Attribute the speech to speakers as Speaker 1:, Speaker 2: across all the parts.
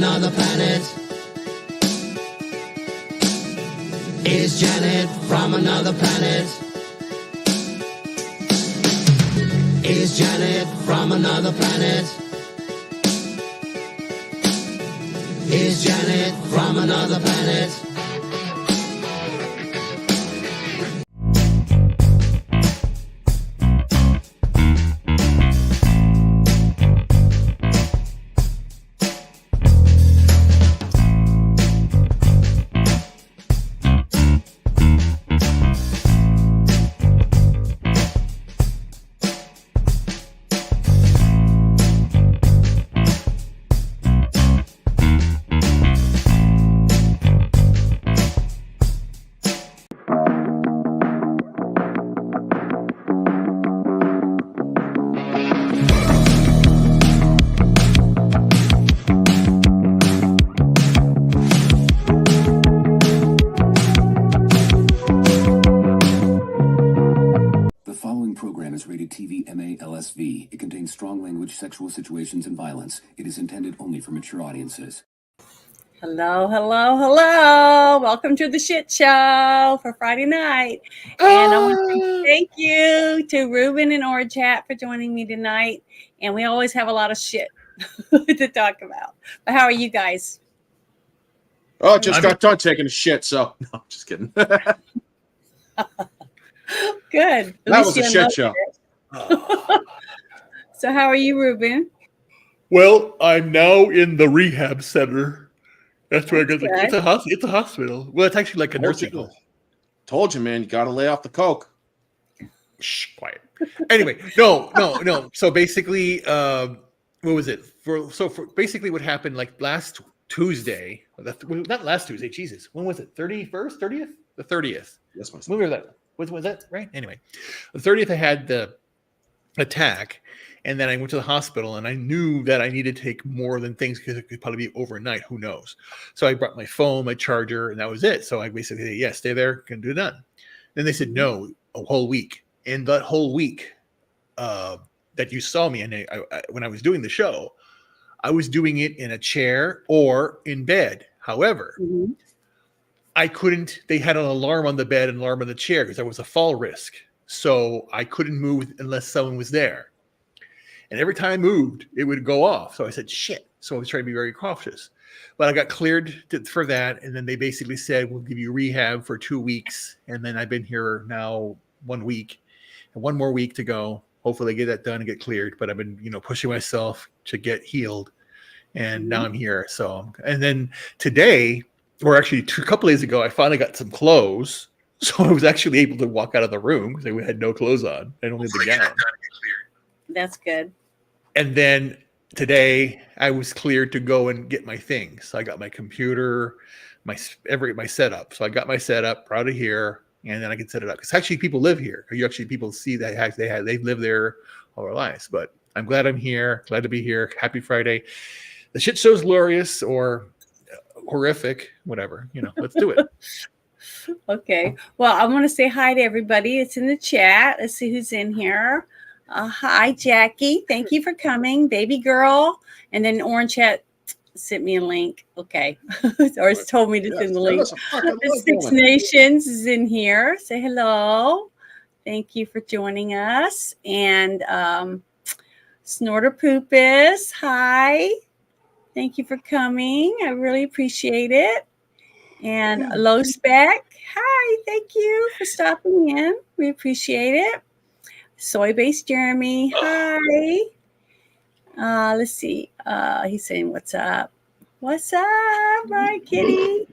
Speaker 1: another planet? Is Janet from another planet? Is Janet from another planet? Is Janet from another planet?
Speaker 2: LSV. It contains strong language, sexual situations, and violence. It is intended only for mature audiences.
Speaker 3: Hello. Welcome to the shit show for Friday night. And I want to thank you to Ruben and Orchat for joining me tonight. And we always have a lot of shit to talk about. But how are you guys?
Speaker 4: Oh, just got done taking a shit, so no, I'm just kidding.
Speaker 3: Good.
Speaker 4: That was a shit show.
Speaker 3: So how are you, Ruben?
Speaker 5: Well, I'm now in the rehab center. That's where I go. It's a hospital. Well, it's actually like a nursing home.
Speaker 4: Told you, man. You got to lay off the coke.
Speaker 5: Shh, quiet. Anyway, no. So basically, what was it? For basically, what happened like last Tuesday? Not last Tuesday. Jesus, when was it? 31st, 30th, the 30th.
Speaker 4: Yes, my son.
Speaker 5: When was that? Was that right? Anyway, the 30th, I had the attack, and then I went to the hospital, and I knew that I needed to take more than things because it could probably be overnight. Who knows? So I brought my phone, my charger, and that was it. So I basically said, "Yes, stay there, can do done." Then they said, "No, a whole week." And that whole week that you saw me, and I when I was doing the show, I was doing it in a chair or in bed. However, I couldn't. They had an alarm on the bed and an alarm on the chair because there was a fall risk. So I couldn't move unless someone was there. And every time I moved, it would go off. So I said, shit. So I was trying to be very cautious. But I got cleared for that. And then they basically said, we'll give you rehab for 2 weeks. And then I've been here now 1 week. And 1 more week to go. Hopefully I get that done and get cleared. But I've been, pushing myself to get healed. And now I'm here. So, and then today, or actually a couple days ago, I finally got some clothes. So I was actually able to walk out of the room because I had no clothes on. I only had the gown.
Speaker 3: That's good.
Speaker 5: And then today I was cleared to go and get my things. So I got my computer, my setup. So I got my setup, brought it here, and then I can set it up. Because actually people live here. People see that they live there all their lives. But I'm glad I'm here. Glad to be here. Happy Friday. The shit show's glorious or horrific, whatever. Let's do it.
Speaker 3: Okay. Well, I want to say hi to everybody. It's in the chat. Let's see who's in here. Hi, Jackie. Thank you for coming. Baby girl. And then Orange Chat sent me a link. Okay. Or it's told me to send the link. The Six Nations is in here. Say hello. Thank you for joining us. And Snorter Poopus. Hi. Thank you for coming. I really appreciate it. And Low Spec, hi, thank you for stopping in. We appreciate it. Soy Based Jeremy, hi. Let's see. He's saying, what's up? What's up, my kitty?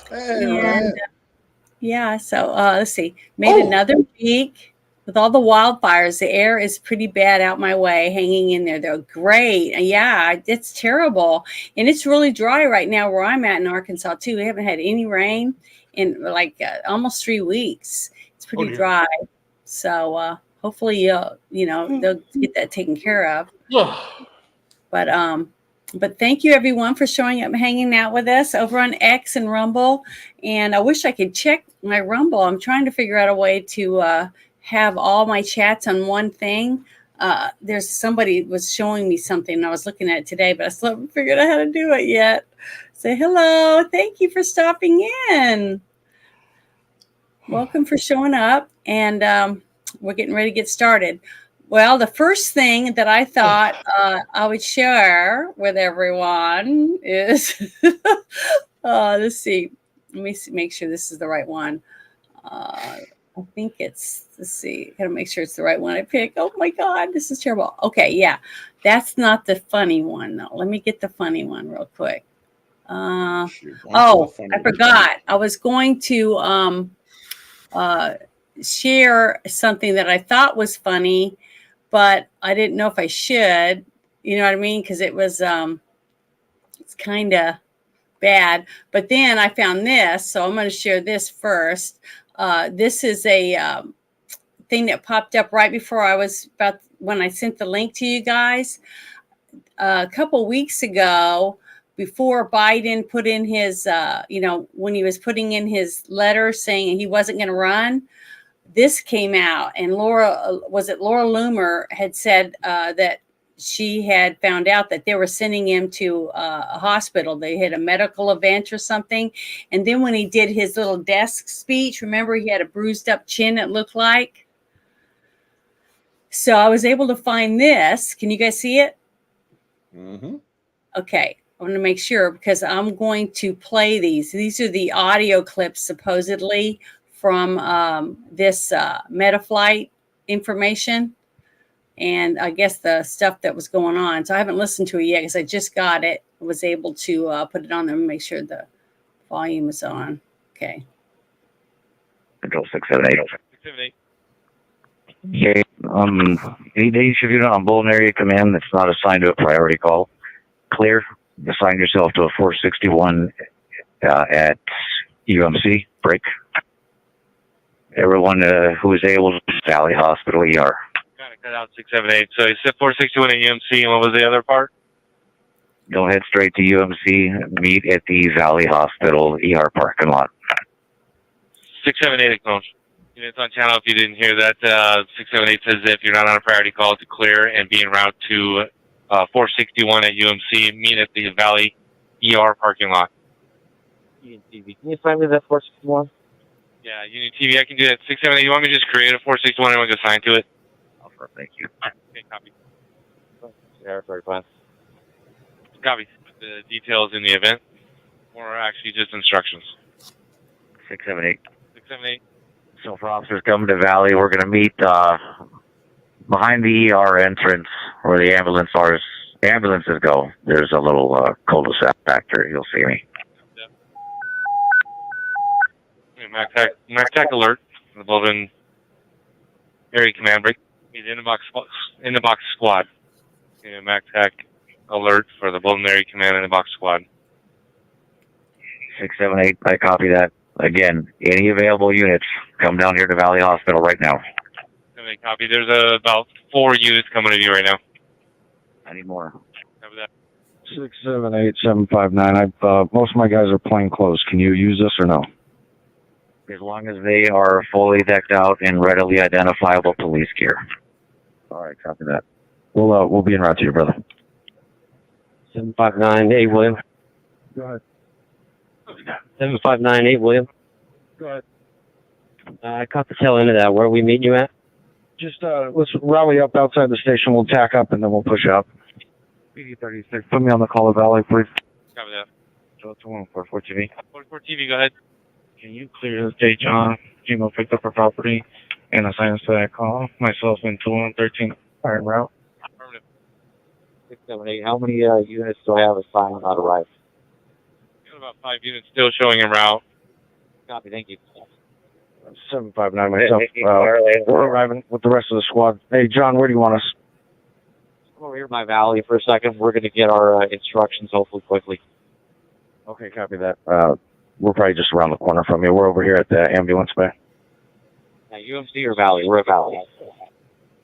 Speaker 4: Hey,
Speaker 3: and so let's see. Made another week. With all the wildfires, the air is pretty bad out my way, hanging in there. They're great. Yeah, it's terrible. And it's really dry right now where I'm at in Arkansas, too. We haven't had any rain in almost 3 weeks. It's pretty dry. So hopefully, they'll get that taken care of. But thank you, everyone, for showing up and hanging out with us over on X and Rumble. And I wish I could check my Rumble. I'm trying to figure out a way to have all my chats on one thing. there's somebody was showing me something, and I was looking at it today, but I still haven't figured out how to do it yet. Say hello. Thank you for stopping in. Welcome for showing up, and we're getting ready to get started. Well, the first thing that I thought I would share with everyone is, let's see. Let me make sure this is the right one. I think it's, let's see. Gotta make sure it's the right one I pick. Oh my God, this is terrible. Okay, yeah. That's not the funny one, though. Let me get the funny one real quick. I forgot. I was going to share something that I thought was funny, but I didn't know if I should. You know what I mean? Because it was it's kind of bad. But then I found this, so I'm going to share this first. This is a thing that popped up right before when I sent the link to you guys a couple weeks ago, before Biden put in his, when he was putting in his letter saying he wasn't going to run. This came out, and Laura Loomer had said that she had found out that they were sending him to a hospital. They had a medical event or something. And then when he did his little desk speech, remember, he had a bruised up chin, it looked like. So I was able to find this. Can you guys see it?
Speaker 4: Mm-hmm.
Speaker 3: Okay. I want to make sure, because I'm going to play these. These are the audio clips, supposedly, from this Metaflight information. And I guess the stuff that was going on. So I haven't listened to it yet because I just got it. I was able to put it on there and make sure the volume is on. Okay.
Speaker 6: Control 678. 678. Okay. Any days if you're not on Bolton Area Command that's not assigned to a priority call, clear. Assign yourself to a 461 at UMC. Break. Everyone who is able to Valley Hospital ER.
Speaker 7: Got it, cut out 678. So you said 461 at UMC, and what was the other part?
Speaker 6: Go head straight to UMC. Meet at the Valley Hospital ER parking lot.
Speaker 7: 678 acknowledged. Units on channel, if you didn't hear that, 678 says if you're not on a priority call to clear and be en route to 461 at UMC, meet at the Valley ER parking lot.
Speaker 6: Union TV. Can you find me that 461?
Speaker 7: Yeah, Union TV, I can do that. 678, you want me to just create a 461 and we can assign to it?
Speaker 6: Offer, thank you.
Speaker 7: Okay, copy.
Speaker 6: Territory plan.
Speaker 7: Copy. The details in the event, or actually just instructions.
Speaker 6: 678.
Speaker 7: 678.
Speaker 6: So for officers coming to Valley, we're going to meet behind the ER entrance where the ambulances go. There's a little cul-de-sac back there. You'll see me.
Speaker 7: MacTac alert. The Bolton Area Command break. In the box squad. MacTac alert for the Bolton Area Command in the box squad.
Speaker 6: 678. I copy that. Again, any available units, come down here to Valley Hospital right now.
Speaker 7: Copy. There's about 4 units coming to you right now.
Speaker 6: I need more.
Speaker 7: Copy that.
Speaker 8: 678-759. Most of my guys are plain clothes. Can you use this or no?
Speaker 6: As long as they are fully decked out in readily identifiable police gear.
Speaker 8: All right, copy that. We'll be en route to you, brother.
Speaker 9: 759-8, William.
Speaker 8: Go ahead.
Speaker 9: 759-8, William.
Speaker 8: Go ahead.
Speaker 9: I caught the tail end of that. Where are we meeting you at?
Speaker 8: Just let's rally up outside the station. We'll tack up and then we'll push up. PD-36. Put me on the call of Valley, please.
Speaker 7: Copy that.
Speaker 6: So it's 144 TV.
Speaker 7: 44 TV, go ahead.
Speaker 8: Can you clear the stage on? Gmail picked up a property and assign us to that call. Myself and 2113 are en route.
Speaker 7: Affirmative.
Speaker 6: 678. How many units do I have assigned not arrived?
Speaker 7: We got about 5 units still showing en route.
Speaker 6: Copy, thank you.
Speaker 8: 759 myself. We're arriving with the rest of the squad. Hey, John, where do you want us?
Speaker 6: Come over here by Valley for a second. We're going to get our instructions hopefully quickly.
Speaker 8: Okay, copy that. We're probably just around the corner from you. We're over here at the ambulance bay.
Speaker 6: UMC or Valley? We're at Valley.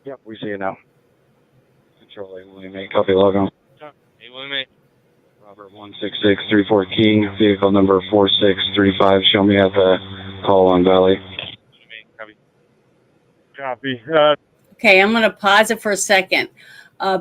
Speaker 8: Yep, we see you now.
Speaker 9: Control A, William A. Copy logo.
Speaker 7: Hey, William A.
Speaker 9: Robert 16634 Key, vehicle number 4635. Show me at the call on Valley.
Speaker 7: Copy.
Speaker 8: Copy.
Speaker 3: Okay, I'm going to pause it for a second.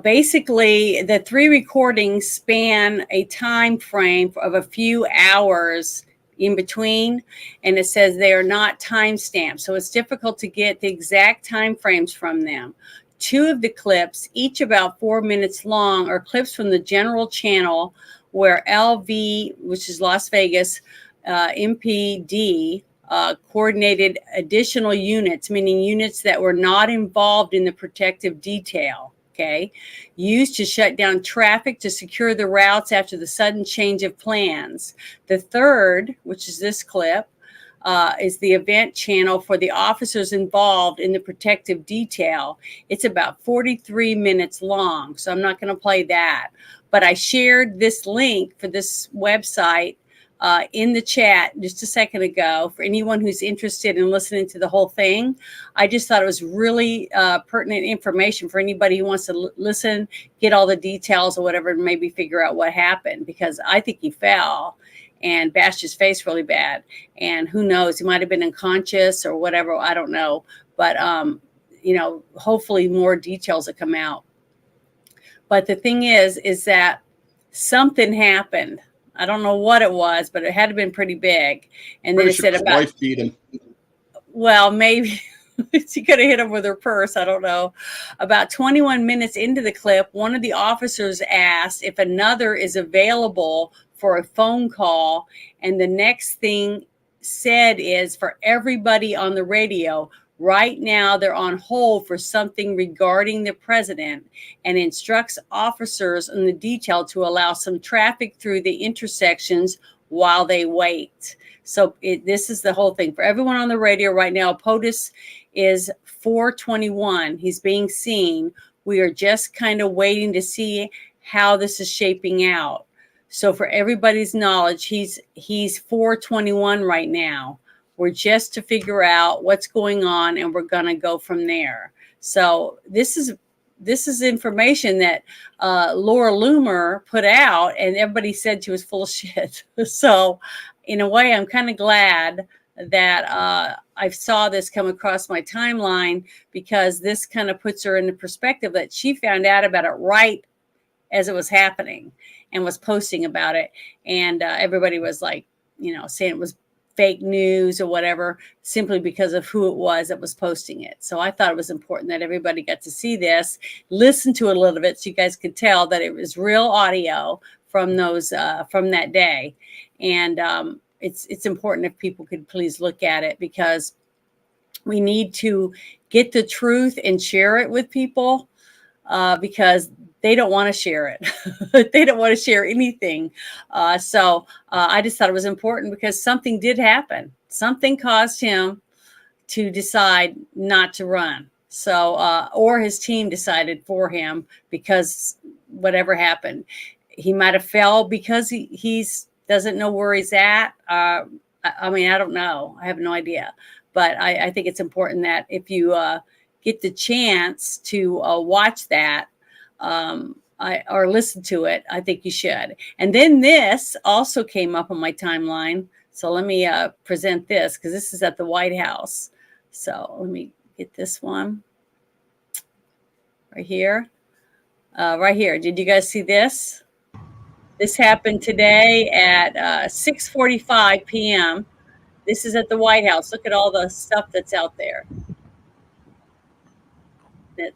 Speaker 3: Basically, the 3 recordings span a time frame of a few hours in between, and it says they are not time stamped, so it's difficult to get the exact time frames from them. 2 of the clips, each about 4 minutes long, are clips from the general channel where LV, which is Las Vegas, MPD, coordinated additional units, meaning units that were not involved in the protective detail, okay, used to shut down traffic to secure the routes after the sudden change of plans. The third, which is this clip, is the event channel for the officers involved in the protective detail. It's about 43 minutes long, so I'm not going to play that. But I shared this link for this website in the chat just a second ago for anyone who's interested in listening to the whole thing. I just thought it was really pertinent information for anybody who wants to listen, get all the details or whatever, and maybe figure out what happened, because I think he fell and bashed his face really bad. And who knows, he might have been unconscious or whatever. I don't know. But, hopefully more details will come out. But the thing is that something happened. I don't know what it was, but it had to have been pretty big. And then it said
Speaker 4: his
Speaker 3: about,
Speaker 4: wife beat him.
Speaker 3: well, maybe she could have hit him with her purse. I don't know. About 21 minutes into the clip, one of the officers asked if another is available for a phone call. And the next thing said is, for everybody on the radio, right now they're on hold for something regarding the president, and instructs officers in the detail to allow some traffic through the intersections while they wait. So this is the whole thing. For everyone on the radio right now, POTUS is 421. He's being seen. We are just kind of waiting to see how this is shaping out. So for everybody's knowledge, he's 421 right now. We're just to figure out what's going on, and we're going to go from there. So this is information that Laura Loomer put out, and everybody said she was full of shit. So in a way, I'm kind of glad that I saw this come across my timeline, because this kind of puts her in the perspective that she found out about it right as it was happening and was posting about it. And everybody was like, saying it was fake news or whatever, simply because of who it was that was posting it. So I thought it was important that everybody got to see this, listen to it a little bit, so you guys could tell that it was real audio from those from that day. And it's important if people could please look at it, because we need to get the truth and share it with people, because they don't want to share it. They don't want to share anything. So I just thought it was important, because something did happen. Something caused him to decide not to run. So, or his team decided for him, because whatever happened, he might have fell because he's doesn't know where he's at. I mean, I don't know. I have no idea. But I think it's important that if you get the chance to watch that, or listen to it, I think you should. And then this also came up on my timeline. So let me present this, because this is at the White House. So let me get this one right here. Right here. Did you guys see this? This happened today at 6:45 p.m. This is at the White House. Look at all the stuff that's out there.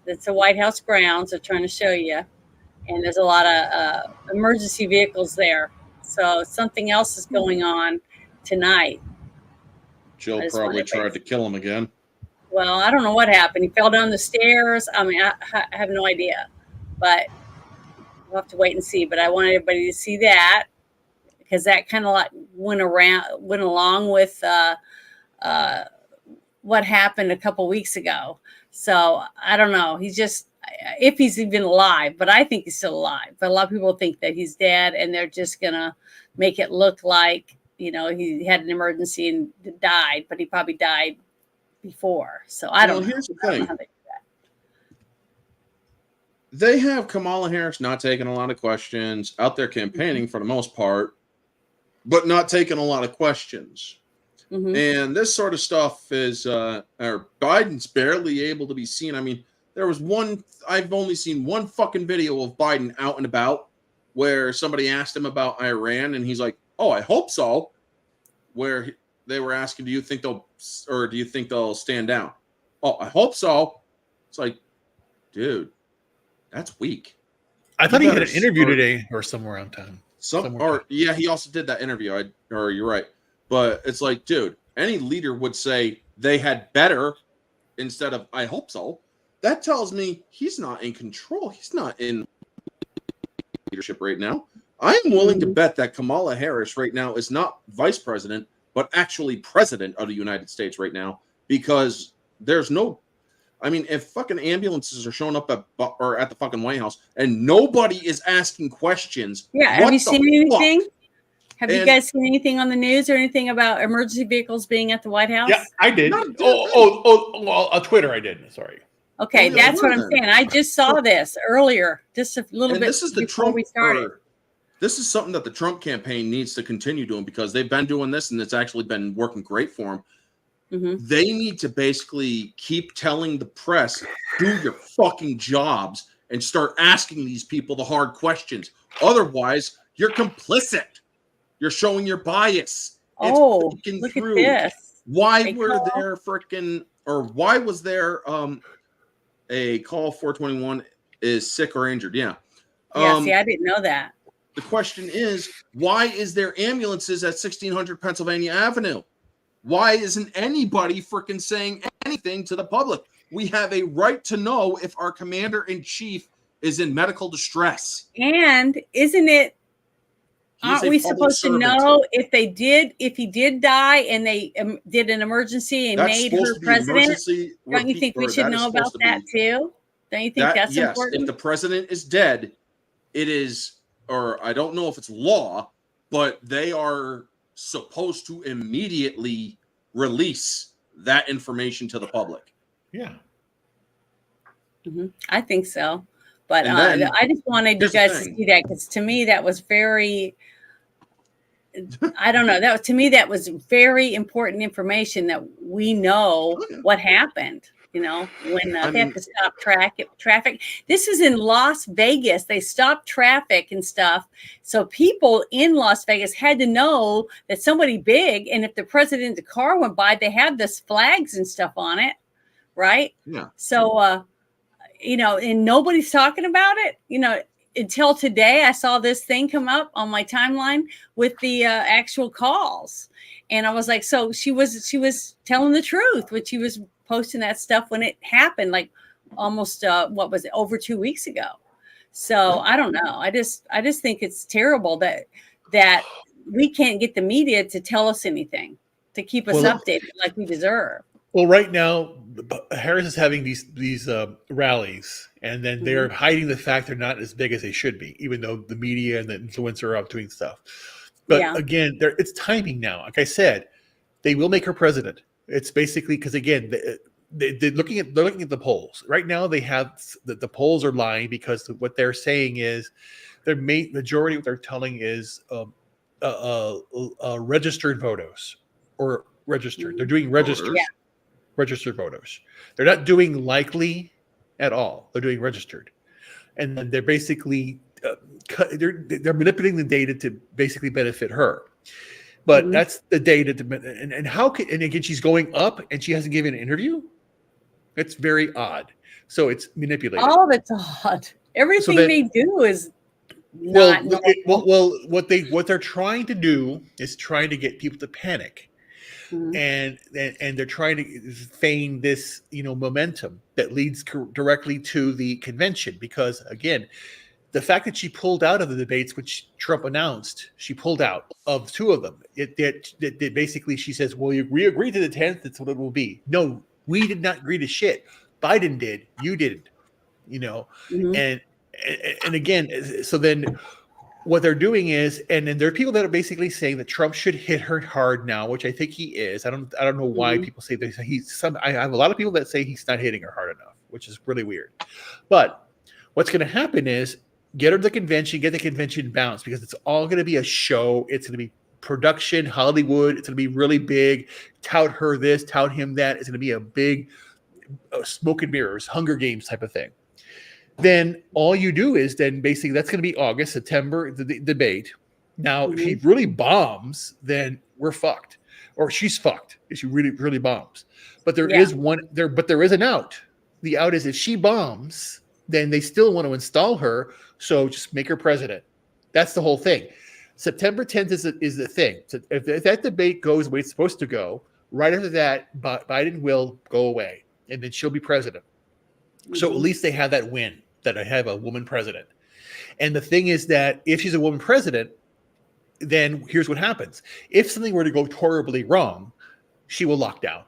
Speaker 3: That's the White House grounds. I'm trying to show you. And there's a lot of emergency vehicles there. So something else is going on tonight.
Speaker 4: Jill probably tried to kill him again.
Speaker 3: Well, I don't know what happened. He fell down the stairs. I mean, I have no idea. But we'll have to wait and see. But I want everybody to see that, because that kind of like went along with what happened a couple weeks ago. So I don't know. He's just, if he's even alive, but I think he's still alive. But a lot of people think that he's dead, and they're just going to make it look like, he had an emergency and died, but he probably died before. So I don't know.
Speaker 4: Here's the thing. They have Kamala Harris not taking a lot of questions, out there campaigning for the most part, but not taking a lot of questions. Mm-hmm. And this sort of stuff is, or Biden's barely able to be seen. I mean, There was one. I've only seen one fucking video of Biden out and about where somebody asked him about Iran, and he's like, "Oh, I hope so." Where they were asking, "Do you think they'll stand down?" "Oh, I hope so." It's like, dude, that's weak.
Speaker 5: I thought he had an interview today or somewhere around town.
Speaker 4: Yeah, he also did that interview. You're right, but it's like, dude, any leader would say they had better instead of "I hope so." That tells me he's not in control. He's not in leadership right now. I am willing to bet that Kamala Harris right now is not vice president, but actually president of the United States right now, because there's no. I mean, if fucking ambulances are showing up at the fucking White House and nobody is asking questions,
Speaker 3: have you seen anything? Have you guys seen anything on the news or anything about emergency vehicles being at the White House?
Speaker 5: Yeah, I did. On Twitter, I did. Sorry.
Speaker 3: Okay, that's what I'm saying. I just saw this earlier, just a little bit
Speaker 4: this is
Speaker 3: before we started.
Speaker 4: This is something that the Trump campaign needs to continue doing, because they've been doing this and it's actually been working great for them. Mm-hmm. They need to basically keep telling the press, do your fucking jobs and start asking these people the hard questions. Otherwise, you're complicit. You're showing your bias.
Speaker 3: Look at this.
Speaker 4: Why was there a call 421 is sick or injured? Yeah.
Speaker 3: See, I didn't know that.
Speaker 4: The question is, why is there ambulances at 1600 Pennsylvania Avenue? Why isn't anybody freaking saying anything to the public? We have a right to know if our commander-in-chief is in medical distress.
Speaker 3: And aren't we supposed to know if he did die and they did an emergency and made her president? Don't you think we should know about that too? Don't you think that's important?
Speaker 4: If the president is dead, it is, or I don't know if it's law, but they are supposed to immediately release that information to the public.
Speaker 5: Yeah.
Speaker 3: Mm-hmm. I think so. But I just wanted you guys to see that, because to me that was very, I don't know, that was very important information, that we know what happened. You know, when they have to stop traffic. This is in Las Vegas. They stopped traffic and stuff. So people in Las Vegas had to know that somebody big, and if the president's car went by, they had this flags and stuff on it, right?
Speaker 4: Yeah.
Speaker 3: So, and nobody's talking about it, until today. I saw this thing come up on my timeline with the actual calls. And I was like, so she was telling the truth when she was posting that stuff when it happened, like almost over 2 weeks ago. So I don't know. I just think it's terrible that we can't get the media to tell us anything, to keep us updated like we deserve.
Speaker 5: Well, right now, Harris is having these rallies, and then they're hiding the fact they're not as big as they should be, even though the media and the influencers are out doing stuff. But again, it's timing now. Like I said, they will make her president. It's basically because, again, they're looking at the polls right now. They have the polls are lying, because what they're saying is their majority. What they're telling is registered voters or registered. They're doing registered.
Speaker 3: Yeah.
Speaker 5: Registered voters. They're not doing likely at all. They're doing registered, and then they're basically they're manipulating the data to basically benefit her. But that's the data, and how can, and again, she's going up and she hasn't given an interview. It's very odd. So it's manipulated.
Speaker 3: All of it's odd. Everything they do is not.
Speaker 5: What they're trying to do is trying to get people to panic. And they're trying to feign this, momentum that leads directly to the convention. Because again, the fact that she pulled out of the debates, which Trump announced, she pulled out of 2 of them. It basically, she says, well, we agreed to the 10th. That's what it will be. No, we did not agree to shit. Biden did. You didn't, and again, so then what they're doing is, and then there are people that are basically saying that Trump should hit her hard now, which I think he is. I don't know why people say that I have a lot of people that say he's not hitting her hard enough, which is really weird. But what's going to happen is, get her to the convention, get the convention bounced, because it's all going to be a show. It's going to be production, Hollywood. It's going to be really big. Tout her this, tout him that. It's going to be a big smoke and mirrors, Hunger Games type of thing. Then all you do is then basically that's going to be August, September, the debate. Now, if she really bombs, then we're fucked, or she's fucked if she really bombs. But there is an out. The out is if she bombs, then they still want to install her. So just make her president. That's the whole thing. September 10th is the thing. So if that debate goes the way it's supposed to go, right after that, Biden will go away, and then she'll be president. So at least they have that win, that I have a woman president. And the thing is that if she's a woman president, then here's what happens. If something were to go horribly wrong, she will lock down.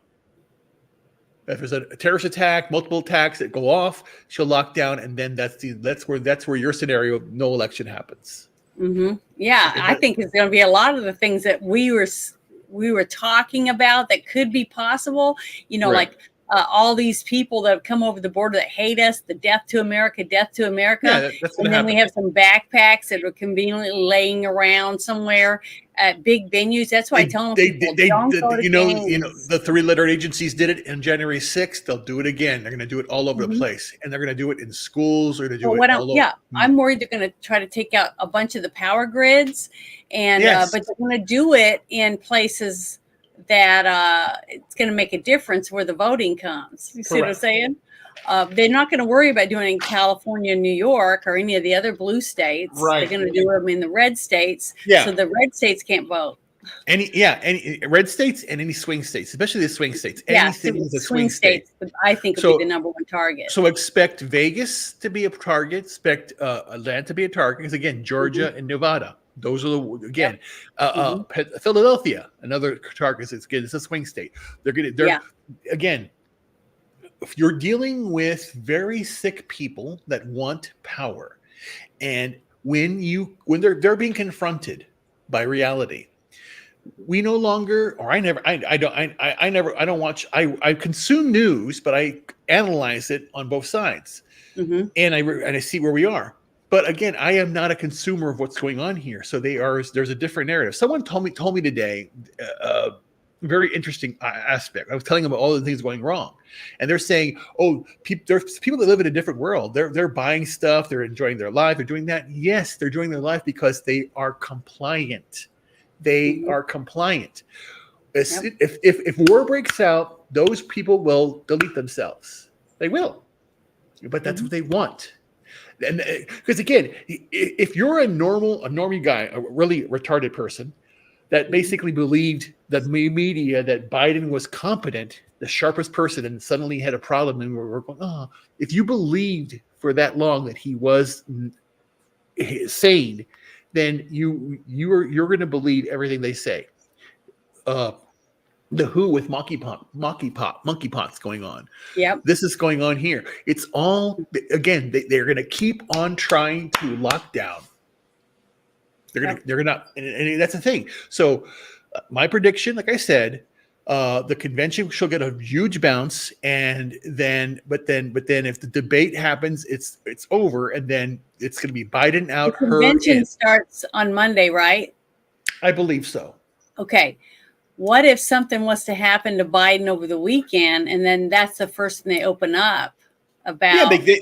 Speaker 5: If there's a terrorist attack, multiple attacks that go off, she'll lock down, and then that's where your scenario, no election happens.
Speaker 3: Yeah, I think it's going to be a lot of the things that we were talking about that could be possible. Like all these people that have come over the border that hate us, the death to America.
Speaker 5: Yeah, that's
Speaker 3: and then we have some backpacks that are conveniently laying around somewhere at big venues. That's why I tell people, don't go to games.
Speaker 5: The three-letter agencies did it on January 6th. They'll do it again. They're going to do it all over the place, and they're going to do it in schools. They're going to do it all over. Yeah,
Speaker 3: I'm worried they're going to try to take out a bunch of the power grids, and but they're going to do it in places that it's going to make a difference where the voting comes. You see what I'm saying? They're not going to worry about doing it in California, New York, or any of the other blue states.
Speaker 5: Right.
Speaker 3: They're going to do them in the red states.
Speaker 5: Yeah.
Speaker 3: So the red states can't vote.
Speaker 5: Any red states and any swing states, especially the swing states.
Speaker 3: Anything with the swing states, I think will be the number one target.
Speaker 5: So expect Vegas to be a target. Expect Atlanta to be a target. Because again, Georgia and Nevada. Those are Philadelphia, another target. It's a swing state. Again, if you're dealing with very sick people that want power, and when they're being confronted by reality, we no longer, or I don't watch. I consume news, but I analyze it on both sides, and I see where we are. But again, I am not a consumer of what's going on here. So there's a different narrative. Someone told me today a very interesting aspect. I was telling them about all the things going wrong, and they're saying, "Oh, there's people that live in a different world. They're buying stuff. They're enjoying their life. They're doing that. Yes, they're enjoying their life because they are compliant. They are compliant. If war breaks out, those people will delete themselves. They will, but that's what they want." And because again, if you're a normie guy, a really retarded person that basically believed that media that Biden was competent, the sharpest person, and suddenly had a problem, and we're going, if you believed for that long that he was sane, then you're going to believe everything they say. The WHO with monkeypox going on.
Speaker 3: Yep.
Speaker 5: This is going on here. It's all, again, they're going to keep on trying to lock down. They're going to, and that's the thing. So my prediction, like I said, the convention shall get a huge bounce, and then if the debate happens, it's over, and then it's going to be Biden out.
Speaker 3: The convention starts on Monday, right?
Speaker 5: I believe so.
Speaker 3: Okay. What if something was to happen to Biden over the weekend, and then that's the first thing they open up about? Monday,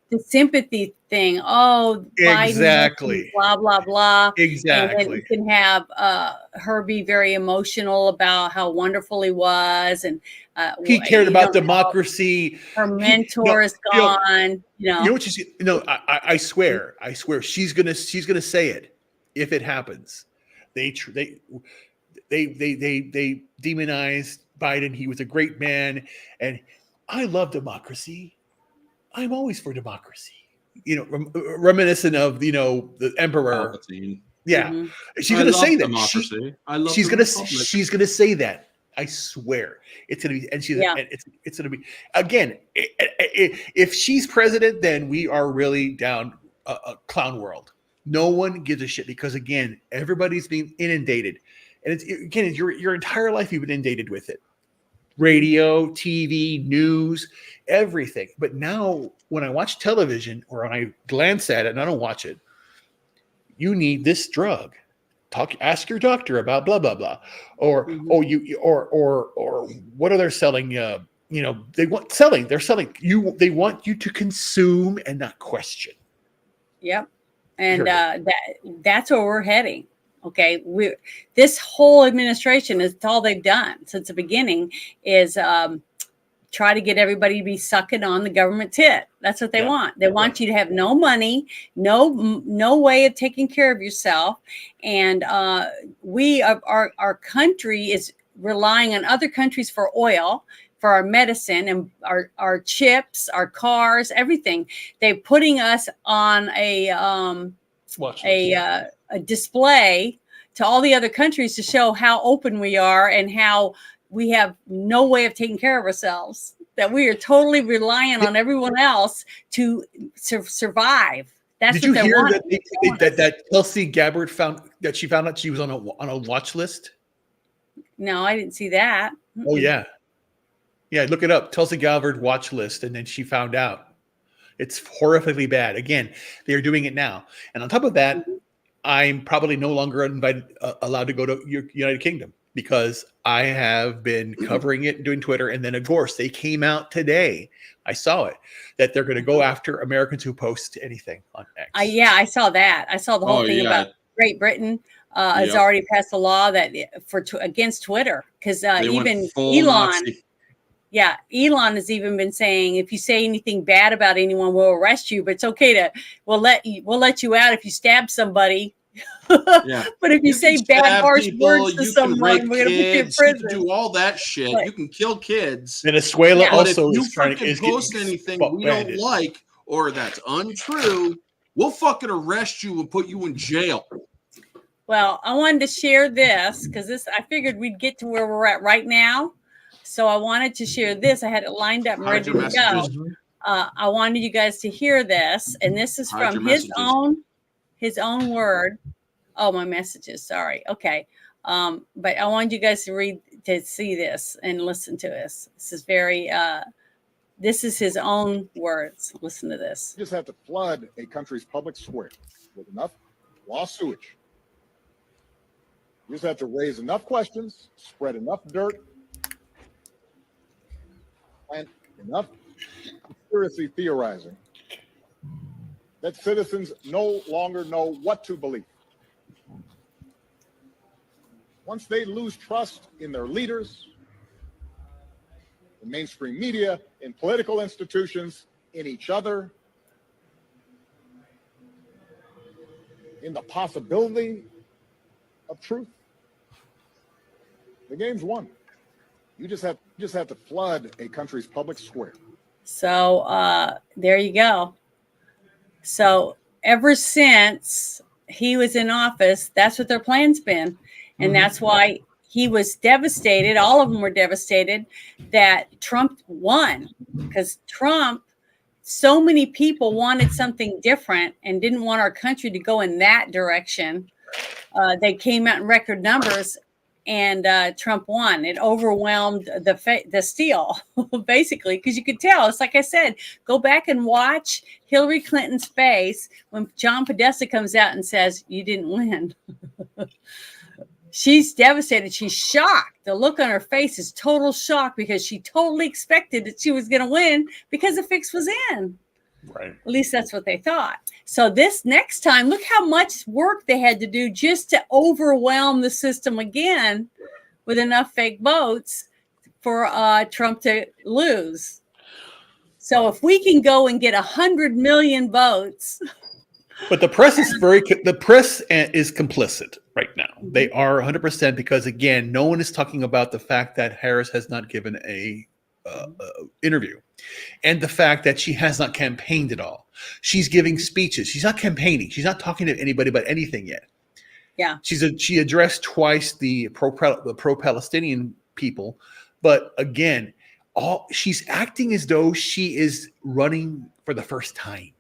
Speaker 3: the sympathy thing. Oh,
Speaker 5: exactly.
Speaker 3: Biden, blah blah blah.
Speaker 5: Exactly.
Speaker 3: And then you can have her be very emotional about how wonderful he was, and
Speaker 5: he cared about democracy.
Speaker 3: Her mentor is gone.
Speaker 5: I swear, she's gonna say it if it happens. They demonized Biden. He was a great man, and I love democracy. I'm always for democracy. Reminiscent of the emperor.
Speaker 4: Palpatine.
Speaker 5: Yeah, she's gonna say that.
Speaker 4: Democracy.
Speaker 5: She's gonna say that. I swear it's gonna be, and it's gonna be again. If she's president, then we are really down a clown world. No one gives a shit because again, everybody's being inundated. And it's your entire life you've been inundated with it. Radio, TV, news, everything. But now when I watch television or when I glance at it and I don't watch it, you need this drug. Ask your doctor about blah blah blah. Or or what are they selling? they want selling. They're selling you. They want you to consume and not question.
Speaker 3: Yep. And
Speaker 5: Period.
Speaker 3: that's where we're heading. Okay. This whole administration is all they've done since the beginning is try to get everybody to be sucking on the government tit. That's what they want. They want you to have no money, no way of taking care of yourself. And our country is relying on other countries for oil, for our medicine and our chips, our cars, everything. They're putting us on a display to all the other countries to show how open we are and how we have no way of taking care of ourselves, that we are totally reliant on everyone else to survive. That's
Speaker 5: Did you
Speaker 3: what
Speaker 5: hear
Speaker 3: want.
Speaker 5: that Tulsi Gabbard found out she was on a watch list?
Speaker 3: No, I didn't see that.
Speaker 5: Oh yeah. Yeah, look it up. Tulsi Gabbard watch list, and then she found out. It's horrifically bad. Again, they are doing it now. And on top of that, I'm probably no longer allowed to go to United Kingdom because I have been covering it and doing Twitter. And then, of course, they came out today. I saw it, that they're going to go after Americans who post anything on X.
Speaker 3: I saw that. I saw the whole thing about Great Britain has already passed a law that against Twitter because even Elon. Nazi. Yeah, Elon has even been saying if you say anything bad about anyone, we'll arrest you. But it's okay we'll let you out if you stab somebody.
Speaker 4: Yeah.
Speaker 3: But if you say bad, harsh words to someone, we're going to put you in prison.
Speaker 4: You can do all that shit. You can kill kids.
Speaker 5: Venezuela also
Speaker 4: if you
Speaker 5: is trying to
Speaker 4: post anything we don't like or that's untrue, we'll fucking arrest you and put you in jail.
Speaker 3: Well, I wanted to share this because I figured we'd get to where we're at right now. So I wanted to share this. I had it lined up and ready to go. I wanted you guys to hear this, and this is from his own word. Oh, my messages. Sorry. Okay. But I wanted you guys to see this and listen to this. This is this is his own words. Listen to this.
Speaker 10: You just have to flood a country's public square with enough raw sewage. You just have to raise enough questions, spread enough dirt, and enough conspiracy theorizing that citizens no longer know what to believe. Once they lose trust in their leaders, in mainstream media, in political institutions, in each other, in the possibility of truth, the game's won. You just have to flood a country's public square.
Speaker 3: So there you go. So ever since he was in office, that's what their plan's been. And that's why he was devastated. All of them were devastated that Trump won because so many people wanted something different and didn't want our country to go in that direction. They came out in record numbers. And Trump won. It overwhelmed the steal, basically, because you could tell. It's like I said, go back and watch Hillary Clinton's face when John Podesta comes out and says, you didn't win. She's devastated. She's shocked. The look on her face is total shock because she totally expected that she was going to win because the fix was in.
Speaker 5: Right.
Speaker 3: At least that's what they thought. So this next time, look how much work they had to do just to overwhelm the system again with enough fake votes for Trump to lose. So if we can go and get 100 million votes.
Speaker 5: But the press is is complicit right now. They are 100% because, again, no one is talking about the fact that Harris has not given a interview and the fact that she has not campaigned at all. She's giving speeches. She's not campaigning. She's not talking to anybody about anything yet.
Speaker 3: Yeah.
Speaker 5: She addressed twice the pro-Palestinian people, but again, she's acting as though she is running for the first time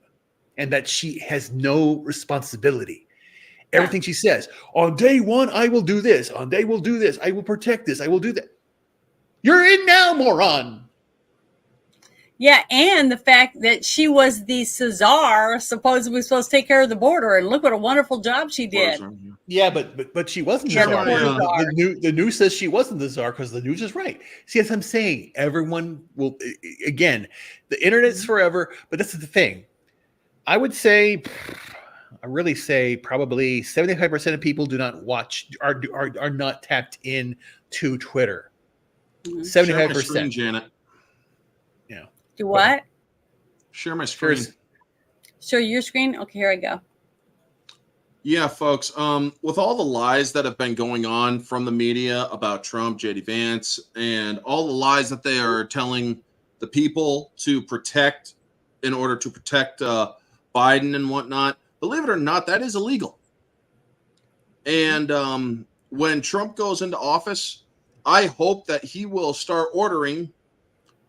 Speaker 5: and that she has no responsibility. Everything she says, on day one, I will do this. On day we'll do this. I will protect this. I will do that. You're in now, moron.
Speaker 3: Yeah, and the fact that she was the Cesar, supposedly supposed to take care of the border, and look what a wonderful job she did.
Speaker 5: Yeah, but she wasn't the
Speaker 3: Sure,
Speaker 5: czar.
Speaker 3: yeah.
Speaker 5: The news says she wasn't the czar because the news is right. See, as I'm saying, everyone will. Again, the internet's forever, but this is the thing. I would say, I really say, probably 75% of people do not watch are not tapped in to Twitter. 75%,
Speaker 4: Janet.
Speaker 5: Yeah.
Speaker 3: Do what?
Speaker 4: Share my screen.
Speaker 3: Show your screen. Okay, here I go.
Speaker 4: Yeah, folks. With all the lies that have been going on from the media about Trump, JD Vance, and all the lies that they are telling the people to protect in order to protect Biden and whatnot, believe it or not, that is illegal. And when Trump goes into office, I hope that he will start ordering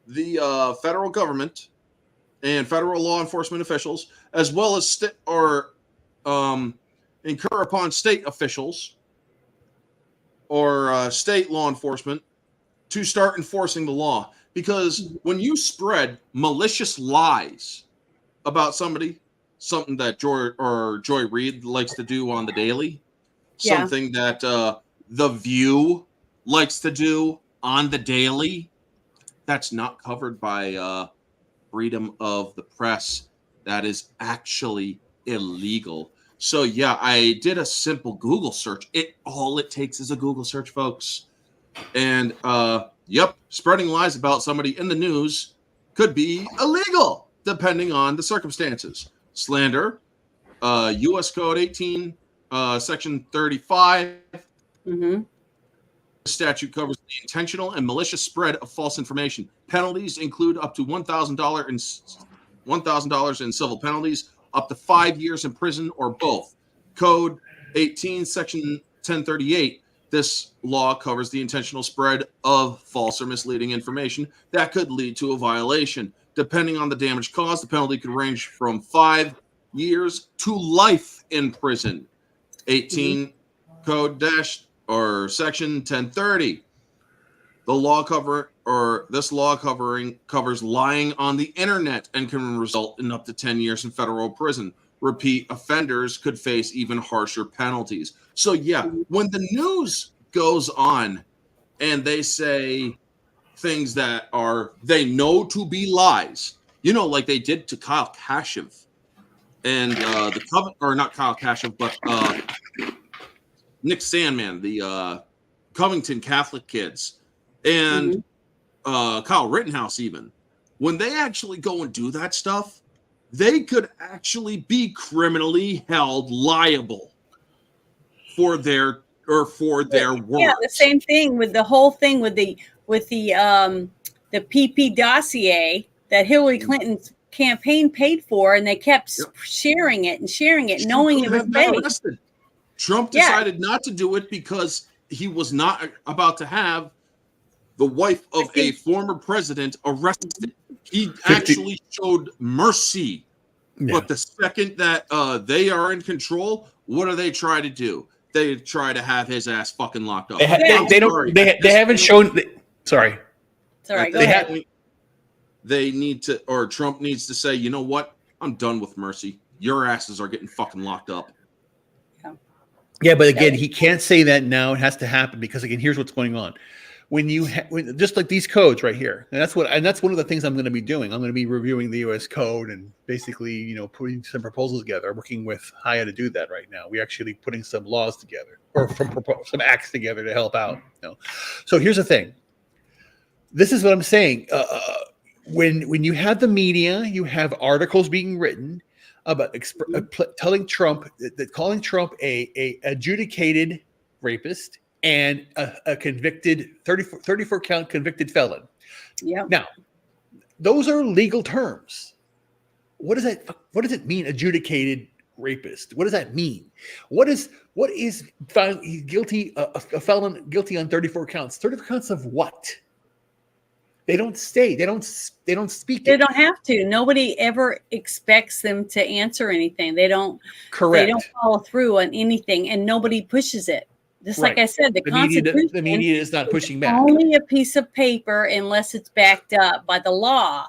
Speaker 4: the federal government and federal law enforcement officials, as well as incur upon state officials or state law enforcement to start enforcing the law. Because when you spread malicious lies about somebody, something that Joy Reid likes to do on the daily, something that The View likes to do on the daily, that's not covered by freedom of the press. That is actually illegal. So yeah, I did a simple Google search. All it takes is a Google search, folks. And yep, spreading lies about somebody in the news could be illegal depending on the circumstances. Slander, U.S. Code 18, Section 35.
Speaker 3: Mm-hmm.
Speaker 4: The statute covers the intentional and malicious spread of false information. Penalties include up to $1,000 in civil penalties, up to 5 years in prison, or both. Code 18, Section 1038. This law covers the intentional spread of false or misleading information that could lead to a violation. Depending on the damage caused, the penalty could range from 5 years to life in prison. 18 Code dash or Section 1030. This law covers lying on the internet and can result in up to 10 years in federal prison. Repeat offenders could face even harsher penalties. So yeah, when the news goes on and they say things that they know to be lies, like they did to Kyle Kashev and not Kyle Kashev, but Nick Sandman, the Covington Catholic kids, and Kyle Rittenhouse, even when they actually go and do that stuff, they could actually be criminally held liable for their words.
Speaker 3: Yeah, the same thing with the whole thing with the PP dossier that Hillary Clinton's campaign paid for, and they kept sharing it, knowing it was fake.
Speaker 4: Trump decided not to do it because he was not about to have the wife of a former president arrested. He actually showed mercy. Yeah. But the second that they are in control, what do they try to do? They try to have his ass fucking locked up.
Speaker 5: They haven't shown. Sorry.
Speaker 4: They need to, or Trump needs to say, you know what? I'm done with mercy. Your asses are getting fucking locked up.
Speaker 5: Yeah, but again, he can't say that now. It has to happen because again, here's what's going on. When just like these codes right here, and that's one of the things I'm going to be doing. I'm going to be reviewing the U.S. code and basically, putting some proposals together. Working with Haya to do that right now. We're actually putting some laws together or some acts together to help out. So here's the thing. This is what I'm saying. When you have the media, you have articles being written about telling Trump calling Trump a adjudicated rapist and a convicted 34 count convicted felon.
Speaker 3: Yeah.
Speaker 5: Now, those are legal terms. What does it mean? Adjudicated rapist. What does that mean? What is guilty? A felon guilty on 34 counts. 34 counts of what? They don't stay. They don't speak.
Speaker 3: They don't have to. Nobody ever expects them to answer anything. They don't.
Speaker 5: Correct.
Speaker 3: They don't follow through on anything, and nobody pushes it. Just like I said, the
Speaker 5: media is not pushing back.
Speaker 3: Only a piece of paper unless it's backed up by the law.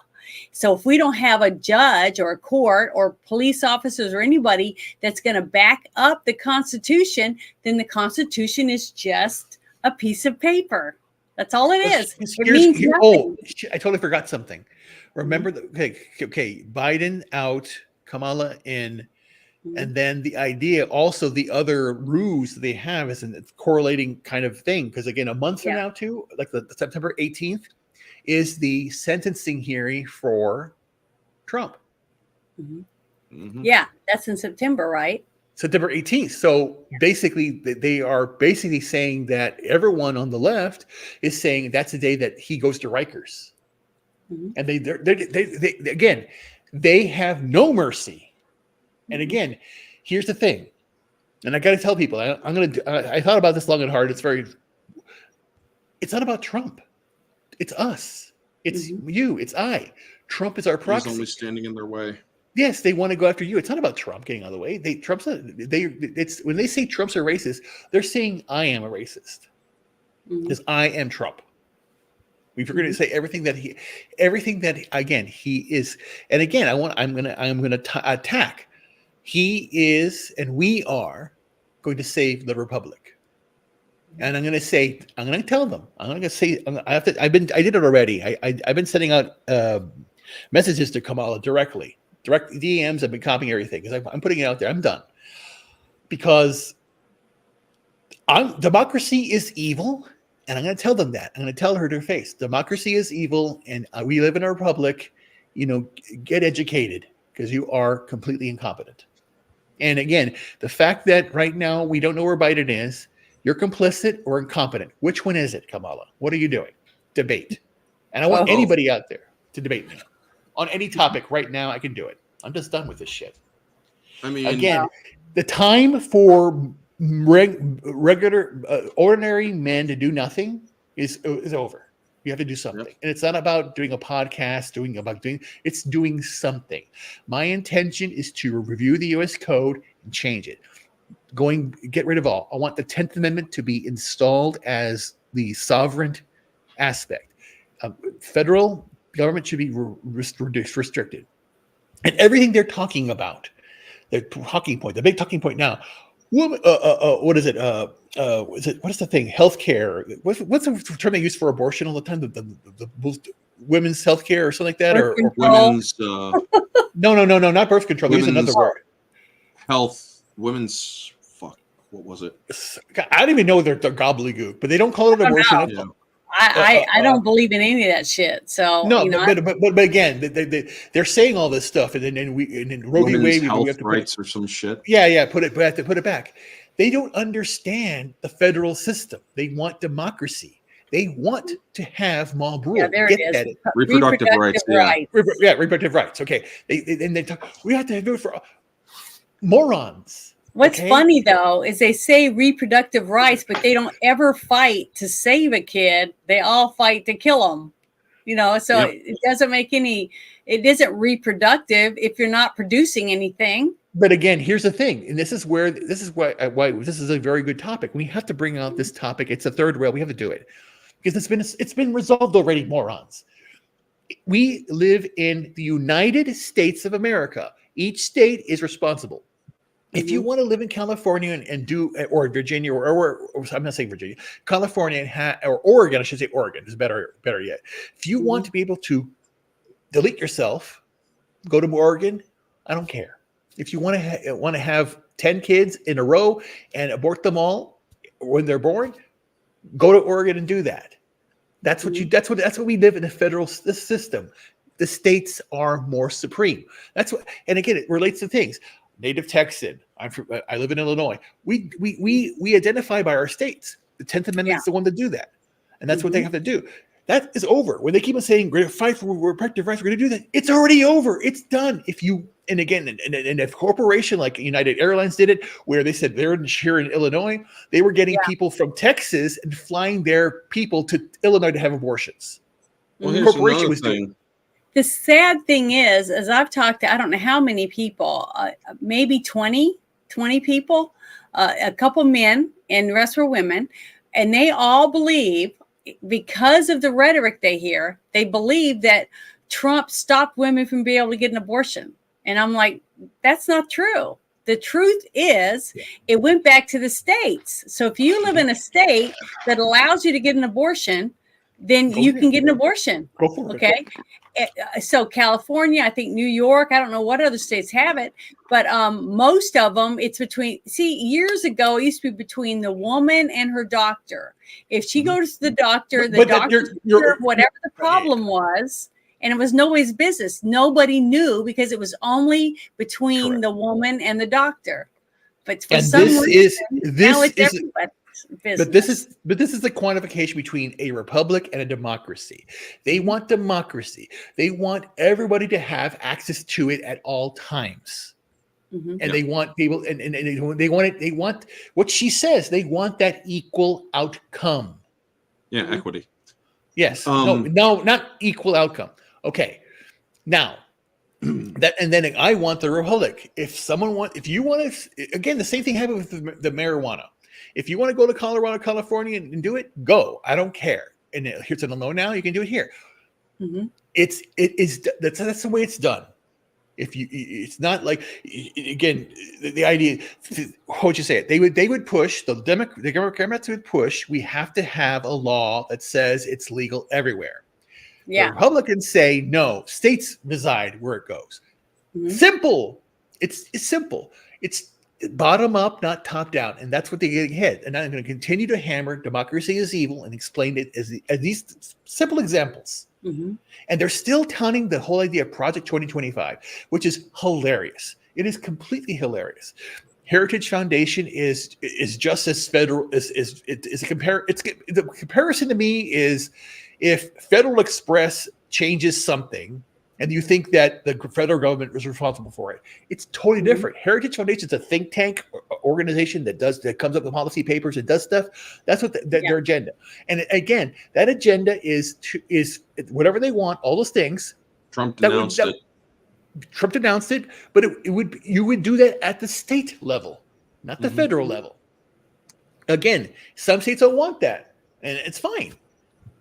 Speaker 3: So if we don't have a judge or a court or police officers or anybody that's going to back up the Constitution, then the Constitution is just a piece of paper. That's all it is. It means nothing.
Speaker 5: Oh, I totally forgot something. Remember okay, Biden out, Kamala in, and then the idea, also the other ruse they have is a correlating kind of thing. Because again, a month from now too, like the September 18th, is the sentencing hearing for Trump.
Speaker 3: Yeah, that's in September, right?
Speaker 5: September 18th. So basically, they are basically saying that everyone on the left is saying that's the day that he goes to Rikers. And they again, they have no mercy. And again, here's the thing, and I got to tell people, I thought about this long and hard. It's not about Trump. It's us. It's you. It's I. Trump is our proxy.
Speaker 4: He's only standing in their way.
Speaker 5: Yes, they want to go after you. It's not about Trump getting out of the way. It's when they say Trump's a racist, they're saying I am a racist because I am Trump. If you're going to say everything that he is, and again, I'm going to attack. He is, and we are going to save the republic. And I'm going to tell them. I did it already. I've been sending out messages to Kamala directly. Direct DMs. I've been copying everything because I'm putting it out there. I'm done because democracy is evil, and I'm going to tell them that. I'm going to tell her to her face. Democracy is evil, and we live in a republic. Get educated because you are completely incompetent. And again, the fact that right now we don't know where Biden is, you're complicit or incompetent. Which one is it, Kamala? What are you doing? Debate. And I want anybody out there to debate me on any topic right now. I can do it. I'm just done with this shit.
Speaker 4: I mean,
Speaker 5: again, the time for regular, ordinary men to do nothing is over. You have to do something. And it's not about doing a podcast, it's doing something. My intention is to review the U.S. code and change it. Get rid of all. I want the 10th Amendment to be installed as the sovereign aspect. Federal government should be restricted. And everything they're talking about, the talking point, the big talking point now, what is it? What is the thing? Healthcare. What's the term they use for abortion all the time? The women's healthcare or something like that, or
Speaker 4: women's.
Speaker 5: No, not birth control. There's another word.
Speaker 4: Health. Women's. Fuck. What was it?
Speaker 5: I don't even know their gobbledygook, but they don't call it abortion.
Speaker 3: I don't believe in any of that shit. So
Speaker 5: no, but again, they're saying all this stuff, and then Roe v. Wade, we have to
Speaker 4: rights or some shit.
Speaker 5: Yeah, put it back. They don't understand the federal system. They want democracy. They want to have mob rule.
Speaker 3: Yeah, there it is.
Speaker 4: Reproductive rights.
Speaker 5: Reproductive rights. Okay. They talk. We have to do it for morons.
Speaker 3: What's funny though is they say reproductive rights, but they don't ever fight to save a kid. They all fight to kill them. So it doesn't make any. It isn't reproductive if you're not producing anything.
Speaker 5: But again, here's the thing, and this is why this is a very good topic. We have to bring out this topic. It's a third rail. We have to do it because it's been resolved already, morons. We live in the United States of America. Each state is responsible. If you want to live in California and do, or Virginia, or I'm not saying Virginia, California or Oregon, I should say Oregon is better yet. If you want to be able to delete yourself, go to Oregon. I don't care. If you want to have 10 kids in a row and abort them all when they're born, go to Oregon and do that. That's what we live in a federal system. The states are more supreme. That's what, and again, it relates to things. Native Texan. I live in Illinois. We identify by our states. The 10th Amendment is the one to do that, and that's what they have to do. That is over. When they keep on saying "We're going to fight for reproductive rights," we're going to do that. It's already over. It's done. If a corporation like United Airlines did it, where they said they're here in Illinois, they were getting people from Texas and flying their people to Illinois to have abortions.
Speaker 4: Well, here's corporation was
Speaker 3: doing. The sad thing is, as I've talked to, I don't know how many people, maybe 20 people, a couple men, and the rest were women. And they all believe, because of the rhetoric they hear, they believe that Trump stopped women from being able to get an abortion. And I'm like, that's not true. The truth is, it went back to the states. So if you live in a state that allows you to get an abortion, then you can get an abortion.
Speaker 5: Go for it.
Speaker 3: Okay. So California, I think New York, I don't know what other states have it, but most of them, it's between, years ago, it used to be between the woman and her doctor. If she goes to the doctor, the doctor took care of whatever the problem was, and it was nobody's business. Nobody knew because it was only between the woman and the doctor. But for some reason, now it's everybody's business.
Speaker 5: But this is the quantification between a republic and a democracy. They want democracy. They want everybody to have access to it at all times. And they want people, and they want it. They want what she says. They want that equal outcome.
Speaker 4: Yeah, equity.
Speaker 5: Yes. No, not equal outcome. Okay. Now, and then I want the republic. If you want to, again, the same thing happened with the marijuana. If you want to go to Colorado, California, and do it, go. I don't care. And here's an Illinois now. You can do it here. That's the way it's done. It's not like, again, the idea. How would you say it? They would push the Democrats would push. We have to have a law that says it's legal everywhere. The Republicans say no. States decide where it goes. Simple. It's simple. It's bottom up, not top down, and that's what they get ahead. And I'm going to continue to hammer democracy is evil and explain it as these simple examples. And they're still touting the whole idea of Project 2025, which is hilarious. It is completely hilarious. Heritage Foundation is just as federal the comparison to me is if Federal Express changes something and you think that the federal government is responsible for it, it's totally different. Heritage Foundation is a think tank organization that comes up with policy papers and does stuff. That's what their agenda. And again, that agenda is whatever they want, all those things.
Speaker 4: Trump denounced it.
Speaker 5: Trump denounced it, but you would do that at the state level, not the federal level. Again, some states don't want that, and it's fine.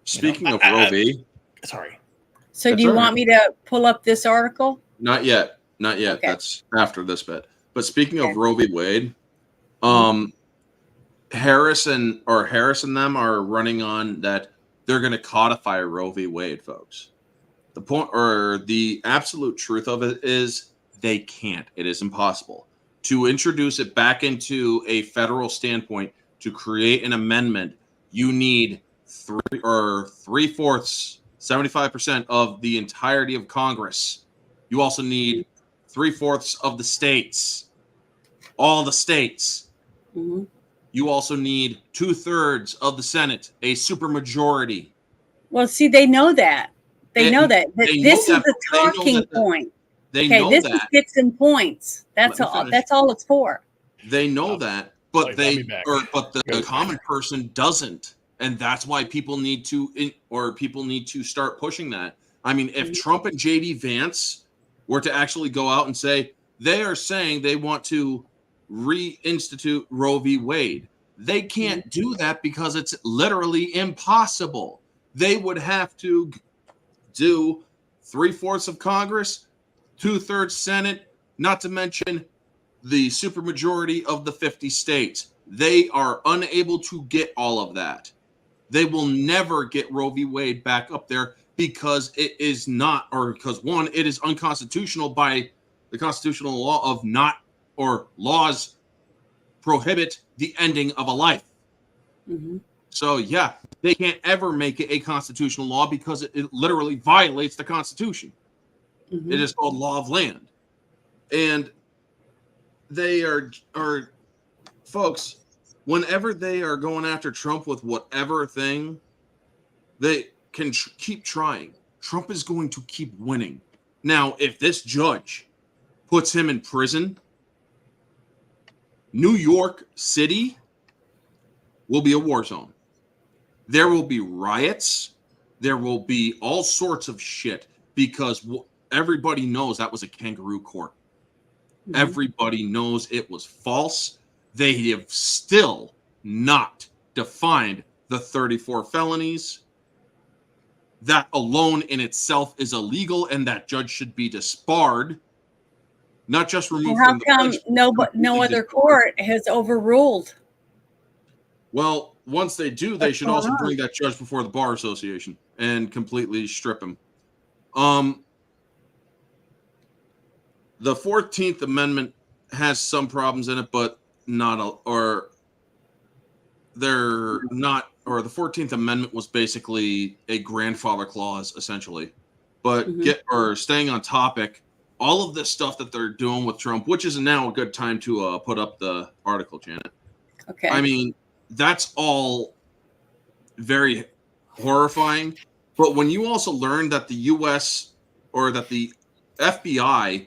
Speaker 4: Speaking of Roe v.
Speaker 5: Sorry.
Speaker 3: So do you want me to pull up this article?
Speaker 4: Not yet. Okay. That's after this bit. But speaking of Roe v. Wade, Harris and them are running on that they're going to codify Roe v. Wade, folks. The point or the absolute truth of it is they can't. It is impossible to introduce it back into a federal standpoint. To create an amendment, you need 3/4, 75% of the entirety of Congress. You also need 3/4 of the states, all the states. You also need 2/3 of the Senate, a supermajority.
Speaker 3: Well, see, they know that. They know that. This is the talking point.
Speaker 4: They know
Speaker 3: this
Speaker 4: that.
Speaker 3: is bits and points. That's all. That's all it's for.
Speaker 4: They know that, but the common person doesn't. And that's why people need to start pushing that. I mean, if Trump and JD Vance were to actually go out and say they are saying they want to reinstitute Roe v. Wade, they can't do that because it's literally impossible. They would have to do 3/4 of Congress, 2/3 Senate, not to mention the supermajority of the 50 states. They are unable to get all of that. They will never get Roe v. Wade back up there because it is not, or because one, it is unconstitutional by the constitutional law of laws prohibit the ending of a life. So yeah, they can't ever make it a constitutional law because it literally violates the Constitution. It is called law of land. And they are folks, whenever they are going after Trump with whatever thing, they can keep trying. Trump is going to keep winning. Now, if this judge puts him in prison, New York City will be a war zone. There will be riots. There will be all sorts of shit because everybody knows that was a kangaroo court. Everybody knows it was false. They have still not defined the 34 felonies. that alone in itself is illegal, and that judge should be disbarred, not just removed
Speaker 3: How
Speaker 4: from the
Speaker 3: come
Speaker 4: bench.
Speaker 3: no
Speaker 4: completely
Speaker 3: other
Speaker 4: disbarred.
Speaker 3: court has overruled?
Speaker 4: Well, once they do, they
Speaker 3: What's
Speaker 4: should
Speaker 3: going
Speaker 4: also
Speaker 3: on?
Speaker 4: bring that judge before the Bar Association and completely strip him. The 14th Amendment has some problems in it, but or they're not, or the 14th Amendment was basically a grandfather clause, essentially. But staying on topic, all of this stuff that they're doing with Trump, which is now a good time to put up the article, Janet.
Speaker 3: Okay.
Speaker 4: I mean, that's all very horrifying. But when you also learn that the U.S. or that the FBI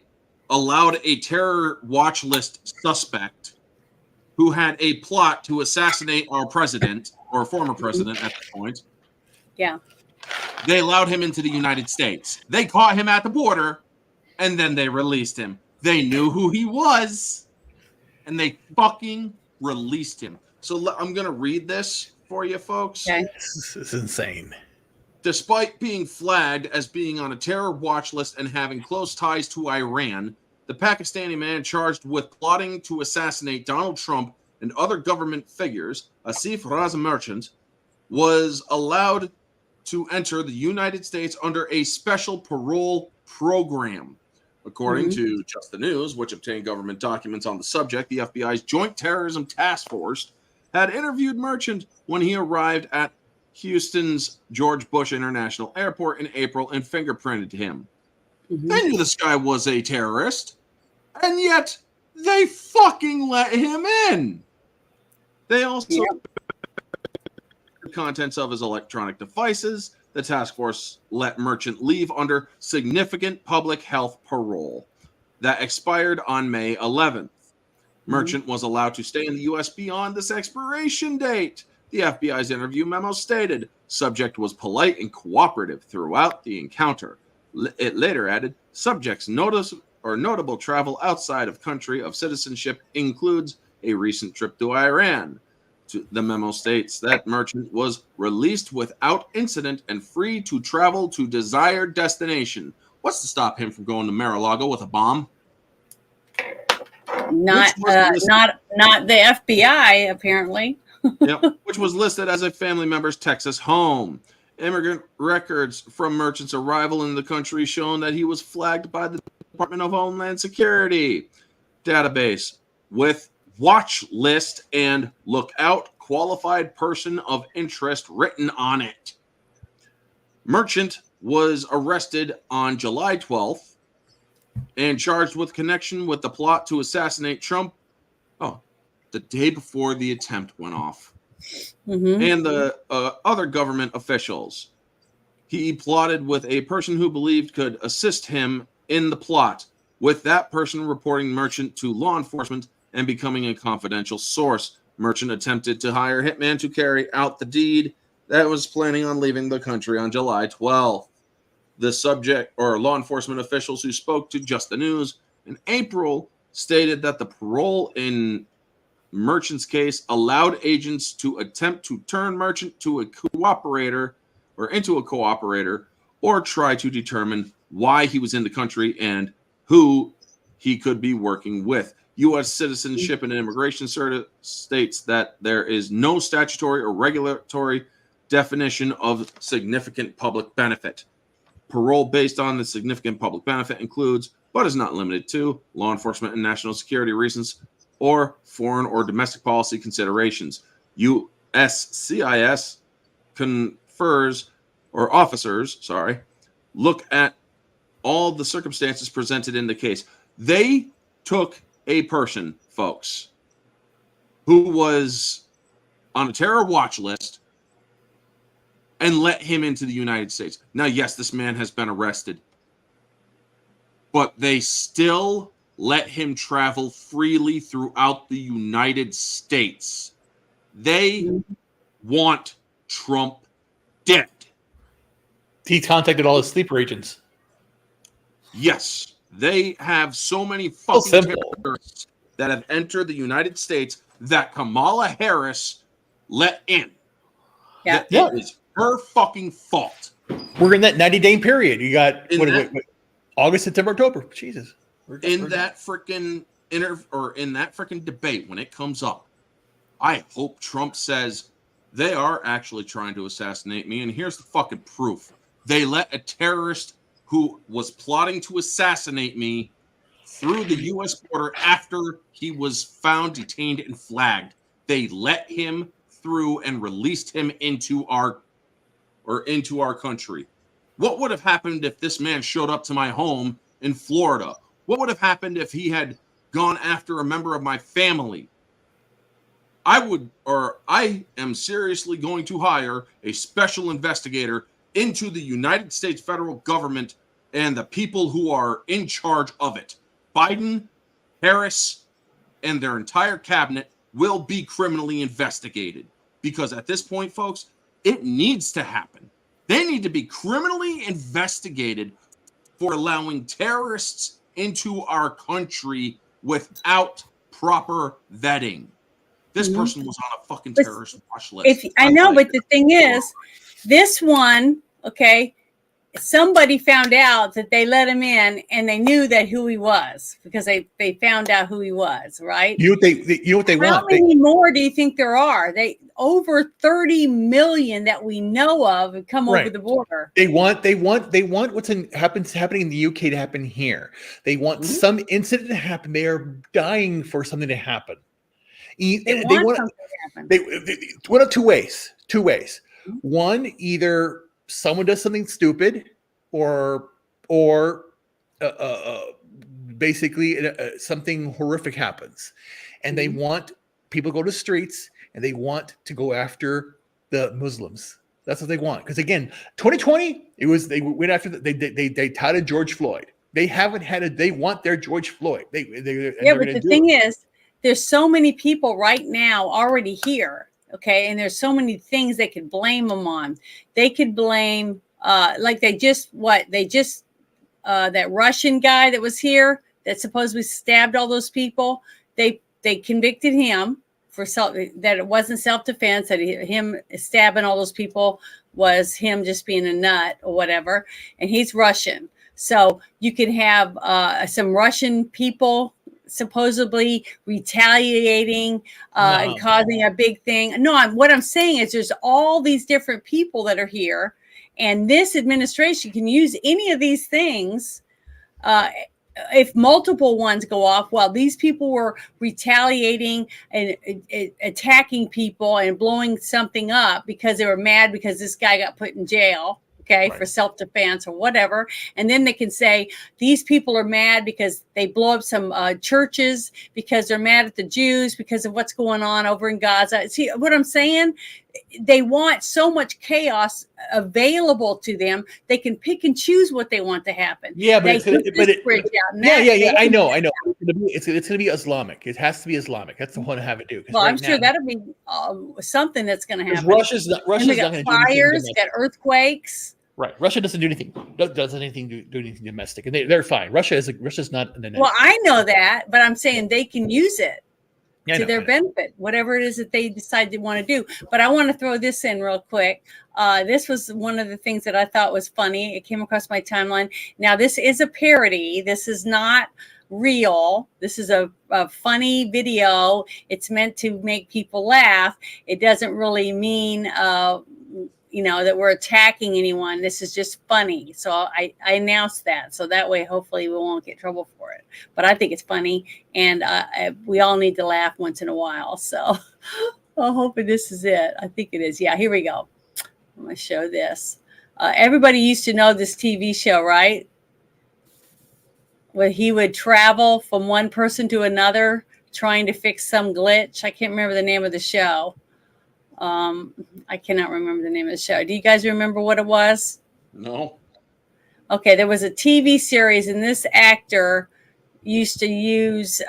Speaker 4: allowed a terror watch list suspect who had a plot to assassinate our president or former president at the point,
Speaker 3: Yeah.
Speaker 4: they allowed him into the United States. They caught him at the border, and then they released him. They knew who he was, and they fucking released him. So I'm going to read this for you, folks.
Speaker 3: Okay.
Speaker 5: This is insane.
Speaker 4: Despite being flagged as being on a terror watch list and having close ties to Iran, the Pakistani man charged with plotting to assassinate Donald Trump and other government figures, Asif Raza Merchant, was allowed to enter the United States under a special parole program. According to Just the News, which obtained government documents on the subject, the FBI's Joint Terrorism Task Force had interviewed Merchant when he arrived at Houston's George Bush International Airport in April and fingerprinted him. They knew this guy was a terrorist, and yet they fucking let him in. They also the contents of his electronic devices. The task force let Merchant leave under significant public health parole that expired on May 11th. Merchant was allowed to stay in the U.S. beyond this expiration date. The FBI's interview memo stated, subject was polite and cooperative throughout the encounter. It later added, subject's notable travel outside of country of citizenship includes a recent trip to Iran. The memo states that Merchant was released without incident and free to travel to desired destination. What's to stop him from going to Mar-a-Lago with a bomb?
Speaker 3: Not the FBI, apparently.
Speaker 4: Which was listed as a family member's Texas home. Immigrant records from Merchant's arrival in the country shown that he was flagged by the Department of Homeland Security database with watch list and lookout qualified person of interest written on it. Merchant was arrested on July 12th and charged with connection with the plot to assassinate Trump. The day before the attempt went off. And the other government officials. He plotted with a person who believed could assist him in the plot, with that person reporting Merchant to law enforcement and becoming a confidential source. Merchant attempted to hire a hitman to carry out the deed that was planning on leaving the country on July 12th. The subject or law enforcement officials who spoke to Just the News in April stated that the parole in Merchant's case allowed agents to attempt to turn Merchant to a cooperator or into a cooperator or try to determine why he was in the country and who he could be working with. U.S. Citizenship and Immigration states that there is no statutory or regulatory definition of significant public benefit. Parole based on the significant public benefit includes, but is not limited to, law enforcement and national security reasons or foreign or domestic policy considerations. USCIS officers look at all the circumstances presented in the case. They took a person, folks, who was on a terror watch list and let him into the United States. Now, yes, this man has been arrested, but they still let him travel freely throughout the United States. They want Trump dead.
Speaker 5: He contacted all his sleeper agents.
Speaker 4: Yes, they have so many fucking terrorists that have entered the United States that Kamala Harris let in.
Speaker 3: Yeah.
Speaker 4: It is her fucking fault.
Speaker 5: We're in that 90-day period. You got
Speaker 4: In
Speaker 5: August, September, October. Jesus.
Speaker 4: In that freaking debate, when it comes up, I hope Trump says they are actually trying to assassinate me. And here's the fucking proof. They let a terrorist who was plotting to assassinate me through the U.S. border after he was found, detained, and flagged. They let him through and released him into our country. What would have happened if this man showed up to my home in Florida? What would have happened if he had gone after a member of my family? I am seriously going to hire a special investigator into the United States federal government and the people who are in charge of it. Biden, Harris, and their entire cabinet will be criminally investigated. Because at this point, folks, it needs to happen. They need to be criminally investigated for allowing terrorists into our country without proper vetting. This person was on a fucking terrorist watch list.
Speaker 3: I know, but the thing is, this one, okay, somebody found out that they let him in and they knew that who he was because they found out who he was, right?
Speaker 5: You know what they want?
Speaker 3: How many more do you think there are? They over 30 million that we know of have come over the border.
Speaker 5: They want what's happening in the UK to happen here. They want some incident to happen. They are dying for something to happen. They want something to happen. They one of two ways. One, either someone does something stupid, or basically something horrific happens, and they want people to go to the streets and they want to go after the Muslims. That's what they want. Because again, 2020, they went after they touted George Floyd. They haven't had they want their George Floyd. But
Speaker 3: the thing is, there's so many people right now already here. Okay. And there's so many things they could blame them on. They could blame, that Russian guy that was here that supposedly stabbed all those people. They convicted him for that it wasn't self-defense, that him stabbing all those people was him just being a nut or whatever. And he's Russian. So you can have some Russian people supposedly retaliating and causing a big thing. No, what I'm saying is there's all these different people that are here, and this administration can use any of these things. If multiple ones go off, while these people were retaliating and attacking people and blowing something up because they were mad because this guy got put in jail. Okay, for self-defense or whatever. And then they can say, these people are mad because they blow up some churches, because they're mad at the Jews, because of what's going on over in Gaza. See what I'm saying? They want so much chaos available to them. They can pick and choose what they want to happen.
Speaker 5: Yeah, but I know. It's going to be Islamic. It has to be Islamic. That's the one to have it do.
Speaker 3: Well, I'm sure that'll be something that's going to happen.
Speaker 5: Russia's not going to do
Speaker 3: fires, got earthquakes.
Speaker 5: Right, Russia doesn't do anything. Does anything do anything domestic, and they're fine. Russia's not an enemy.
Speaker 3: Well, I know that, but I'm saying they can use it to their benefit, whatever it is that they decide they want to do. But I want to throw this in real quick. This was one of the things that I thought was funny. It came across my timeline. Now, this is a parody. This is not real. This is a funny video. It's meant to make people laugh. It doesn't really mean that we're attacking anyone. This is just funny. So I announced that. So that way, hopefully we won't get trouble for it. But I think it's funny. And we all need to laugh once in a while. So I'm hoping this is it. I think it is. Yeah, here we go. I'm going to show this. Everybody used to know this TV show, right? Where he would travel from one person to another trying to fix some glitch. I can't remember the name of the show. I cannot remember the name of the show. Do you guys remember what it was?
Speaker 4: No.
Speaker 3: Okay, there was a TV series, and this actor used to use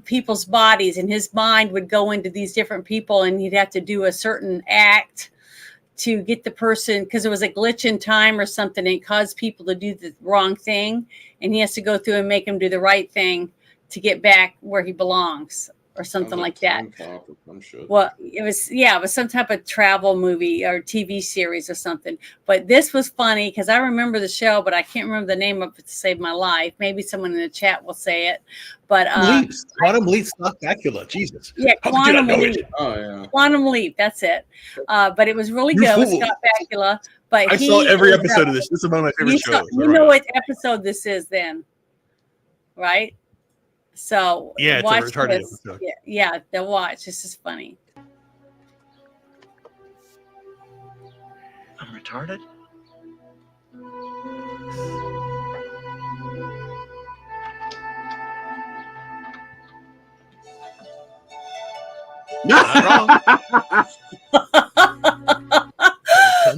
Speaker 3: people's bodies, and his mind would go into these different people, and he'd have to do a certain act to get the person, because it was a glitch in time or something, and it caused people to do the wrong thing, and he has to go through and make them do the right thing to get back where he belongs. or something
Speaker 4: Sounds
Speaker 3: like that.
Speaker 4: Time Cop or some shit.
Speaker 3: Well, it was some type of travel movie or TV series or something. But this was funny because I remember the show, but I can't remember the name of it to save my life. Maybe someone in the chat will say it. But
Speaker 5: Quantum Leap, Spectacular. Jesus.
Speaker 3: yeah,
Speaker 5: How could you not
Speaker 3: Quantum
Speaker 5: know
Speaker 3: Leap.
Speaker 5: it?
Speaker 4: Oh yeah.
Speaker 3: Quantum Leap, that's it. But it was really
Speaker 5: You
Speaker 3: good with
Speaker 5: fool.
Speaker 3: Scott Bakula. But
Speaker 5: I saw every episode of this. This is one of my favorite shows.
Speaker 3: You know what episode this is then, right? So
Speaker 5: Yeah, it's a
Speaker 3: watch
Speaker 5: retarded
Speaker 3: this.
Speaker 5: episode.
Speaker 3: Yeah, they'll watch. This is funny.
Speaker 11: I'm retarded?
Speaker 5: Not wrong.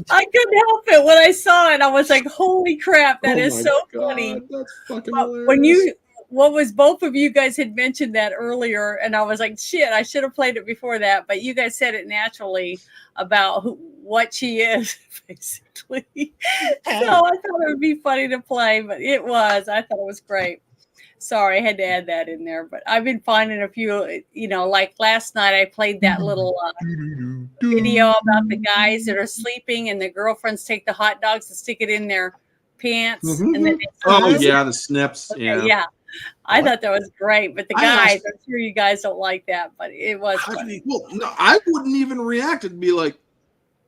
Speaker 3: I couldn't help it when I saw it. I was like, "Holy crap, that is
Speaker 4: Oh my
Speaker 3: so
Speaker 4: God,
Speaker 3: funny!"
Speaker 4: That's fucking
Speaker 3: But
Speaker 4: hilarious.
Speaker 3: both of you guys had mentioned that earlier, and I was like, "Shit, I should have played it before that." But you guys said it naturally about what she is, basically. So I thought it would be funny to play, but it was. I thought it was great. Sorry, I had to add that in there. But I've been finding a few, like last night I played that little video about the guys that are sleeping and the girlfriends take the hot dogs and stick it in their pants. And then they
Speaker 4: the snips.
Speaker 3: Okay,
Speaker 4: Yeah.
Speaker 3: I thought that was great. But the
Speaker 4: I
Speaker 3: guys,
Speaker 4: also-
Speaker 3: I'm sure you guys don't like that, but it was funny.
Speaker 4: Well, no, I wouldn't even react and be like,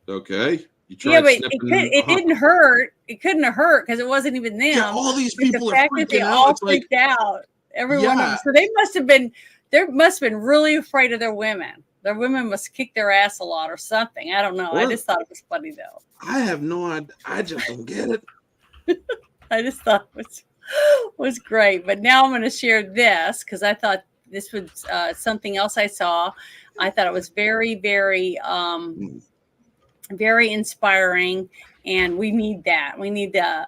Speaker 4: okay. You tried
Speaker 3: Yeah, but
Speaker 4: snipping
Speaker 3: it didn't hurt. It couldn't have hurt because it wasn't even them.
Speaker 4: Yeah, all these
Speaker 3: But
Speaker 4: people
Speaker 3: the
Speaker 4: are
Speaker 3: fact that they
Speaker 4: freaking out.
Speaker 3: all
Speaker 4: It's like,
Speaker 3: freaked out. Every one of them.
Speaker 4: Yeah.
Speaker 3: So they must have been really afraid of their women. Their women must kick their ass a lot or something. I don't know. I
Speaker 4: Or-
Speaker 3: just thought it was funny though.
Speaker 4: I have no idea. I just don't get it.
Speaker 3: I just thought it was great. But now I'm going to share this because I thought this was something else I saw. I thought it was very, very, very inspiring, and we need that. We need to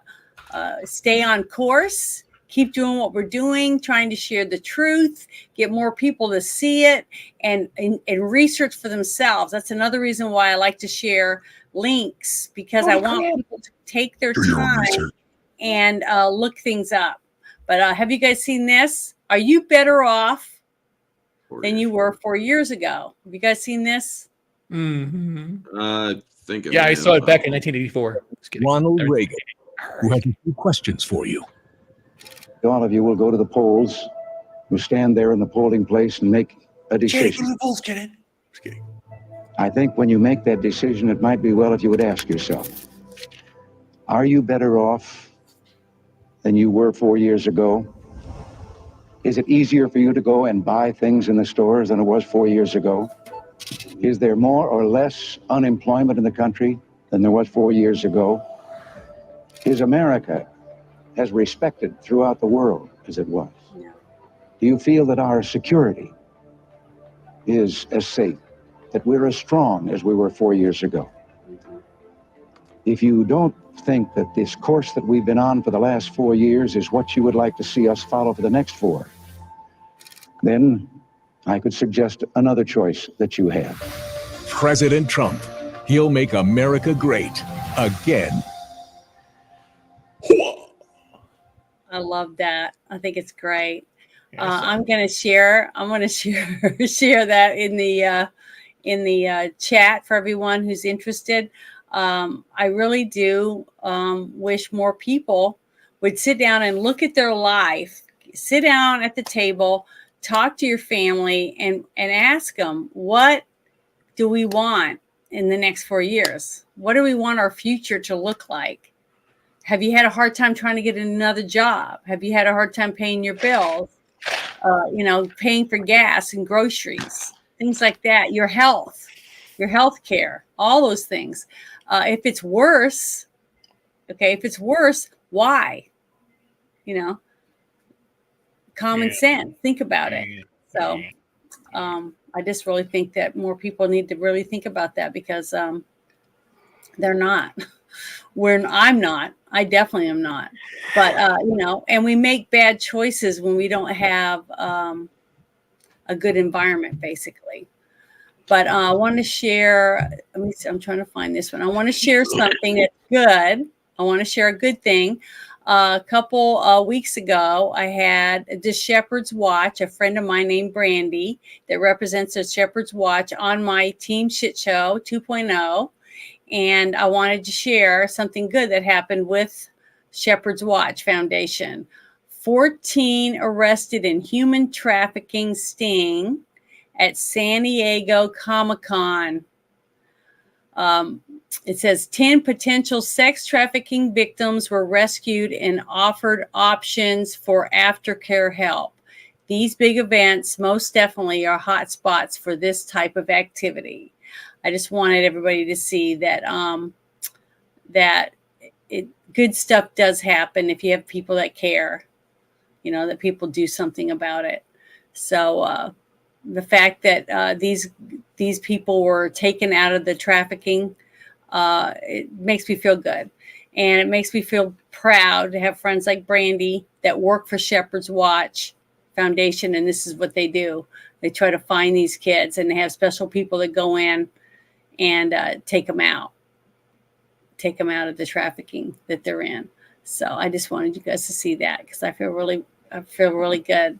Speaker 3: stay on course, keep doing what we're doing, trying to share the truth, get more people to see it, and research for themselves. That's another reason why I like to share links, because I want people to take their time and look things up. But have you guys seen this? Are you better off than you were 4 years ago? Have you guys seen this?
Speaker 5: Mm-hmm.
Speaker 4: Thinking.
Speaker 5: Yeah, I saw it back in 1984. Just kidding.
Speaker 12: Ronald Reagan, who has a few questions for you.
Speaker 13: All of you will go to the polls, will stand there in the polling place and make a decision.
Speaker 5: Just kidding.
Speaker 13: I think when you make that decision, it might be well if you would ask yourself, are you better off than you were 4 years ago? Is it easier for you to go and buy things in the stores than it was 4 years ago? Is there more or less unemployment in the country than there was 4 years ago? Is America as respected throughout the world as it was?
Speaker 3: No.
Speaker 13: Do you feel that our security is as safe, that we're as strong as we were 4 years ago? If you don't think that this course that we've been on for the last 4 years is what you would like to see us follow for the next 4, then I could suggest another choice that you have.
Speaker 12: President Trump. He'll make America great again.
Speaker 3: I love that. I think it's great. I'm going to share share that in the chat for everyone who's interested. I really do wish more people would sit down and look at their life, sit down at the table, talk to your family, and ask them, what do we want in the next 4 years? What do we want our future to look like? Have you had a hard time trying to get another job? Have you had a hard time paying your bills? Paying for gas and groceries, things like that. Your health care, all those things. If it's worse, why? Common sense. Think about it. So I just really think that more people need to really think about that, because they're not. I'm not. I definitely am not. But and we make bad choices when we don't have a good environment, basically. But I want to share. Let me see. I'm trying to find this one. I want to share something that's good. I want to share a good thing. A couple weeks ago, I had the Shepherd's Watch, a friend of mine named Brandy that represents the Shepherd's Watch on my Team Shit Show 2.0. And I wanted to share something good that happened with Shepherd's Watch Foundation. 14 arrested in human trafficking sting at San Diego Comic-Con. It says 10 potential sex trafficking victims were rescued and offered options for aftercare help. These big events most definitely are hot spots for this type of activity. I just wanted everybody to see that good stuff does happen if you have people that care, that people do something about it. So the fact that these people were taken out of the trafficking, it makes me feel good. And it makes me feel proud to have friends like Brandy that work for Shepherd's Watch Foundation. And this is what they do. They try to find these kids, and they have special people that go in and take them out of the trafficking that they're in. So I just wanted you guys to see that, because I feel really good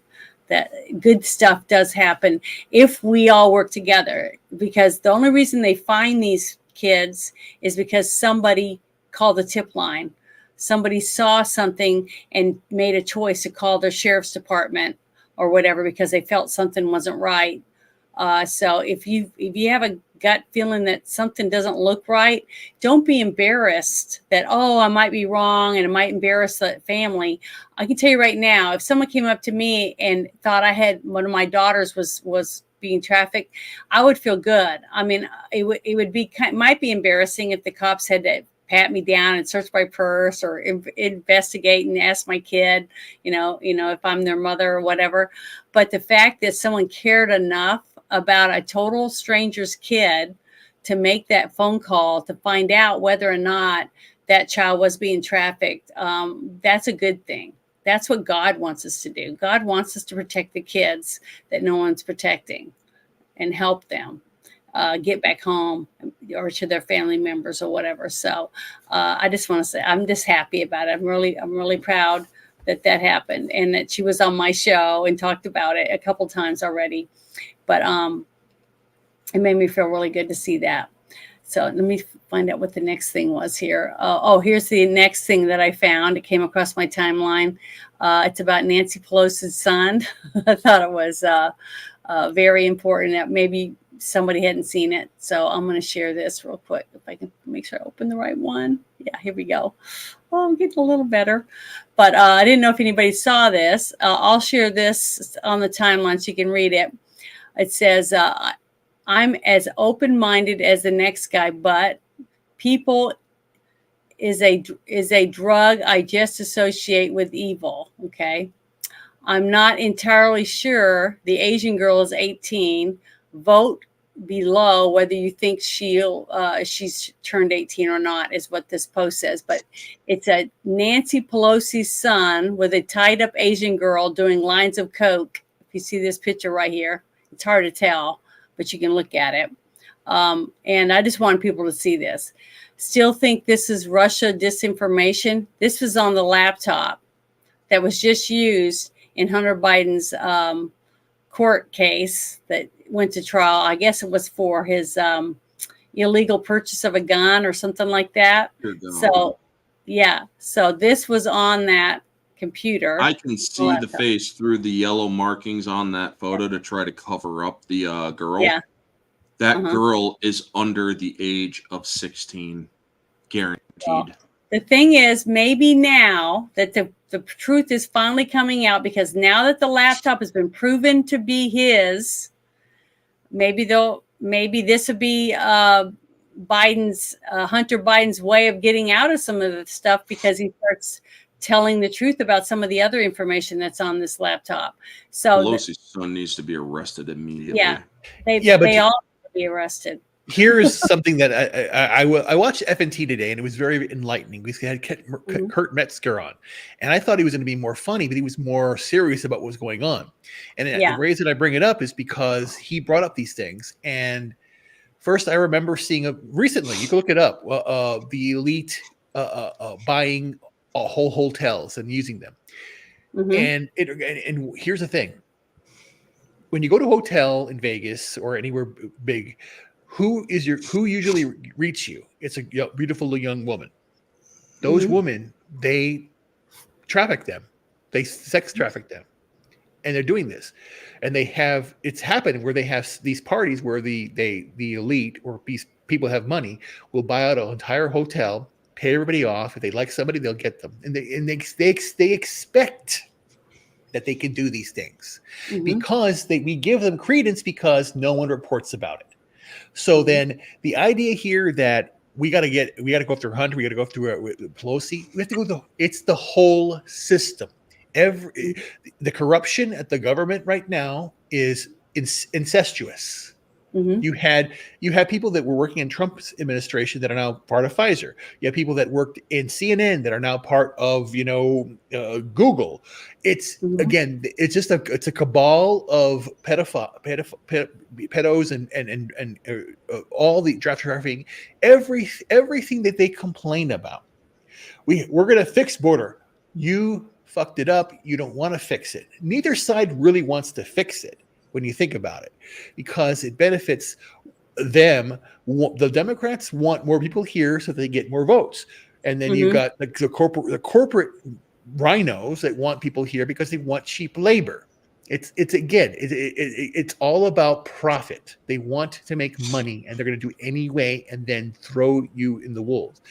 Speaker 3: that good stuff does happen if we all work together. Because the only reason they find these kids is because somebody called the tip line. Somebody saw something and made a choice to call their sheriff's department or whatever because they felt something wasn't right. So if you have a gut feeling that something doesn't look right, don't be embarrassed that, I might be wrong and it might embarrass the family. I can tell you right now, if someone came up to me and thought I had one of my daughters was being trafficked, I would feel good. I mean, it would be might be embarrassing if the cops had to pat me down and search my purse or investigate and ask my kid, if I'm their mother or whatever. But the fact that someone cared enough about a total stranger's kid to make that phone call to find out whether or not that child was being trafficked, that's a good thing. That's what God wants us to do. God wants us to protect the kids that no one's protecting and help them get back home or to their family members or whatever. So I just want to say I'm just happy about it. I'm really proud that happened and that she was on my show and talked about it a couple times already. But it made me feel really good to see that. So let me find out what the next thing was here. Here's the next thing that I found. It came across my timeline. It's about Nancy Pelosi's son. I thought it was very important that maybe somebody hadn't seen it. So I'm going to share this real quick. If I can make sure I open the right one. Yeah, here we go. I'm getting a little better. But I didn't know if anybody saw this. I'll share this on the timeline so you can read it. It says, I'm as open-minded as the next guy, but people is a drug I just associate with evil. Okay. I'm not entirely sure the Asian girl is 18. Vote below whether you think she's turned 18 or not, is what this post says. But it's a Nancy Pelosi's son with a tied up Asian girl doing lines of coke. If you see this picture right here, it's hard to tell, but you can look at it. And I just want people to see this. Still think this is Russia disinformation? This was on the laptop that was just used in Hunter Biden's court case that went to trial. I guess it was for his illegal purchase of a gun or something like that. So, yeah. So this was on that computer.
Speaker 4: I can see the face through the yellow markings on that photo to try to cover up the girl.
Speaker 3: Yeah.
Speaker 4: That girl is under the age of 16, guaranteed.
Speaker 3: Well, the thing is, maybe now that the truth is finally coming out, because now that the laptop has been proven to be his, maybe this would be Hunter Biden's way of getting out of some of the stuff, because he starts telling the truth about some of the other information that's on this laptop. So
Speaker 4: Pelosi's son needs to be arrested immediately.
Speaker 3: Yeah, they all need to be arrested.
Speaker 5: Here's something that I watched FNT today, and it was very enlightening because they had Kurt Metzger on, and I thought he was going to be more funny, but he was more serious about what was going on. And the reason I bring it up is because he brought up these things. And first, I remember seeing recently, you can look it up, the elite buying whole hotels and using them. And here's the thing: when you go to a hotel in Vegas or anywhere big, who usually greets you? It's a beautiful young woman. Those women, they traffic them, they sex traffic them, and they're doing this. And it's happened where they have these parties where the elite or these people have money will buy out an entire hotel, pay everybody off. If they like somebody, they'll get them, and they expect that they can do these things because we give them credence because no one reports about it. So then the idea here that we got to go after Hunter, we got to go after Pelosi, we have to go it's the whole system. The corruption at the government right now is incestuous. You had people that were working in Trump's administration that are now part of Pfizer. You have people that worked in CNN that are now part of Google. It's again, it's just a cabal of pedos and all the draft trafficking, everything that they complain about. We're going to fix border. You fucked it up. You don't want to fix it. Neither side really wants to fix it when you think about it, because it benefits them. The Democrats want more people here so they get more votes. And then you've got the corporate rhinos that want people here because they want cheap labor. It's all about profit. They want to make money, and they're going to do anyway, and then throw you in the wolves.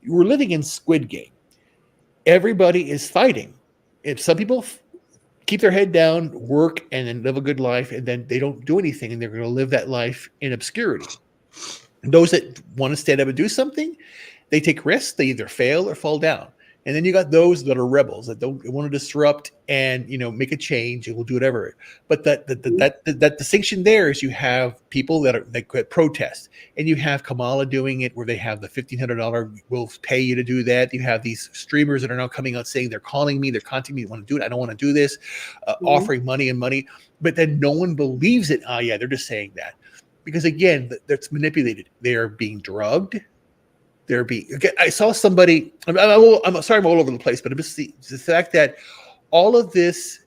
Speaker 5: We're living in Squid Game. Everybody is fighting. If some people keep their head down, work, and then live a good life, and then they don't do anything, and they're going to live that life in obscurity. And those that want to stand up and do something, they take risks. They either fail or fall down. And then you got those that are rebels that don't want to disrupt and make a change and will do whatever. But that distinction there is you have people that could protest, and you have Kamala doing it where they have the $1,500 we'll pay you to do that. You have these streamers that are now coming out saying they're calling me, they're contacting me, want to do it. I don't want to do this, offering money. But then no one believes it. Oh yeah, they're just saying that because again, that's manipulated. They are being drugged. I saw somebody. I'm sorry, I'm all over the place, but it's the fact that all of this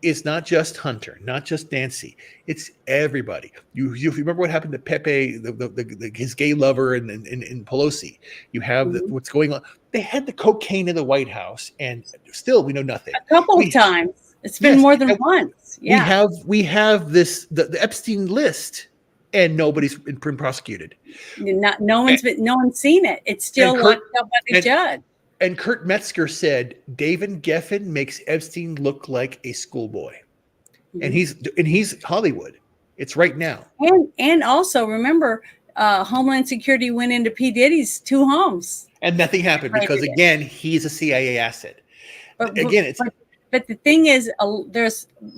Speaker 5: is not just Hunter, not just Nancy. It's everybody. You remember what happened to Pepe, his gay lover, and Pelosi. You have what's going on. They had the cocaine in the White House, and still we know nothing.
Speaker 3: A couple of times. It's been more than once. Yeah.
Speaker 5: We have this the Epstein list. And nobody's been prosecuted.
Speaker 3: No one's seen it. It's still locked up by the judge.
Speaker 5: And Kurt Metzger said David Geffen makes Epstein look like a schoolboy, and he's Hollywood. It's right now.
Speaker 3: And also remember, Homeland Security went into P. Diddy's 2 homes,
Speaker 5: and nothing happened because again he's a CIA asset. But
Speaker 3: the thing is,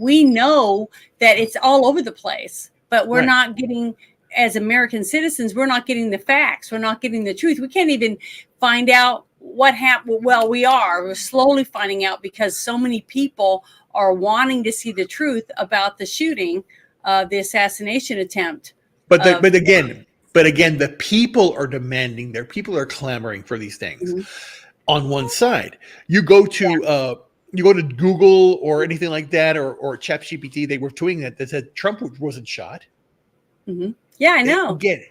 Speaker 3: we know that it's all over the place. But we're not getting, as American citizens, we're not getting the facts. We're not getting the truth. We can't even find out what happened. Well, we're slowly finding out because so many people are wanting to see the truth about the shooting, the assassination attempt. But
Speaker 5: again, the people are demanding. Their people are clamoring for these things. On one side, you go to Google or anything like that, or ChatGPT. They were tweeting that said Trump wasn't shot.
Speaker 3: Yeah, I know.
Speaker 5: Get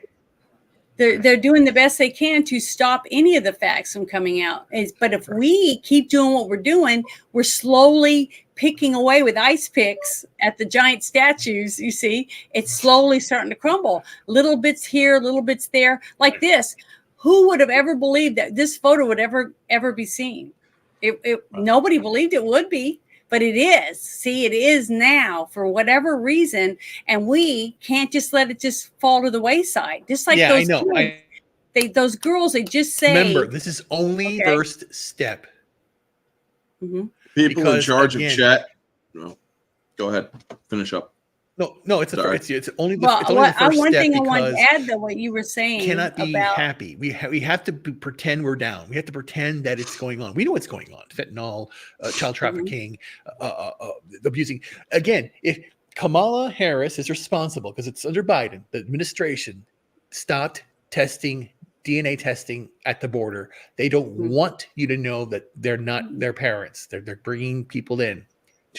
Speaker 5: it.
Speaker 3: They're doing the best they can to stop any of the facts from coming out. But if we keep doing what we're doing, we're slowly picking away with ice picks at the giant statues. You see, it's slowly starting to crumble. Little bits here, little bits there, like this. Who would have ever believed that this photo would ever be seen? Nobody believed it would be, but it is. See, it is now for whatever reason, and we can't just let it just fall to the wayside. Just like those kids, those girls, they just say.
Speaker 5: Remember, this is only first step.
Speaker 4: People in charge of chat. No, go ahead, finish up.
Speaker 5: No, it's only the first step.
Speaker 3: One thing I want to add to what you were saying.
Speaker 5: Cannot be happy. We have to pretend we're down. We have to pretend that it's going on. We know what's going on: fentanyl, child trafficking, abusing. Again, if Kamala Harris is responsible because it's under Biden, the administration stopped testing DNA testing at the border. They don't want you to know that they're not their parents. They're bringing people in.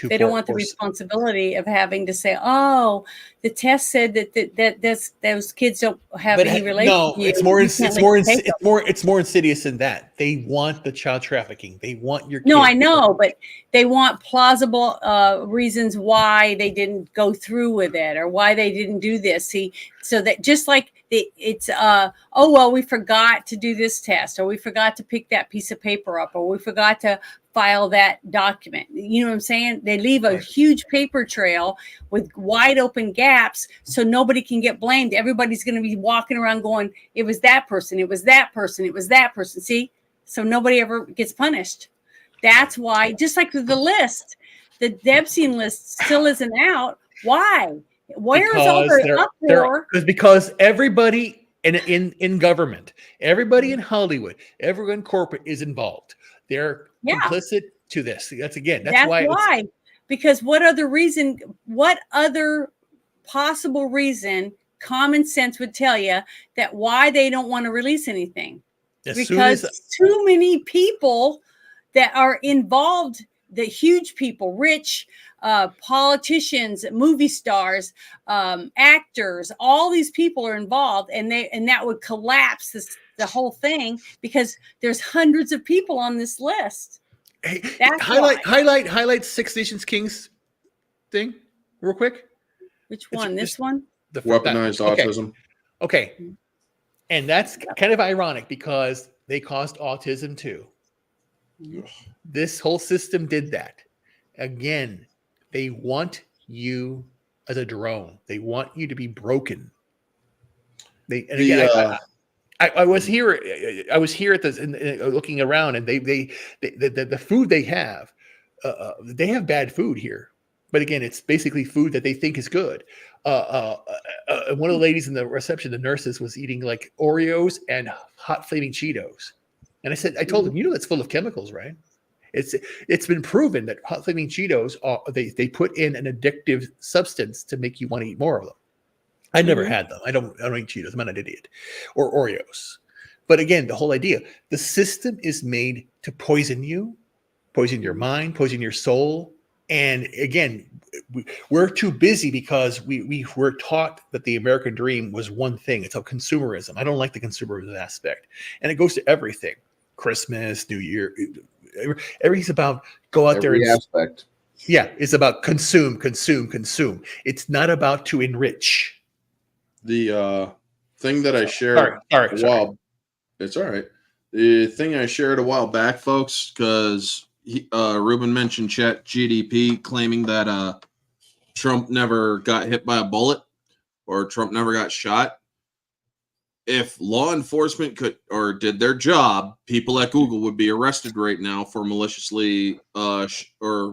Speaker 3: They don't want the responsibility of having to say, "Oh, the test said that those kids don't have any relation."
Speaker 5: No,
Speaker 3: to you.
Speaker 5: it's more.
Speaker 3: You
Speaker 5: It's
Speaker 3: can't
Speaker 5: more.
Speaker 3: let them take them."
Speaker 5: It's more insidious than that. They want the child trafficking. They want your.
Speaker 3: No,
Speaker 5: kid.
Speaker 3: I know, but they want plausible reasons why they didn't go through with it or why they didn't do this. See, so that just like it's oh well, we forgot to do this test, or we forgot to pick that piece of paper up, or we forgot to file that document. You know what I'm saying? They leave a huge paper trail with wide open gaps so nobody can get blamed. Everybody's going to be walking around going, "It was that person. It was that person. It was that person." See, so nobody ever gets punished. That's why, just like the list, the Epstein list still isn't out. Why? Where is all the uproar?
Speaker 5: Because everybody in government, everybody in Hollywood, everyone in corporate is involved. They're complicit to this. That's why.
Speaker 3: Because what other possible reason common sense would tell you that why they don't want to release anything? Because too many people that are involved, the huge people, rich politicians, movie stars, actors, all these people are involved, and that would collapse the whole thing because there's hundreds of people on this list.
Speaker 5: Hey, highlight Six Nations Kings thing real quick.
Speaker 3: Which one? This one?
Speaker 4: The weaponized autism.
Speaker 5: Okay. And that's kind of ironic because they caused autism too. This whole system did that. Again, they want you as a drone. They want you to be broken. I was here at this looking around, and the food they have bad food here. But again, it's basically food that they think is good. One of the ladies in the reception, the nurses, was eating like Oreos and hot flaming Cheetos. And I told them, that's full of chemicals, right? It's been proven that hot flaming Cheetos they put in an addictive substance to make you want to eat more of them. I never had them. I don't eat Cheetos. I'm not an idiot. Or Oreos. But again, the whole idea, the system is made to poison you, poison your mind, poison your soul. And again, we're too busy because we were taught that the American dream was one thing. It's about consumerism. I don't like the consumerism aspect. And it goes to everything. Christmas, New Year, everything's about go out there and
Speaker 4: aspect.
Speaker 5: Yeah, it's about consume. It's not about to enrich.
Speaker 4: The thing that I shared it's all right. The thing I shared a while back, folks, because Ruben mentioned Chat GDP claiming that Trump never got hit by a bullet or Trump never got shot. If law enforcement could or did their job, people at Google would be arrested right now for maliciously or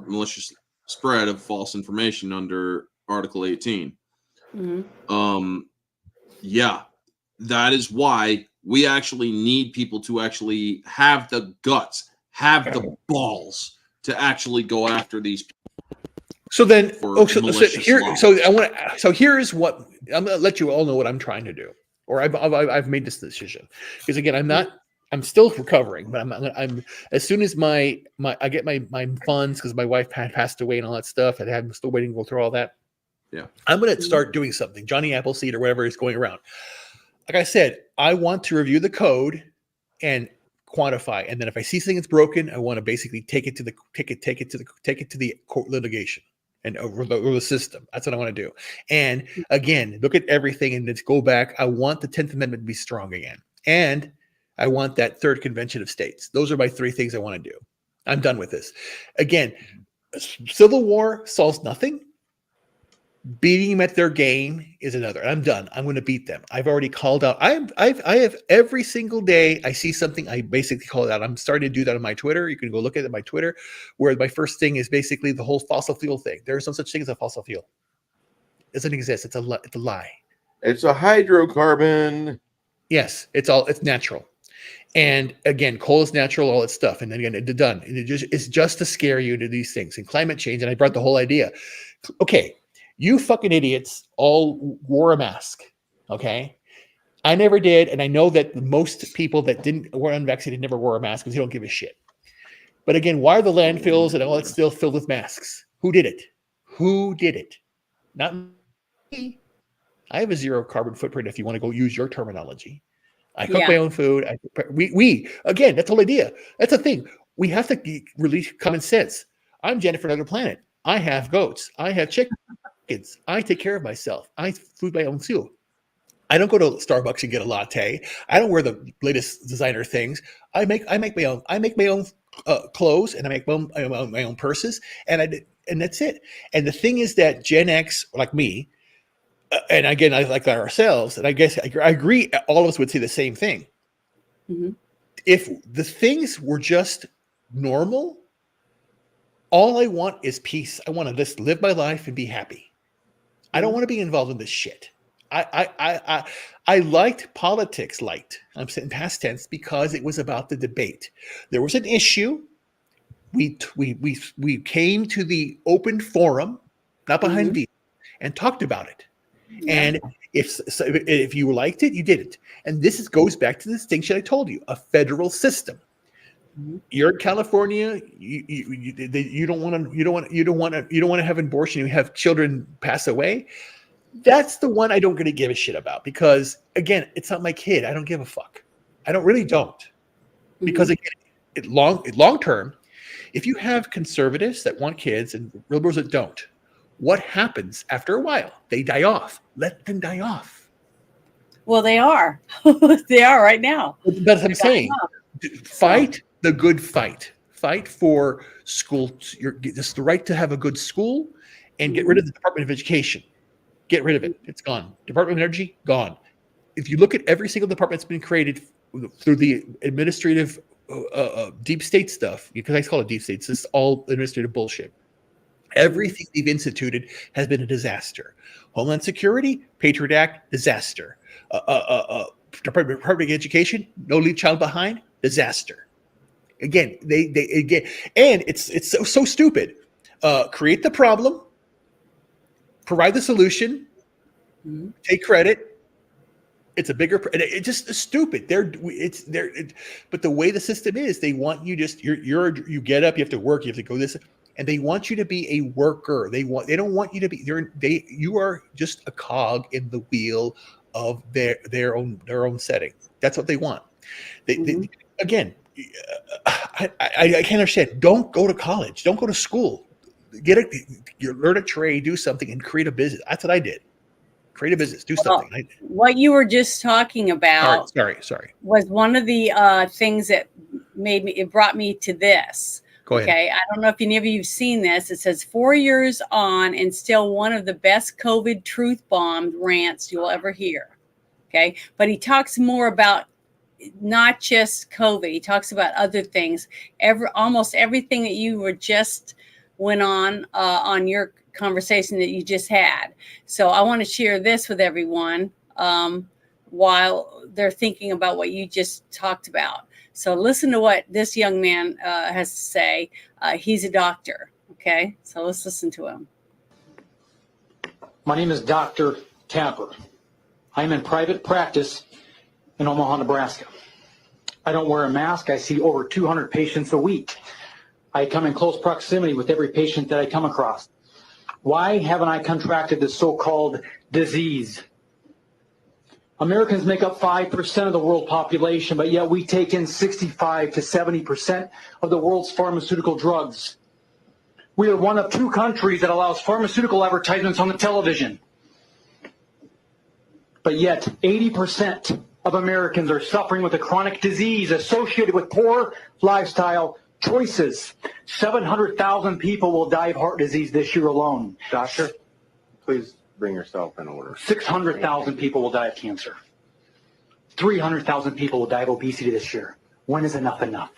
Speaker 4: malicious spread of false information under Article 18. Yeah, that is why we actually need people to actually have the guts, have the balls to actually go after these people.
Speaker 5: So then, here is what I'm going to let you all know what I'm trying to do, or I've made this decision because again, I'm still recovering, but I'm as soon as I get my funds because my wife passed away and all that stuff, and I'm still waiting to go through all that.
Speaker 4: Yeah,
Speaker 5: I'm going to start doing something. Johnny Appleseed or whatever is going around. Like I said, I want to review the code and quantify, and then if I see something that's broken, I want to basically take it to the court litigation and over the system. That's what I want to do. And again, look at everything and let's go back. I want the 10th Amendment to be strong again, and I want that third convention of states. Those are my three things I want to do. I'm done with this. Again, civil war solves nothing. Beating them at their game is another. I'm done. I'm going to beat them. I've already called out. I have every single day I see something, I basically call it out. I'm starting to do that on my Twitter. You can go look at it on my Twitter, where my first thing is basically the whole fossil fuel thing. There is no such thing as a fossil fuel. It doesn't exist. It's a lie.
Speaker 11: It's a hydrocarbon.
Speaker 5: Yes, it's natural. And again, coal is natural, all that stuff. And then again, it's done. It's just to scare you into these things. And climate change, and I brought the whole idea. Okay. You fucking idiots all wore a mask, okay? I never did, and I know that most people that were unvaccinated never wore a mask because they don't give a shit. But again, why are the landfills and all that still filled with masks? Who did it? Who did it? Not me. I have a zero carbon footprint if you want to go use your terminology. I cook my own food. We again, that's the whole idea. That's the thing. We have to release common sense. I'm Jennifer Another Planet. I have goats. I have chickens. I take care of myself. I food my own fuel. I don't go to Starbucks and get a latte. I don't wear the latest designer things. I make my own. I make my own clothes, and I make my own purses, and that's it. And the thing is that Gen X, like me, and again, I like that ourselves, and I guess I agree. All of us would say the same thing.
Speaker 3: Mm-hmm.
Speaker 5: If the things were just normal, all I want is peace. I want to just live my life and be happy. I don't want to be involved in this shit. I liked politics. I'm saying past tense because it was about the debate. There was an issue. We came to the open forum, not behind V, and talked about it. And if you liked it, you did it. And this goes back to the distinction I told you: a federal system. You're in California. You don't want to have an abortion. You have children pass away. That's the one I don't really give a shit about because again, it's not my kid. I don't give a fuck. I don't. Because again, long term, if you have conservatives that want kids and liberals that don't, what happens after a while? They die off. Let them die off.
Speaker 3: Well, they are. They are right now.
Speaker 5: That's what I'm saying. Fight the good fight. Fight for school. Just the right to have a good school and get rid of the Department of Education. Get rid of it. It's gone. Department of Energy, gone. If you look at every single department that's been created through the administrative deep state stuff, because I call it deep states, this is all administrative bullshit. Everything they've instituted has been a disaster. Homeland Security, Patriot Act, disaster. Department of Education, no leave child behind, disaster. Again, again, and it's so stupid. Create the problem, provide the solution, take credit. It's a bigger. It's just stupid. But the way the system is, they want you you get up, you have to work, you have to go this. And they want you to be a worker. They don't want you to be. You are just a cog in the wheel of their own setting. That's what they want. Again, I can't understand. Don't go to college. Don't go to school. Learn a trade, do something, and create a business. That's what I did. Create a business, do something.
Speaker 3: What you were just talking about.
Speaker 5: Sorry.
Speaker 3: Was one of the things that brought me to this.
Speaker 5: Go ahead.
Speaker 3: Okay, I don't know if any of you've seen this. It says 4 years on and still one of the best COVID truth bomb rants you'll ever hear. Okay, but he talks more about not just COVID. He talks about other things. Almost everything that you were just went on your conversation that you just had. So I want to share this with everyone while they're thinking about what you just talked about. So listen to what this young man has to say. He's a doctor. Okay, so let's listen to him.
Speaker 14: My name is Dr. Tapper. I'm in private practice in Omaha, Nebraska. I don't wear a mask. I see over 200 patients a week. I come in close proximity with every patient that I come across. Why haven't I contracted this so-called disease? Americans make up 5% of the world population, but yet we take in 65 to 70% of the world's pharmaceutical drugs. We are one of 2 countries that allows pharmaceutical advertisements on the television. But yet 80% of Americans are suffering with a chronic disease associated with poor lifestyle choices. 700,000 people will die of heart disease this year alone.
Speaker 9: Doctor, please bring yourself in order.
Speaker 14: 600,000 people will die of cancer. 300,000 people will die of obesity this year. When is enough enough?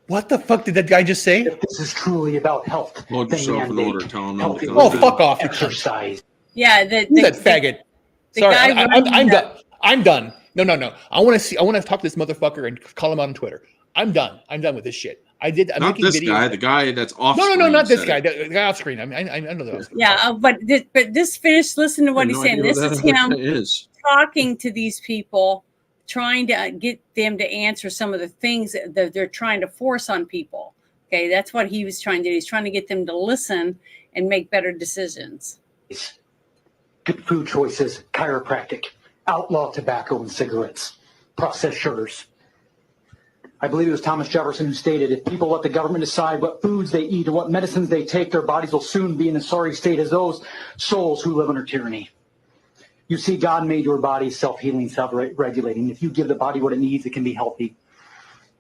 Speaker 5: What the fuck did that guy just say?
Speaker 14: If this is truly about health,
Speaker 4: Hold
Speaker 14: then
Speaker 4: yourself in
Speaker 14: mandate
Speaker 4: order. Tell him
Speaker 14: healthy
Speaker 5: Oh,
Speaker 14: living,
Speaker 5: fuck off.
Speaker 14: exercise.
Speaker 3: Yeah,
Speaker 5: That faggot. Sorry, I'm done. I'm done. No. I want to talk to this motherfucker and call him out on Twitter. I'm done. I'm done with this shit. I'm
Speaker 4: not this
Speaker 5: videos.
Speaker 4: guy. The guy that's off.
Speaker 5: No,
Speaker 4: screen
Speaker 5: not this
Speaker 4: said
Speaker 5: guy.
Speaker 4: it.
Speaker 5: The guy off screen. I know that.
Speaker 3: Yeah, but this finish. Listen to what he's saying. This is him talking to these people, trying to get them to answer some of the things that they're trying to force on people. Okay, that's what he was trying to do. He's trying to get them to listen and make better decisions.
Speaker 14: Good food choices, chiropractic, outlaw tobacco and cigarettes, processed sugars. I believe it was Thomas Jefferson who stated, if people let the government decide what foods they eat and what medicines they take, their bodies will soon be in a sorry state as those souls who live under tyranny. You see, God made your body self-healing, self-regulating. If you give the body what it needs, it can be healthy.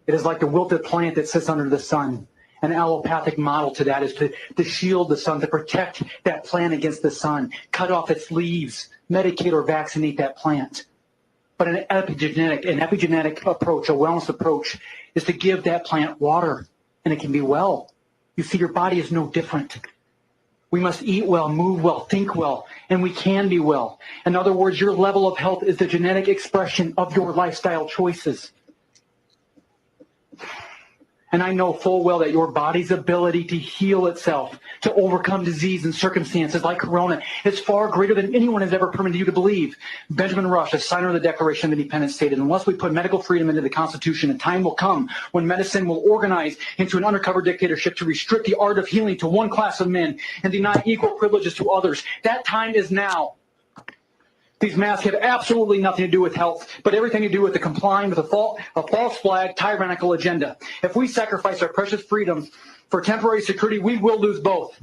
Speaker 14: It is like the wilted plant that sits under the sun. An allopathic model to that is to shield the sun, to protect that plant against the sun, cut off its leaves, medicate or vaccinate that plant. But an epigenetic approach, a wellness approach, is to give that plant water, and it can be well. You see, your body is no different. We must eat well, move well, think well, and we can be well. In other words, your level of health is the genetic expression of your lifestyle choices. And I know full well that your body's ability to heal itself, to overcome disease and circumstances like corona, is far greater than anyone has ever permitted you to believe. Benjamin Rush, a signer of the Declaration of Independence, stated, unless we put medical freedom into the Constitution, a time will come when medicine will organize into an undercover dictatorship to restrict the art of healing to one class of men and deny equal privileges to others. That time is now. These masks have absolutely nothing to do with health, but everything to do with the complying with a false flag, tyrannical agenda. If we sacrifice our precious freedoms for temporary security, we will lose both.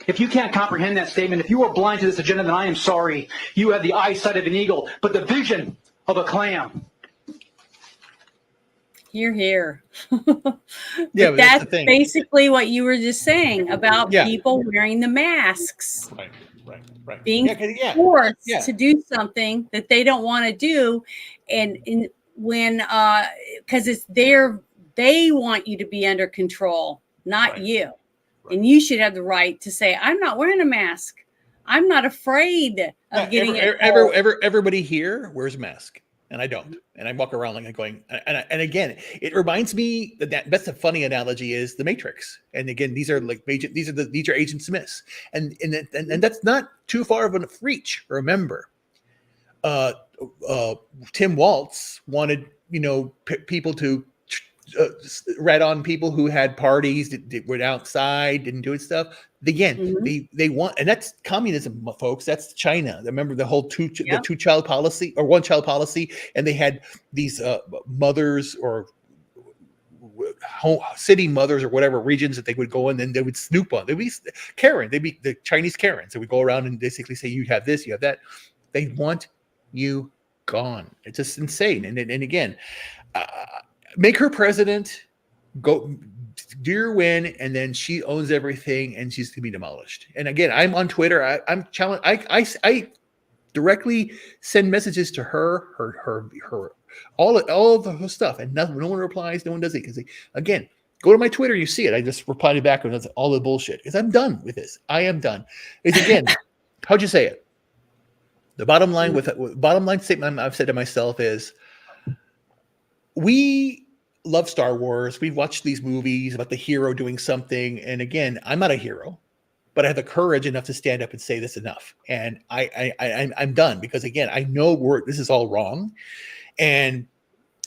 Speaker 14: If you can't comprehend that statement, if you are blind to this agenda, then I am sorry. You have the eyesight of an eagle, but the vision of a clam.
Speaker 3: Hear, hear.
Speaker 5: Yeah,
Speaker 3: but
Speaker 5: that's the
Speaker 3: that's
Speaker 5: thing.
Speaker 3: basically what you were just saying about people wearing the masks.
Speaker 5: Right.
Speaker 3: Being forced to do something that they don't want to do. And when, because it's they want you to be under control, not you. And you should have the right to say, I'm not wearing a mask. I'm not afraid of getting it.
Speaker 5: Everybody here wears a mask, and I don't. And I walk around like I'm going. And again, it reminds me that's a funny analogy is the Matrix. And again, these are Agent Smiths, and that's not too far of a reach. Remember, Tim Waltz wanted people to rat on people who had parties that went outside, didn't do it stuff. Again, they want, and that's communism, folks. That's China. Remember the whole the two-child policy or one-child policy, and they had these mothers or city mothers or whatever regions that they would go in, and they would snoop on. They'd be Karen. They'd be the Chinese Karens. They would go around and basically say, "You have this, you have that." They want you gone. It's just insane. And again, make her president. Go do your win, and then she owns everything, and she's to be demolished. And again, I'm on Twitter. I'm challenged. I directly send messages to her all of her stuff, and no one replies. No one does it because again, go to my Twitter. You see it. I just replied back with that's all the bullshit because I'm done with this. I am done. It's again, how'd you say it? The bottom line bottom line statement I've said to myself is, we love Star Wars. We've watched these movies about the hero doing something. And again, I'm not a hero, but I have the courage enough to stand up and say this enough. And I'm done because again, I know this is all wrong. And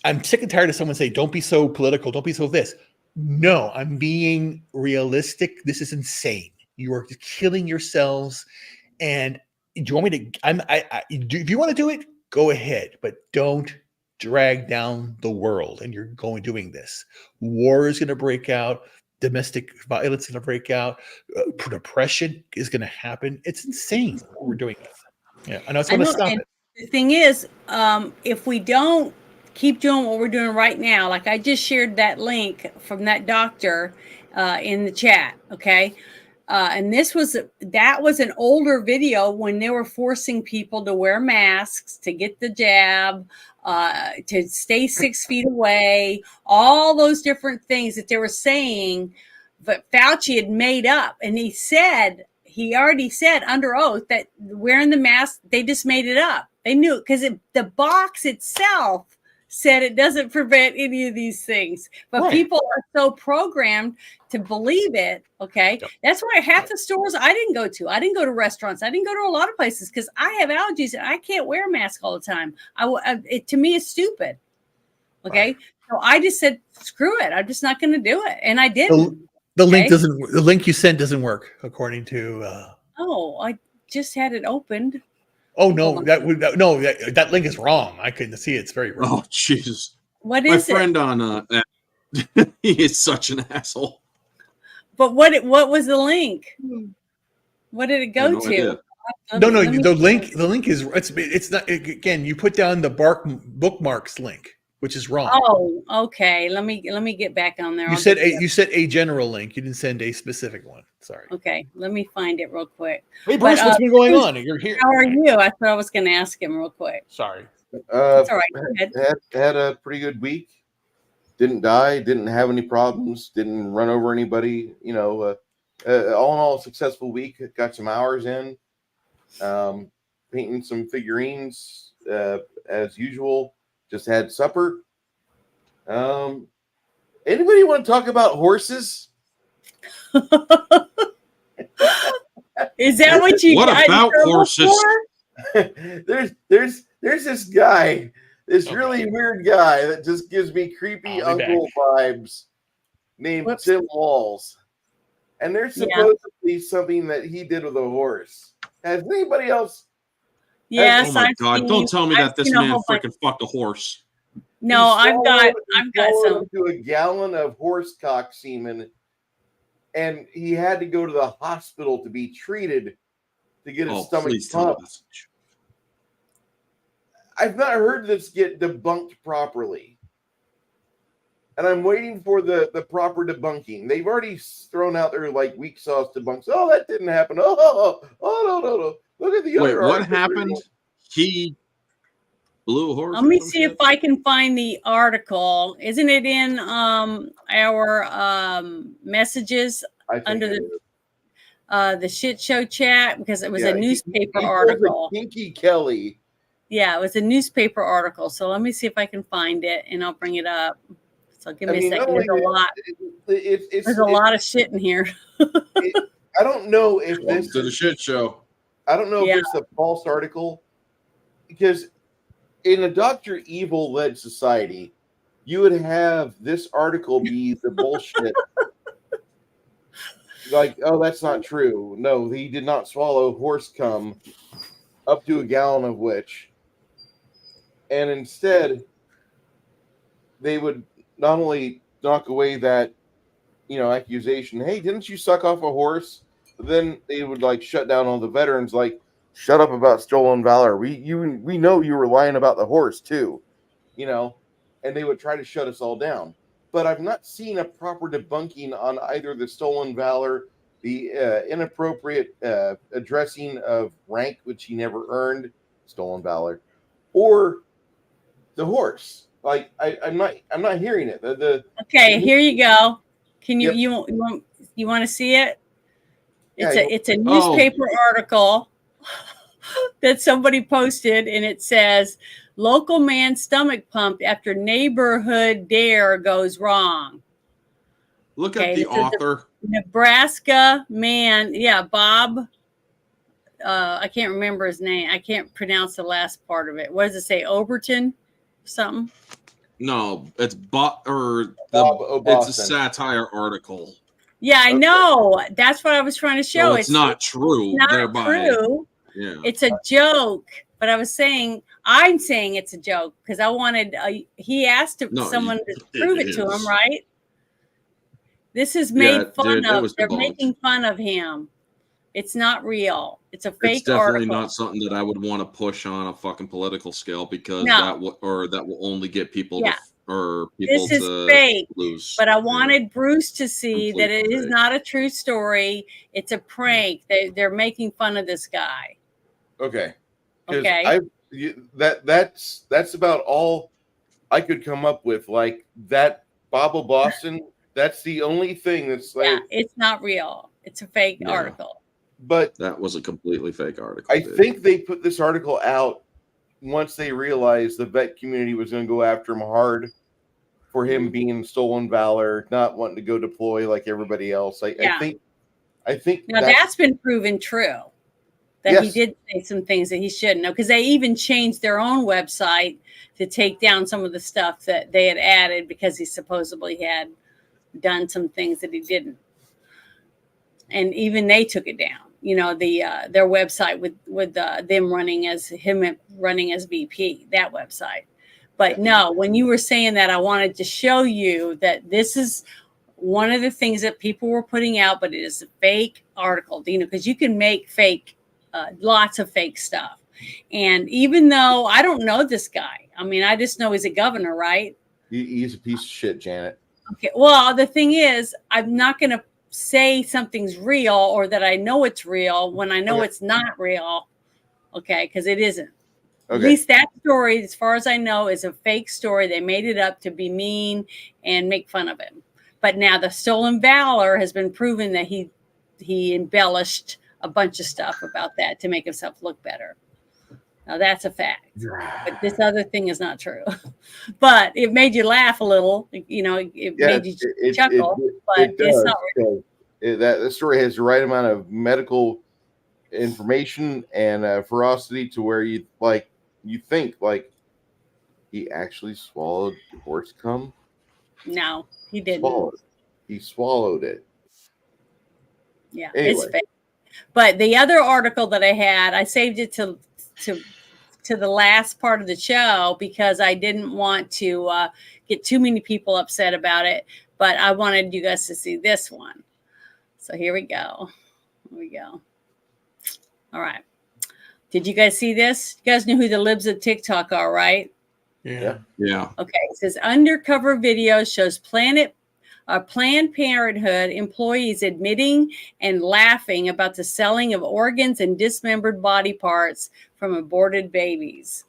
Speaker 5: I'm sick and tired of someone saying, don't be so political. Don't be so this. No, I'm being realistic. This is insane. You are killing yourselves. And do you want me to, if you want to do it, go ahead, but don't drag down the world. And you're doing this. War is going to break out. Domestic violence is going to break out. Depression is going to happen. It's insane what we're doing. Yeah, I know it's going to stop it.
Speaker 3: The thing is, if we don't keep doing what we're doing right now, like I just shared that link from that doctor in the chat, okay? And that was an older video when they were forcing people to wear masks, to get the jab, to stay 6 feet away, all those different things that they were saying, but Fauci had made up. And he already said under oath that wearing the mask, they just made it up. They knew it because the box itself said it doesn't prevent any of these things. But
Speaker 5: Right.
Speaker 3: people are so programmed to believe it. Okay. That's why half the stores I didn't go to. I didn't go to restaurants. I didn't go to a lot of places because I have allergies and I can't wear a mask all the time. To me, it's stupid. Okay. So I just said, screw it. I'm just not going to do it. And I didn't.
Speaker 5: The link
Speaker 3: Okay?
Speaker 5: doesn't. The link you sent doesn't work according to.
Speaker 3: Oh, I just had it opened.
Speaker 5: Oh no, that link is wrong. I couldn't see it. It's very wrong.
Speaker 4: Oh Jesus!
Speaker 3: What
Speaker 4: My
Speaker 3: is it?
Speaker 4: friend on he is such an asshole.
Speaker 3: But what was the link? What did it
Speaker 4: I have
Speaker 3: go
Speaker 4: no
Speaker 3: to?
Speaker 4: idea.
Speaker 3: Let me-
Speaker 5: The link is it's not again. You put down the bookmarks link, which is wrong.
Speaker 3: Oh, okay. Let me get back on there.
Speaker 5: You
Speaker 3: I'll
Speaker 5: said
Speaker 3: get
Speaker 5: a general link. You didn't send a specific one. Sorry.
Speaker 3: Okay, let me find it real quick.
Speaker 5: Hey Bruce, what's been going on? You're here.
Speaker 3: How are you? That's what I was going to ask him real quick.
Speaker 5: Sorry.
Speaker 3: It's all right. Go ahead.
Speaker 11: Had a pretty good week. Didn't die. Didn't have any problems. Didn't run over anybody. You know, all in all, a successful week. Got some hours in. Painting some figurines as usual. Just had supper. Anybody want to talk about horses?
Speaker 3: Is that what you
Speaker 4: What
Speaker 3: got in
Speaker 4: about
Speaker 3: trouble
Speaker 4: horses?
Speaker 3: for?
Speaker 11: there's this guy, this really weird guy that just gives me creepy uncle vibes named Tim Walls. And there's supposedly something that he did with a horse. Has anybody else?
Speaker 3: Yes,
Speaker 4: Oh my
Speaker 3: I've
Speaker 4: God!
Speaker 3: seen-
Speaker 4: Don't tell me
Speaker 3: I've
Speaker 4: that this
Speaker 3: seen a
Speaker 4: man
Speaker 3: whole bunch-
Speaker 4: freaking fucked a horse.
Speaker 3: No, I've got some.
Speaker 11: To a gallon of horse cock semen, and he had to go to the hospital to be treated to get his stomach
Speaker 4: Please tell me
Speaker 11: pumped.
Speaker 4: that's
Speaker 11: I've not heard this get debunked properly. And I'm waiting for the proper debunking. They've already thrown out their like weak sauce debunks. Oh, that didn't happen. Oh, no. Look at the
Speaker 4: Wait,
Speaker 11: other
Speaker 4: what
Speaker 11: article.
Speaker 4: happened? He blew a horse.
Speaker 3: Let me see if I can find the article. Isn't it in our messages under the shit show chat? Because it was a newspaper
Speaker 11: he
Speaker 3: article.
Speaker 11: Pinky Kelly.
Speaker 3: Yeah, it was a newspaper article. So let me see if I can find it and I'll bring it up. So give me a second. There's a lot. There's a lot of shit in here.
Speaker 11: I don't know if
Speaker 4: Welcome
Speaker 11: this
Speaker 4: to the shit show.
Speaker 11: I don't know if it's a false article, because in a Dr. Evil-led society, you would have this article be the bullshit. Like, oh, that's not true. No, he did not swallow horse cum, up to a gallon of which. And instead, they would not only knock away that, accusation, hey, didn't you suck off a horse? But then they would like shut down all the veterans, like, shut up about stolen valor. We know you were lying about the horse too, and they would try to shut us all down. But I've not seen a proper debunking on either the stolen valor, the inappropriate addressing of rank, which he never earned, stolen valor, or the horse. Like I'm not hearing it.
Speaker 3: Okay, here you go. Can you
Speaker 11: Yep.
Speaker 3: you want to see it?
Speaker 11: Yeah,
Speaker 3: It's a newspaper article that somebody posted, and it says local man stomach pumped after neighborhood dare goes wrong.
Speaker 4: Look at the author.
Speaker 3: Nebraska man, Bob. I can't remember his name. I can't pronounce the last part of it. What does it say? Overton? Something?
Speaker 4: No, it's it's a
Speaker 11: Boston.
Speaker 4: satire article.
Speaker 3: Yeah, I know. That's what I was trying to show.
Speaker 4: So it's not true.
Speaker 3: Not
Speaker 4: thereby.
Speaker 3: true.
Speaker 4: Yeah.
Speaker 3: It's a joke. But I'm saying it's a joke because I wanted. He asked someone to prove it to him, right? This is made fun of. They're making fun of him. It's not real. It's a fake
Speaker 4: It's definitely
Speaker 3: article.
Speaker 4: not something that I would want to push on a fucking political scale because
Speaker 3: No.
Speaker 4: that will only get people
Speaker 3: Yeah.
Speaker 4: people
Speaker 3: This is
Speaker 4: to
Speaker 3: fake.
Speaker 4: lose.
Speaker 3: But I wanted Bruce to see that it
Speaker 4: Completely
Speaker 3: is
Speaker 4: fake.
Speaker 3: not a true story. It's a prank. They're making fun of this guy.
Speaker 11: Okay. 'Cause
Speaker 3: Okay.
Speaker 11: That's about all I could come up with. Like that Bob Boston. That's the only thing that's like.
Speaker 3: Yeah, it's not real. It's a fake article.
Speaker 11: But
Speaker 4: that was a completely fake article.
Speaker 11: I think they put this article out once they realized the vet community was going to go after him hard for him being stolen valor, not wanting to go deploy like everybody else. I think
Speaker 3: now that's been proven true. That he
Speaker 11: Yes.
Speaker 3: did say some things that he shouldn't know, because they even changed their own website to take down some of the stuff that they had added because he supposedly had done some things that he didn't, and even they took it down. You know, their website with them running as VP, that website. But no, when you were saying that, I wanted to show you that this is one of the things that people were putting out, but it is a fake article, you know, because you can make fake, lots of fake stuff. And even though I don't know this guy, I mean, I just know he's a governor, right?
Speaker 11: He's a piece of shit, Janet.
Speaker 3: Okay. Well, the thing is, I'm not going to say something's real or that I know it's real when I know it's not real. Okay. Because it isn't. At least that story, as far as I know, is a fake story. They made it up to be mean and make fun of him. But now the stolen valor has been proven that he embellished a bunch of stuff about that to make himself look better. Now that's a fact. But this other thing is not true. But it made you laugh a little. You know, it made you chuckle. But it's not real.
Speaker 11: That story has the right amount of medical information and ferocity to where you think he actually swallowed horse cum.
Speaker 3: No, he didn't.
Speaker 11: He swallowed it.
Speaker 3: Yeah,
Speaker 11: anyway.
Speaker 3: It's fake. But the other article that I had, I saved it to the last part of the show because I didn't want to get too many people upset about it. But I wanted you guys to see this one. So here we go. All right. Did you guys see this? You guys know who the libs of TikTok are, right?
Speaker 5: Yeah.
Speaker 3: Okay. It says undercover video shows Planned Parenthood employees admitting and laughing about the selling of organs and dismembered body parts from aborted babies.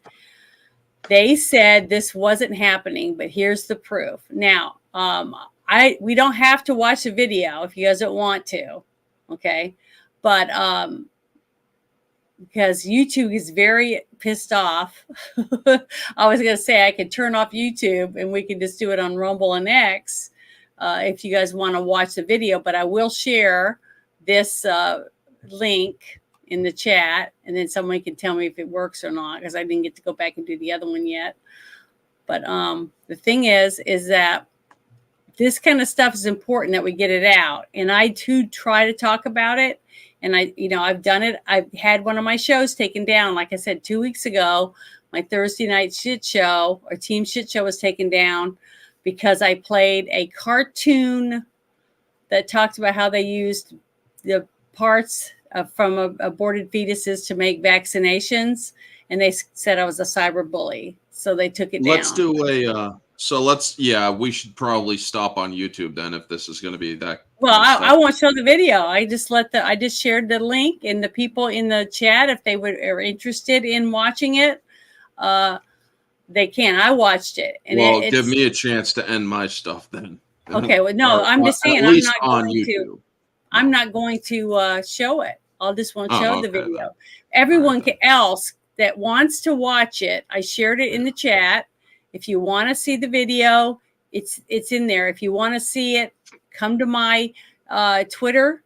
Speaker 3: They said this wasn't happening, but here's the proof. Now, we don't have to watch the video if you guys don't want to, okay? But because YouTube is very pissed off. I was going to say I could turn off YouTube and we can just do it on Rumble and X if you guys want to watch the video. But I will share this link in the chat, and then someone can tell me if it works or not, because I didn't get to go back and do the other one yet. But the thing is that this kind of stuff is important that we get it out. And I too try to talk about it. And I've done it. I've had one of my shows taken down. Like I said, 2 weeks ago, my Thursday night shit show or team shit show was taken down because I played a cartoon that talked about how they used the parts from aborted fetuses to make vaccinations. And they said I was a cyber bully. So they took it down.
Speaker 4: Let's do we should probably stop on YouTube then if this is going to be that.
Speaker 3: Well, I won't show the video. I just shared the link, and the people in the chat, if they are interested in watching it, they can. I watched it. And
Speaker 4: give me a chance to end my stuff then.
Speaker 3: Okay. Well, no, I'm just saying I'm not going to show it. I just won't show the video. Then. Everyone else that wants to watch it, I shared it in the chat. If you want to see the video, it's in there. If you want to see it, come to my Twitter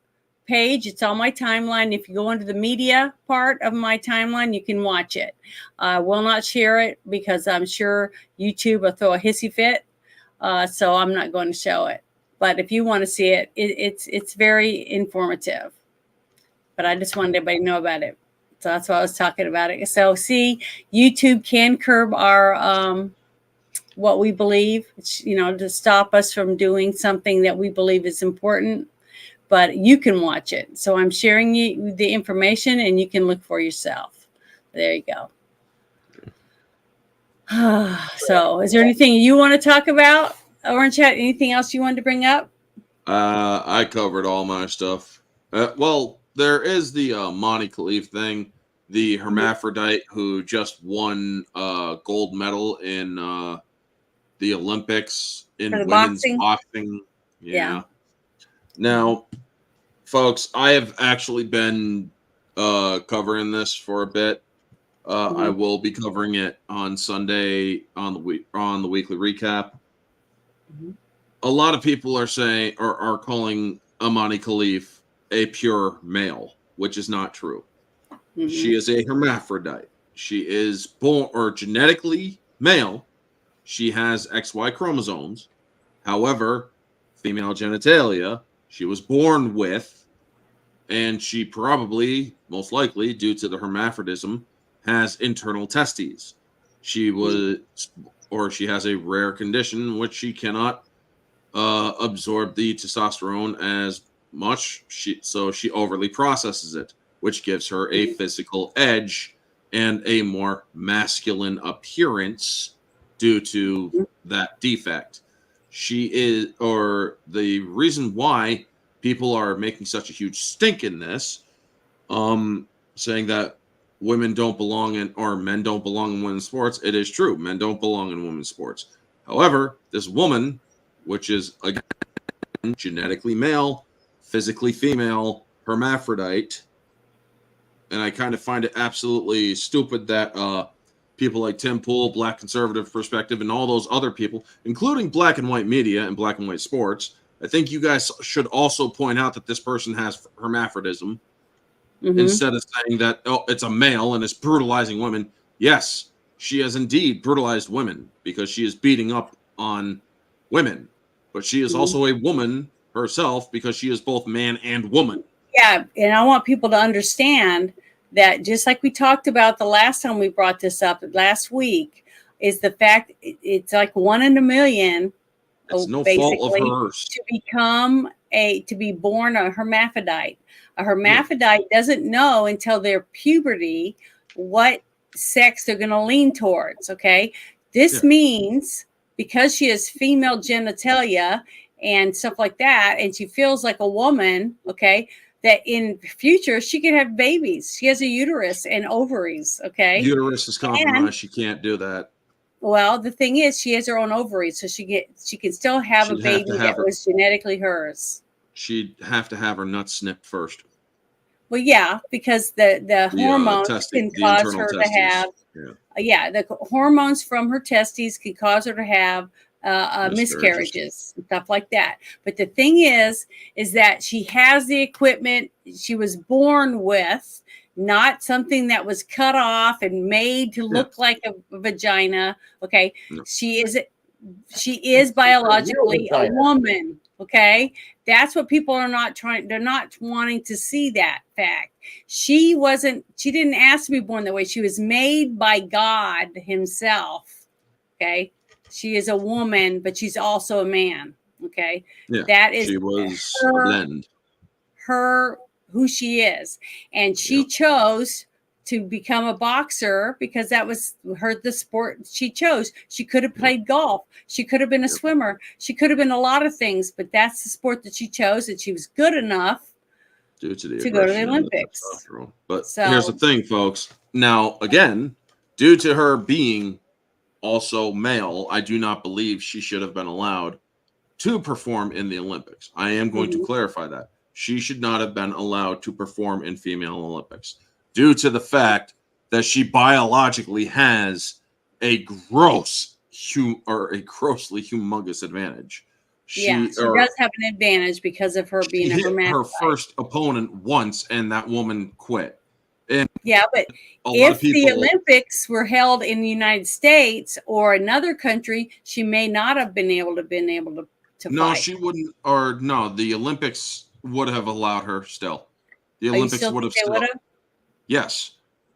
Speaker 3: page. It's on my timeline. If you go into the media part of my timeline, you can watch it. I will not share it because I'm sure YouTube will throw a hissy fit. So I'm not going to show it. But if you want to see it, it's very informative. But I just wanted everybody to know about it. So that's why I was talking about it. So see, YouTube can curb our what we believe, to stop us from doing something that we believe is important, but you can watch it. So I'm sharing you the information and you can look for yourself. There you go. So is there anything you want to talk about, Orange Hat? Anything else you wanted to bring up?
Speaker 4: I covered all my stuff. Well, there is the Monty Khalif thing, the hermaphrodite who just won gold medal in the Olympics in women's boxing. Yeah. Now, folks, I have actually been covering this for a bit,
Speaker 3: Mm-hmm.
Speaker 4: I will be covering it on Sunday on the weekly recap.
Speaker 3: Mm-hmm.
Speaker 4: A lot of people are saying or are calling Amani Khalif a pure male, which is not true.
Speaker 3: Mm-hmm.
Speaker 4: She is a hermaphrodite. She is born or genetically male. She has XY chromosomes. However, female genitalia, she was born with, and she probably, most likely, due to the hermaphrodism, has internal testes. She was, or she has a rare condition in which she cannot absorb the testosterone as much. So she overly processes it, which gives her a physical edge and a more masculine appearance due to that defect. She is, or the reason why people are making such a huge stink in this, saying that women don't belong in, or men don't belong in women's sports. It is true. Men don't belong in women's sports. However, this woman, which is again genetically male, physically female, hermaphrodite, and I kind of find it absolutely stupid that people like Tim Pool, Black Conservative Perspective, and all those other people, including black and white media and black and white sports, I think you guys should also point out that this person has hermaphrodism.
Speaker 3: Mm-hmm.
Speaker 4: Instead of saying that, oh, it's a male and it's brutalizing women. Yes, she has indeed brutalized women because she is beating up on women, but she is also a woman herself because she is both man and woman.
Speaker 3: Yeah, and I want people to understand that, just like we talked about the last time we brought this up last week, is the fact it's like 1 in a million.
Speaker 4: It's no
Speaker 3: basically,
Speaker 4: fault of hers.
Speaker 3: to be born a hermaphrodite. A hermaphrodite doesn't know until their puberty what sex they're going to lean towards. Okay. This means because she has female genitalia and stuff like that, and she feels like a woman, okay, that in future she can have babies. She has a uterus and ovaries. Okay.
Speaker 4: Uterus is compromised. She can't do that.
Speaker 3: Well, the thing is, she has her own ovaries, so she can still have a baby that was genetically hers.
Speaker 4: She'd have to have her nuts snipped first.
Speaker 3: Well, yeah, because the hormones can cause her to have. The hormones from her testes can cause her to have miscarriages and stuff like that. But the thing is that she has the equipment she was born with. Not something that was cut off and made to look like a vagina. Okay. No. She is biologically a woman. Okay. That's what people are not trying. They're not wanting to see that fact. She didn't ask to be born that way. She was made by God himself. Okay. She is a woman, but she's also a man. Okay.
Speaker 4: Yeah,
Speaker 3: that is
Speaker 4: she was a blend.
Speaker 3: Her who she is, and she chose to become a boxer because that was the sport she chose. She could have played golf, she could have been a swimmer, she could have been a lot of things, but that's the sport that she chose, and she was good enough to go to the Olympics.
Speaker 4: But here's the thing, folks. Now, again, due to her being also male, I do not believe she should have been allowed to perform in the Olympics. I am going to clarify that. She should not have been allowed to perform in female Olympics due to the fact that she biologically has a grossly humongous advantage.
Speaker 3: She does have an advantage because of her being a hermaphrodite.
Speaker 4: Her first opponent once, and that woman quit. And
Speaker 3: but if the Olympics were held in the United States or another country, she may not have been able to
Speaker 4: no,
Speaker 3: fight.
Speaker 4: She wouldn't, or no, the Olympics would have allowed her still. The Olympics would have still. Yes.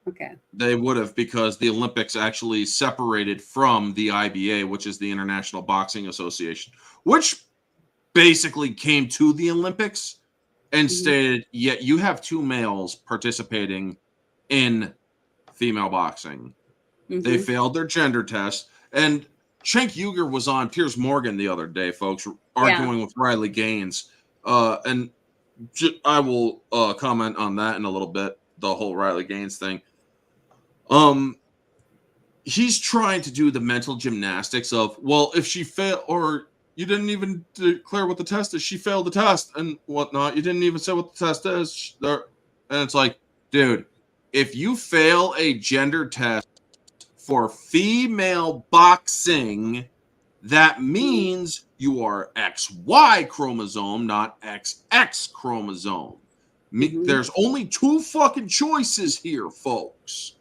Speaker 3: Okay.
Speaker 4: They would have, because the Olympics actually separated from the IBA, which is the International Boxing Association, which basically came to the Olympics and stated, yet you have 2 males participating in female boxing. They failed their gender test. And Cenk Uygur was on Piers Morgan the other day, folks, arguing with Riley Gaines. And I will comment on that in a little bit, the whole Riley Gaines thing. He's trying to do the mental gymnastics of, well, if she failed, or you didn't even declare what the test is, she failed the test and whatnot. You didn't even say what the test is. And it's like, dude, if you fail a gender test for female boxing, that means you are XY chromosome, not XX chromosome. There's only two fucking choices here, folks.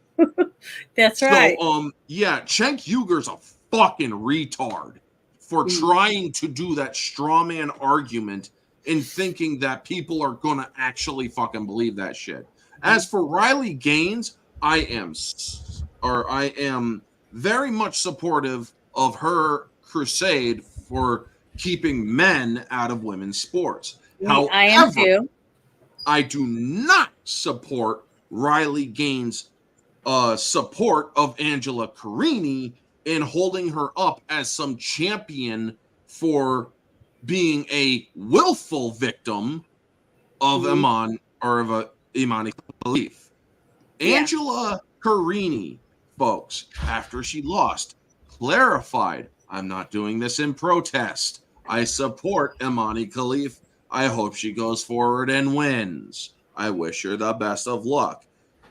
Speaker 3: That's right.
Speaker 4: So, yeah, Cenk Uyghur's a fucking retard for trying to do that straw man argument and thinking that people are gonna actually fucking believe that shit. As for Riley Gaines, I am very much supportive of her crusade for keeping men out of women's sports.
Speaker 3: I am too.
Speaker 4: I do not support Riley Gaines' support of Angela Carini in holding her up as some champion for being a willful victim of Imani Khalif. Angela Carini, folks, after she lost, clarified, I'm not doing this in protest. I support Imani Khalif. I hope she goes forward and wins. I wish her the best of luck.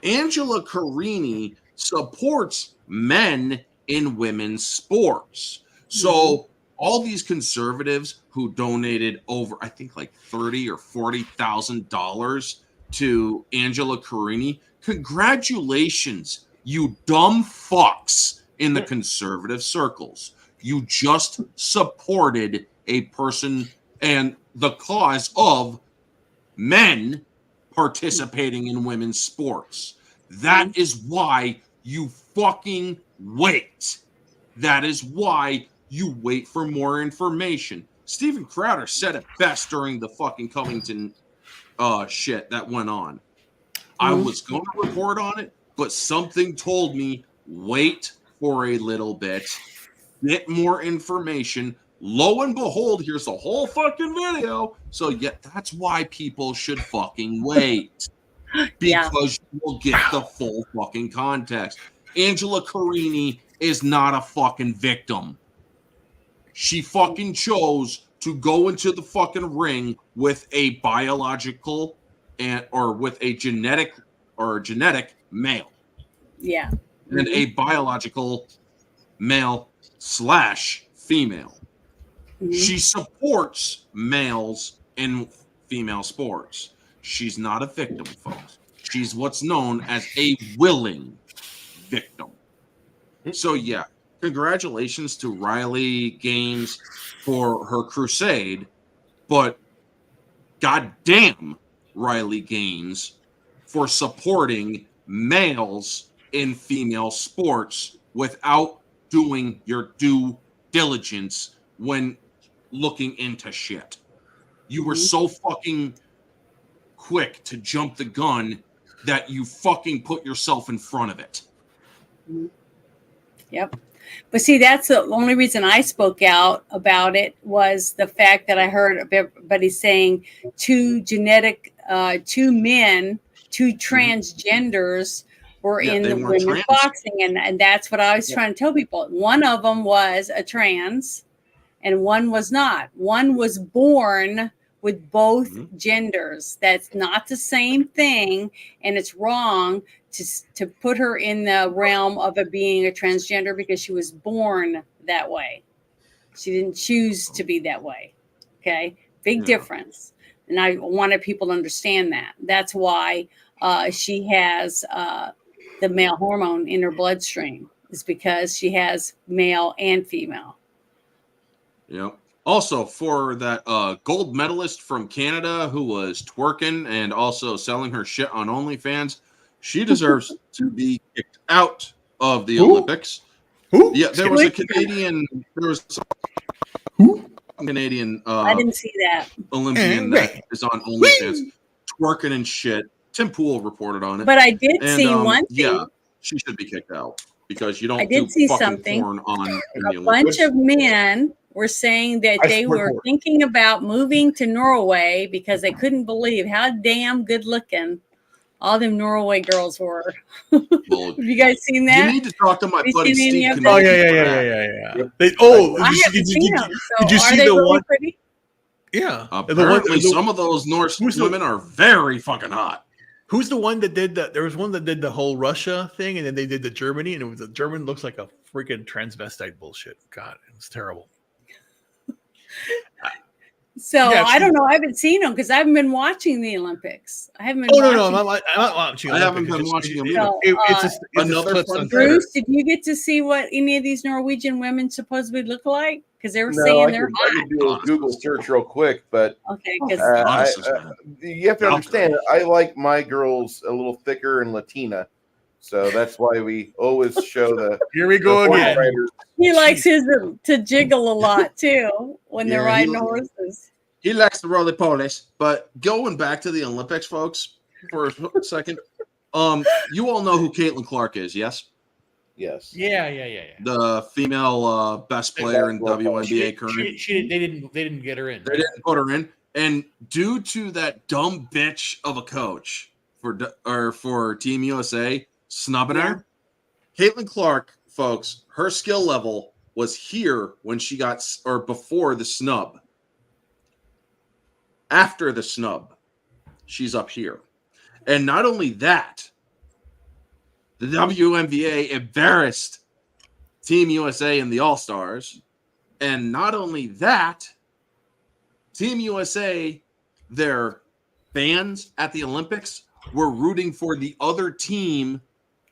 Speaker 4: Angela Carini supports men in women's sports. So all these conservatives who donated over, I think, like $30,000 or $40,000 to Angela Carini, congratulations, you dumb fucks in the conservative circles. You just supported a person and the cause of men participating in women's sports. That is why you fucking wait. That is why you wait for more information. Steven Crowder said it best during the fucking Covington shit that went on. I was going to report on it, but something told me wait for a little bit, get more information. Lo and behold, here's the whole fucking video. So yeah, that's why people should fucking wait. Because you will get the full fucking context. Angela Carini is not a fucking victim. She fucking chose to go into the fucking ring with a biological or with a genetic male.
Speaker 3: Yeah.
Speaker 4: And a biological male / female. She supports males in female sports. She's not a victim, folks. She's what's known as a willing victim. So, yeah, congratulations to Riley Gaines for her crusade, but goddamn Riley Gaines for supporting males in female sports without doing your due diligence when looking into shit. You were so fucking quick to jump the gun that you fucking put yourself in front of it.
Speaker 3: Yep. But see, that's the only reason I spoke out about it was the fact that I heard everybody saying two men, two transgenders were in the women's boxing. And that's what I was trying to tell people. One of them was a trans and one was not. One was born with both genders. That's not the same thing. And it's wrong to put her in the realm of it being a transgender because she was born that way. She didn't choose to be that way. Okay. Big difference. And I wanted people to understand that. That's why she has the male hormone in her bloodstream, is because she has male and female.
Speaker 4: Yep. Also, for that gold medalist from Canada who was twerking and also selling her shit on OnlyFans, she deserves to be kicked out of the Olympics.
Speaker 5: Who?
Speaker 4: Yeah, there was a Canadian. There was a Canadian.
Speaker 3: I didn't see that.
Speaker 4: Olympian that is on OnlyFans twerking and shit. Tim Pool reported on it.
Speaker 3: But I did see one thing.
Speaker 4: Yeah, she should be kicked out because you don't.
Speaker 3: I did see
Speaker 4: fucking
Speaker 3: something.
Speaker 4: Porn on
Speaker 3: a bunch of men were saying that they were thinking about moving to Norway because they couldn't believe how damn good looking all them Norway girls were. Have you guys seen that?
Speaker 4: You need to talk to my buddy Steve.
Speaker 5: Oh yeah. Did you see the one? Pretty? Yeah.
Speaker 4: Apparently, some of those Norse women are very fucking hot.
Speaker 5: Who's the one that did the? There was one that did the whole Russia thing, and then they did the Germany, and it was the German looks like a freaking transvestite bullshit. God, it was terrible.
Speaker 3: So
Speaker 5: Yeah,
Speaker 3: I don't know. I haven't seen them because I haven't been watching the Olympics. I haven't been.
Speaker 5: Oh no,
Speaker 3: watching
Speaker 5: I'm not watching.
Speaker 4: I haven't
Speaker 5: Olympics.
Speaker 4: been watching them either.
Speaker 3: So,
Speaker 5: It's just
Speaker 4: Another
Speaker 5: clips
Speaker 4: fun
Speaker 5: on
Speaker 3: Bruce, did you get to see what any of these Norwegian women supposedly look like? Because they were
Speaker 11: No,
Speaker 3: saying
Speaker 11: I
Speaker 3: they're
Speaker 11: could do a Google search real quick, but
Speaker 3: okay. Because
Speaker 11: you have to understand, I like my girls a little thicker and Latina, so that's why we always show the.
Speaker 5: Here we go
Speaker 11: the horse
Speaker 5: again.
Speaker 11: riders.
Speaker 3: he likes his to jiggle a lot too when they're
Speaker 4: Yeah,
Speaker 3: riding horses.
Speaker 4: He likes the roly polies. But going back to the Olympics, folks, for a second, you all know who Caitlin Clark is, yes?
Speaker 11: Yes.
Speaker 5: Yeah.
Speaker 4: The female best player in WNBA current.
Speaker 5: They didn't get her in.
Speaker 4: They didn't put her in, and due to that dumb bitch of a coach for Team USA snubbing her, Caitlin Clark, folks, her skill level was here when she got or before the snub. After the snub, she's up here, and not only that, the WNBA embarrassed Team USA in the All-Stars, and not only that. Team USA, their fans at the Olympics were rooting for the other team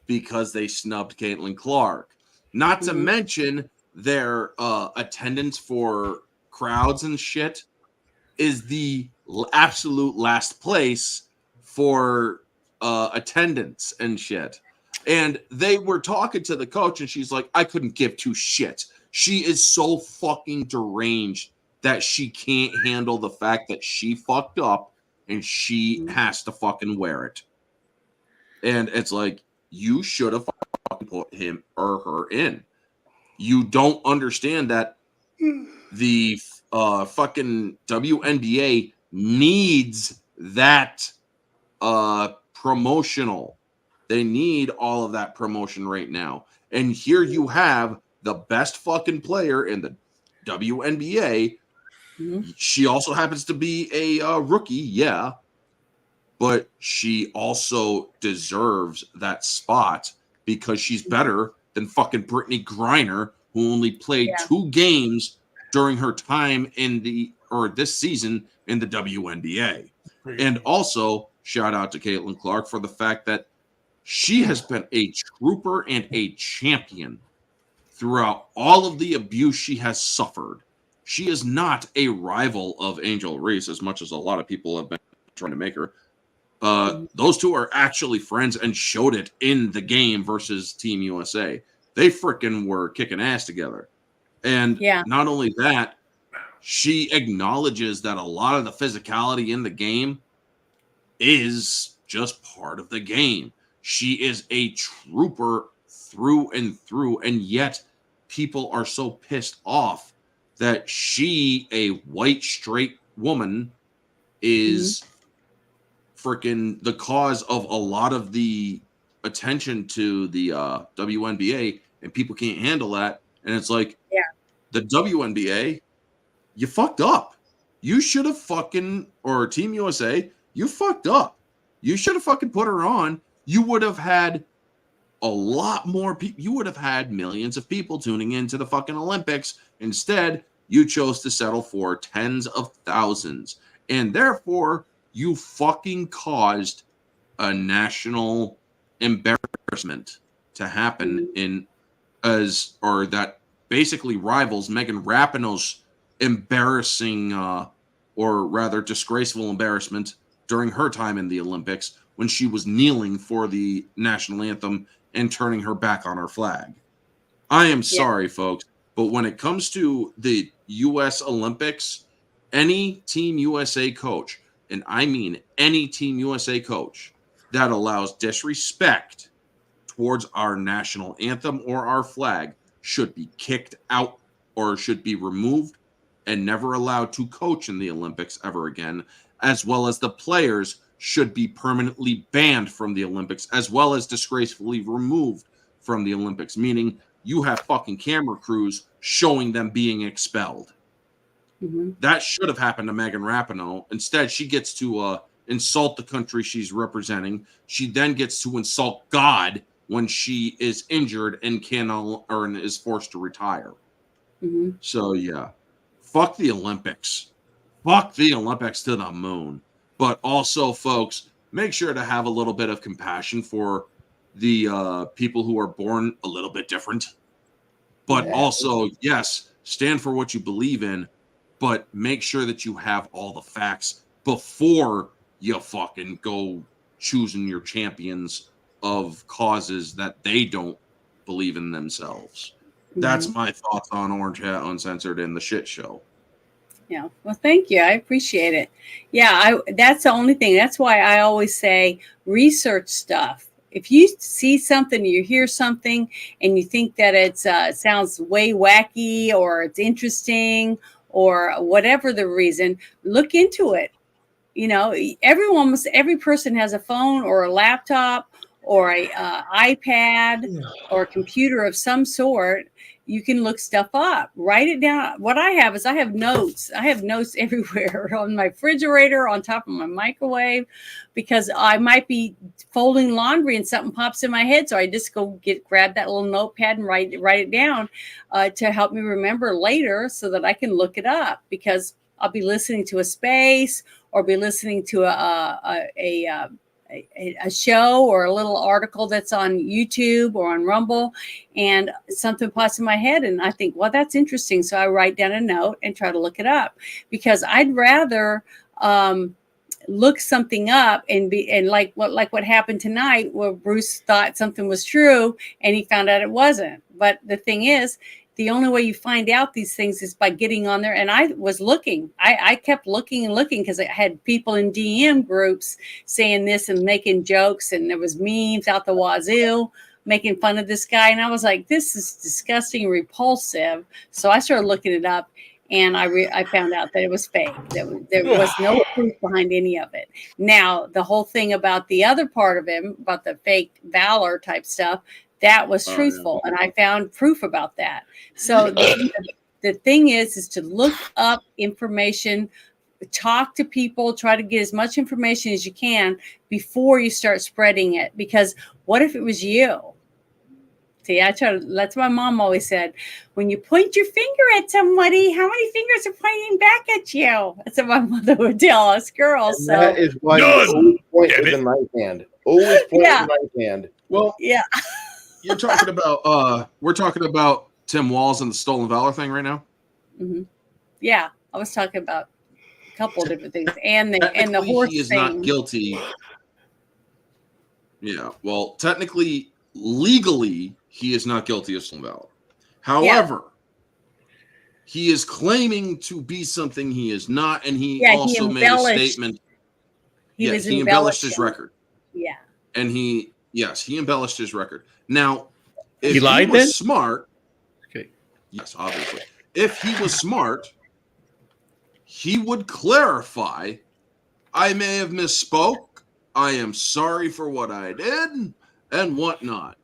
Speaker 4: because they snubbed Caitlin Clark. Not to mention their attendance for crowds and shit is the absolute last place for attendance and shit. And they were talking to the coach, and she's like, I couldn't give two shits. She is so fucking deranged that she can't handle the fact that she fucked up and she has to fucking wear it. And it's like, you should have fucking put him or her in. You don't understand that the fucking WNBA needs that promotional. They need all of that promotion right now. And here you have the best fucking player in the WNBA. She also happens to be a rookie, yeah, but she also deserves that spot because she's better than fucking Brittany Griner, who only played 2 games during her time this season in the WNBA. And also, shout out to Caitlin Clark for the fact that she has been a trooper and a champion throughout all of the abuse she has suffered. She is not a rival of Angel Reese, as much as a lot of people have been trying to make her. Those two are actually friends and showed it in the game versus Team USA. They freaking were kicking ass together. And not only that, she acknowledges that a lot of the physicality in the game is just part of the game. She is a trooper through and through, and yet people are so pissed off that she, a white straight woman, is freaking the cause of a lot of the attention to the WNBA, and people can't handle that. And it's like, the WNBA, you fucked up. You should have fucking, or Team USA, you fucked up. You should have fucking put her on. You would have had a lot more people. You would have had millions of people tuning into the fucking Olympics. Instead, you chose to settle for tens of thousands. And therefore, you fucking caused a national embarrassment to happen that basically rivals Megan Rapinoe's embarrassing, or rather disgraceful embarrassment during her time in the Olympics when she was kneeling for the national anthem and turning her back on her flag. I am sorry, folks, but when it comes to the U.S. Olympics, any Team USA coach, and I mean any Team USA coach, that allows disrespect towards our national anthem or our flag should be kicked out or should be removed and never allowed to coach in the Olympics ever again, as well as the players should be permanently banned from the Olympics, as well as disgracefully removed from the Olympics, meaning you have fucking camera crews showing them being expelled. That should have happened to Megan Rapinoe. Instead, she gets to insult the country she's representing. She then gets to insult God when she is injured and is forced to retire.
Speaker 3: Mm-hmm.
Speaker 4: So yeah, fuck the Olympics. Fuck the Olympics to the moon. But also, folks, make sure to have a little bit of compassion for the people who are born a little bit different. But also, yes, stand for what you believe in, but make sure that you have all the facts before you fucking go choosing your champions of causes that they don't believe in themselves. That's my thoughts on Orange Hat Uncensored and the shit show.
Speaker 3: Yeah. Well, thank you. I appreciate it. Yeah, that's the only thing. That's why I always say research stuff. If you see something, you hear something, and you think that it sounds way wacky or it's interesting or whatever the reason, look into it. You know, every person has a phone or a laptop or a iPad or a computer of some sort. You can look stuff up, write it down. What I have is I have notes. I have notes everywhere on my refrigerator, on top of my microwave, because I might be folding laundry and something pops in my head. So I just go grab that little notepad and write it down to help me remember later so that I can look it up, because I'll be listening to a space or be listening to a show or a little article that's on YouTube or on Rumble, and something pops in my head and I think, well, that's interesting. So I write down a note and try to look it up, because I'd rather look something up and like what happened tonight, where Bruce thought something was true and he found out it wasn't. But the thing is, the only way you find out these things is by getting on there. And I was looking. I kept looking and looking, because I had people in DM groups saying this and making jokes, and there was memes out the wazoo making fun of this guy. And I was like, this is disgusting, repulsive. So I started looking it up, and I found out that it was fake. There was no proof behind any of it. Now, the whole thing about the other part of him, about the fake valor type stuff, that was truthful. And I found proof about that. So the thing is to look up information, talk to people, try to get as much information as you can before you start spreading it. Because what if it was you? See, that's what my mom always said. When you point your finger at somebody, how many fingers are pointing back at you? That's what my mother would tell us girls.
Speaker 11: And
Speaker 3: so
Speaker 11: that is why you always point with the right hand. Always point with the right hand.
Speaker 4: Well,
Speaker 3: yeah.
Speaker 4: You're talking about we're talking about Tim Walz and the Stolen Valor thing right now.
Speaker 3: Mm-hmm. Yeah, I was talking about a couple of different things, and the horse
Speaker 4: he is
Speaker 3: thing.
Speaker 4: not guilty. Yeah, well, technically, legally, he is not guilty of stolen valor. However, he is claiming to be something he is not, and he also made a statement. He embellished his record.
Speaker 3: Yeah,
Speaker 4: and he embellished his record. Now, if
Speaker 5: he lied,
Speaker 4: was
Speaker 5: then?
Speaker 4: smart,
Speaker 5: okay,
Speaker 4: yes, obviously, if he was smart, he would clarify. I may have misspoke. I am sorry for what I did and whatnot.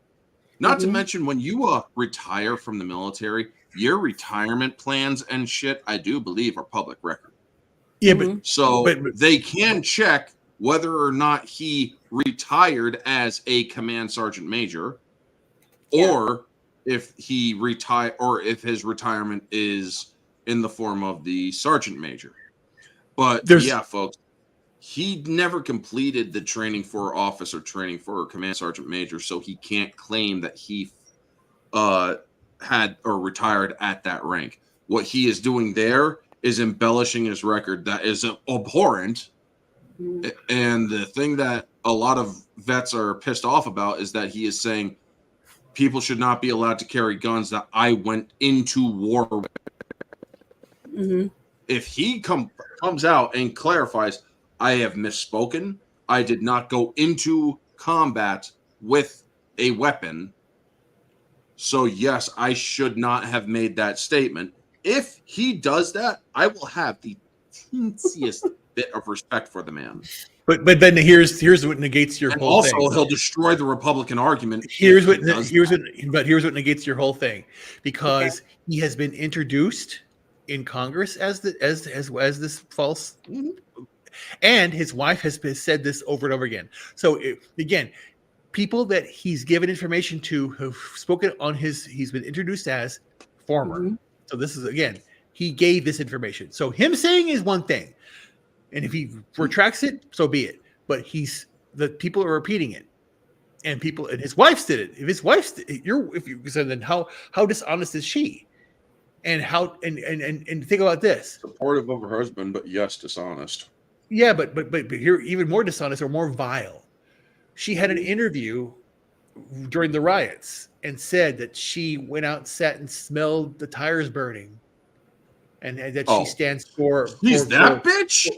Speaker 4: Not to mention, when you retire from the military, your retirement plans and shit, I do believe, are public record.
Speaker 5: Yeah,
Speaker 4: but they can check whether or not he retired as a command sergeant major, or if he retired, or if his retirement is in the form of the sergeant major. But yeah, folks, he never completed the training for officer training for a command sergeant major, so he can't claim that he had or retired at that rank. What he is doing there is embellishing his record. That is abhorrent. And the thing that a lot of vets are pissed off about is that he is saying people should not be allowed to carry guns that I went into war with. If he comes out and clarifies, I have misspoken, I did not go into combat with a weapon, so yes, I should not have made that statement. If he does that, I will have the teensiest bit of respect for the man.
Speaker 5: But then here's what negates your whole thing.
Speaker 4: Also, he'll destroy the Republican argument.
Speaker 5: Here's what negates your whole thing, because he has been introduced in Congress as this false. And his wife has said this over and over again. So again, people that he's given information to have spoken on he's been introduced as former.
Speaker 3: Mm-hmm.
Speaker 5: So this is, again, he gave this information. So him saying is one thing. And if he retracts it, so be it. But the people are repeating it. And his wife did it. If his wife, so then how dishonest is she? And how and think about this.
Speaker 4: Supportive of her husband, but yes, dishonest.
Speaker 5: Yeah, but here, even more dishonest or more vile. She had an interview during the riots and said that she went out and sat and smelled the tires burning, and that she stands for
Speaker 4: bitch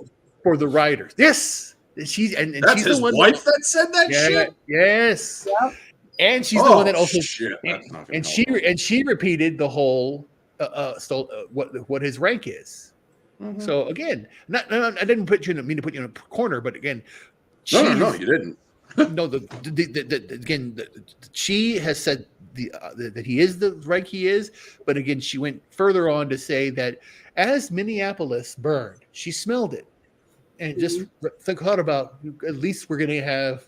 Speaker 5: for the rioters. Yes,
Speaker 4: that's
Speaker 5: she's
Speaker 4: his
Speaker 5: the one
Speaker 4: wife that said that shit.
Speaker 5: Yes,
Speaker 3: yep.
Speaker 5: And she's the one that also
Speaker 4: shit.
Speaker 5: She repeated the whole what his rank is.
Speaker 4: Mm-hmm.
Speaker 5: So again, I didn't mean to put you in a corner, but again,
Speaker 4: no, you didn't.
Speaker 5: No, she has said that he is the rank he is, but again, she went further on to say that as Minneapolis burned, she smelled it, and just thought about, at least we're going to have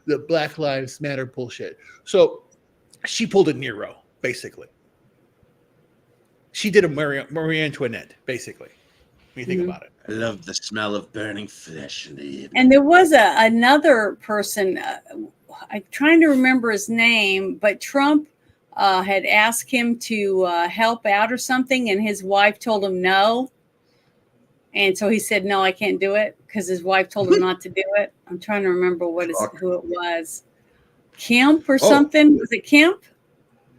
Speaker 5: the Black Lives Matter bullshit. So she pulled a Nero, basically. She did a Marie Antoinette, basically. When you think about it.
Speaker 4: I love the smell of burning flesh in the evening.
Speaker 3: And there was another person, I'm trying to remember his name, but Trump had asked him to help out or something, and his wife told him no. And so he said, no, I can't do it, because his wife told him not to do it. I'm trying to remember who it was. Kemp or something? Was it Kemp?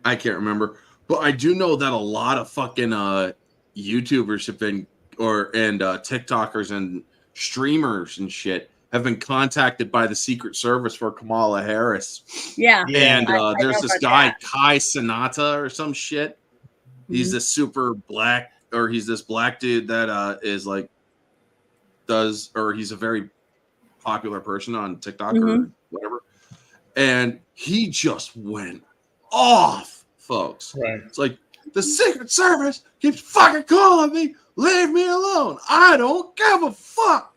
Speaker 4: I can't remember. But I do know that a lot of fucking YouTubers have been and TikTokers and streamers and shit have been contacted by the Secret Service for Kamala Harris.
Speaker 3: Yeah.
Speaker 4: And there's this guy,
Speaker 3: that.
Speaker 4: Kai Sonata or some shit. He's this super black, or he's this black dude that is like, he's a very popular person on TikTok or whatever. And he just went off, folks.
Speaker 5: Right.
Speaker 4: It's like, the Secret Service keeps fucking calling me. Leave me alone. I don't give a fuck.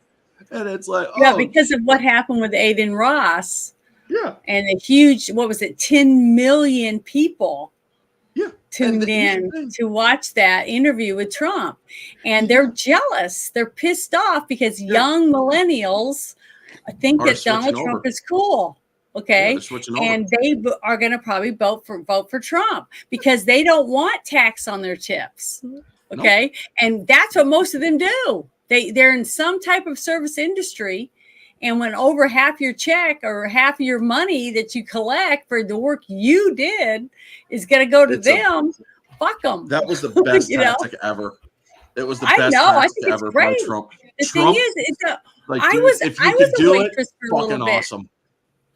Speaker 4: And it's like,
Speaker 3: yeah, because of what happened with Aiden Ross.
Speaker 4: Yeah.
Speaker 3: And a huge, 10 million people tuned in to watch that interview with Trump. And they're jealous. They're pissed off because young millennials think that Donald Trump is cool. Okay. And they are going to probably vote for Trump because they don't want tax on their tips. Okay. Nope. And that's what most of them do. They're in some type of service industry. And when over half your check or half of your money that you collect for the work you did is going to go to them, fuck them.
Speaker 4: That was the best tactic ever. It was the best tactic ever by Trump.
Speaker 3: The thing is, I was a waitress for a little bit.
Speaker 4: Awesome.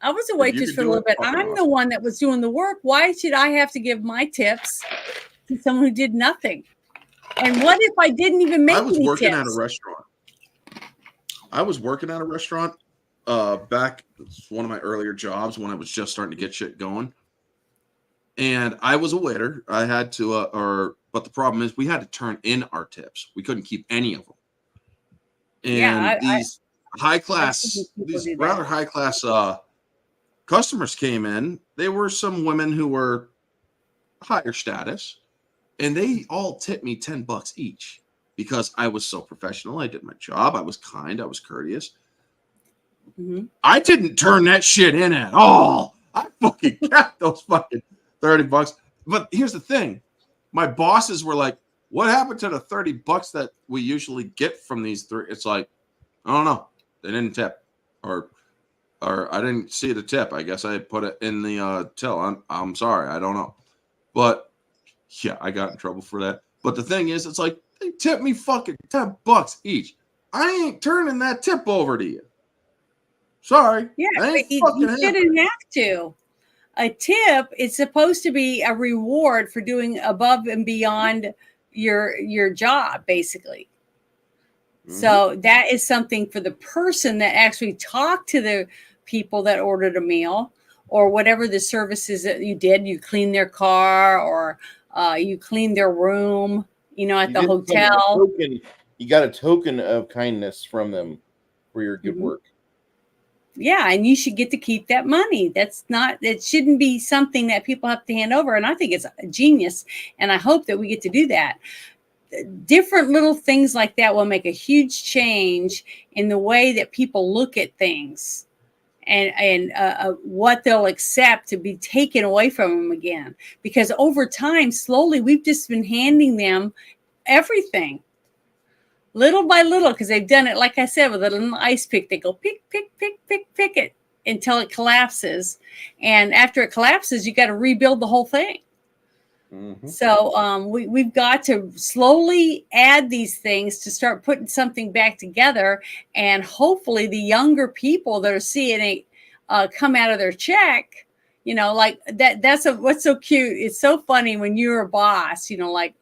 Speaker 3: I was a waitress for a little bit. I'm the one that was doing the work. Why should I have to give my tips to someone who did nothing? And what if I didn't even make any tips?
Speaker 4: I was working at a restaurant back. It's one of my earlier jobs when I was just starting to get shit going. And I was a waiter. I had to, but the problem is we had to turn in our tips. We couldn't keep any of them. And these rather high class customers came in. They were some women who were higher status, and they all tipped me $10 each because I was so professional. I did my job. I was kind. I was courteous. Mm-hmm. I didn't turn that shit in at all. I fucking kept those fucking $30. But here's the thing. My bosses were like, what happened to the $30 that we usually get from these three? It's like, I don't know. They didn't tip, or I didn't see the tip. I guess I put it in the till. I'm sorry. I don't know. But yeah, I got in trouble for that. But the thing is, it's like, they tipped me fucking $10 each. I ain't turning that tip over to you. Sorry.
Speaker 3: Yeah, but you shouldn't have to. A tip is supposed to be a reward for doing above and beyond your job, basically. Mm-hmm. So that is something for the person that actually talked to the people that ordered a meal, or whatever the services that you did. You cleaned their car, or you cleaned their room, at the hotel.
Speaker 11: you got a token of kindness from them for your good work.
Speaker 3: Yeah, and you should get to keep that money. It shouldn't be something that people have to hand over. And I think it's a genius. And I hope that we get to do that. Different little things like that will make a huge change in the way that people look at things and what they'll accept to be taken away from them again. Because over time, slowly, we've just been handing them everything. Little by little, because they've done it, like I said, with a little ice pick. They go pick it until it collapses. And after it collapses, you got to rebuild the whole thing. So we've got to slowly add these things to start putting something back together. And hopefully the younger people that are seeing it come out of their check, like what's so cute. It's so funny when you're a boss, like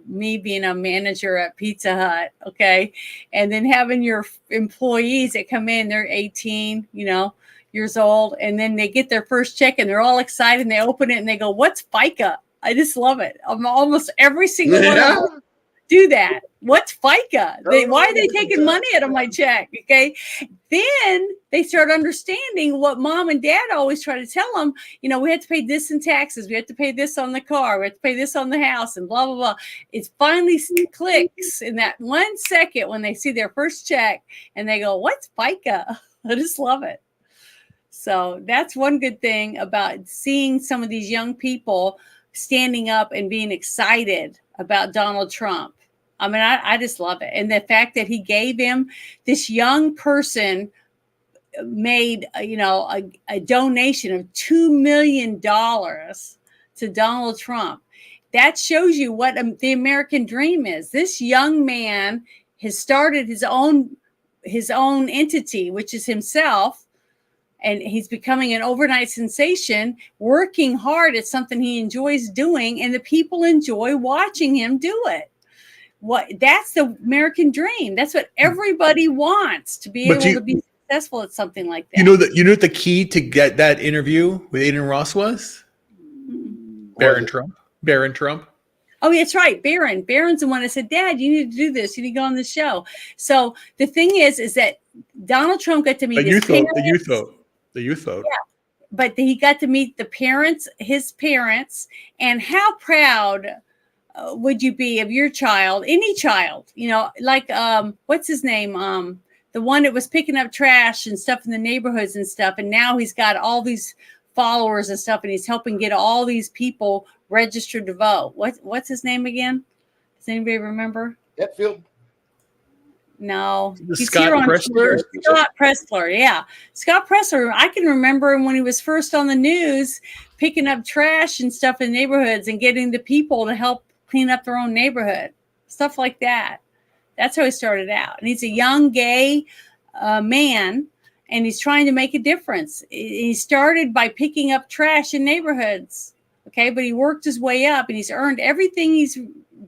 Speaker 3: me being a manager at Pizza Hut, okay, and then having your employees that come in, they're 18, years old, and then they get their first check and they're all excited and they open it and they go, "What's FICA?" I just love it. Almost every single one of them do that. What's FICA? Why are they taking money out of my check? Okay. Then they start understanding what mom and dad always try to tell them. We have to pay this in taxes. We have to pay this on the car. We have to pay this on the house and blah, blah, blah. It finally clicks in that 1 second when they see their first check and they go, "What's FICA?" I just love it. So that's one good thing about seeing some of these young people standing up and being excited about Donald Trump. I mean, I just love it. And the fact that he gave him, this young person made, a donation of $2 million to Donald Trump. That shows you what the American dream is. This young man has started his own entity, which is himself. And he's becoming an overnight sensation, working hard at something he enjoys doing, and the people enjoy watching him do it. That's the American dream. That's what everybody wants, to be able to be successful at something like that.
Speaker 5: You know what the key to get that interview with Aiden Ross was? Barron Trump.
Speaker 3: Oh, that's right. Barron's the one that said, "Dad, you need to do this. You need to go on the show." So the thing is that Donald Trump got to meet
Speaker 5: the youth vote.
Speaker 3: Yeah. But he got to meet his parents, and how proud would you be of your child, any child, like, what's his name? The one that was picking up trash and stuff in the neighborhoods and stuff. And now he's got all these followers and stuff, and he's helping get all these people registered to vote. What's his name again? Does anybody remember?
Speaker 11: Hetfield.
Speaker 3: No,
Speaker 5: Scott Pressler.
Speaker 3: Scott Pressler, yeah. Scott Pressler, I can remember him when he was first on the news, picking up trash and stuff in neighborhoods and getting the people to help clean up their own neighborhood, stuff like that. That's how he started out. And he's a young gay man, and he's trying to make a difference. He started by picking up trash in neighborhoods, okay? But he worked his way up, and he's earned everything he's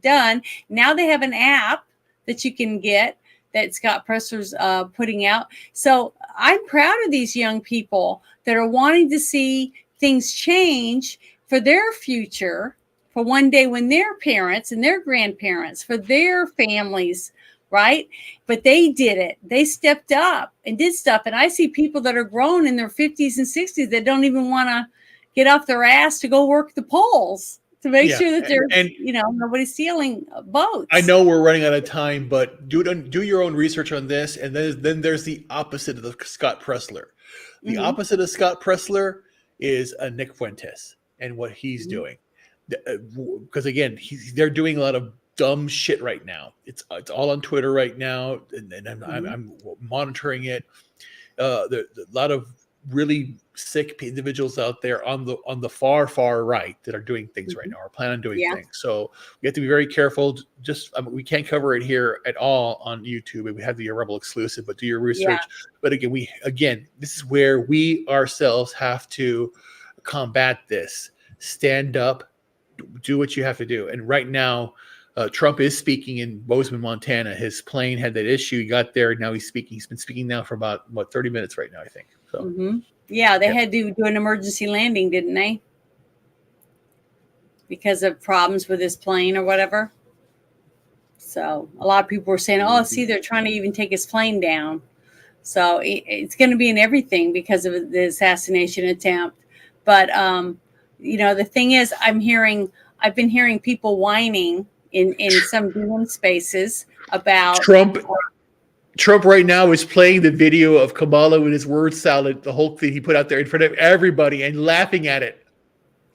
Speaker 3: done. Now they have an app that you can get that Scott Pressler's putting out. So I'm proud of these young people that are wanting to see things change for their future, for one day when their parents and their grandparents, for their families, right? But they did it. They stepped up and did stuff. And I see people that are grown in their 50s and 60s that don't even want to get off their ass to go work the polls to make sure that they're, nobody's stealing votes.
Speaker 5: I know we're running out of time, but do your own research on this. And then there's the opposite of the Scott Pressler. The opposite of Scott Pressler is Nick Fuentes and what he's doing. Because again, they're doing a lot of dumb shit right now. It's all on Twitter right now, and I'm monitoring it. There's a lot of really sick individuals out there on the far right that are doing things right now, or plan on doing things. So we have to be very careful. We can't cover it here at all on YouTube. We have the Rebel exclusive, but do your research. Yeah. But again, this is where we ourselves have to combat this. Stand up, do what you have to do. And right now, Trump is speaking in Bozeman, Montana. His plane had that issue. He got there. Now he's speaking. He's been speaking now for about 30 minutes right now, I think. So.
Speaker 3: Yeah, they had to do an emergency landing, didn't they? Because of problems with his plane or whatever. So a lot of people were saying, "Oh, see, they're trying to even take his plane down." So it's going to be in everything because of the assassination attempt. But the thing is, I've been hearing people whining in some DM spaces about
Speaker 5: Trump right now is playing the video of Kamala with his word salad, the whole thing he put out there in front of everybody and laughing at it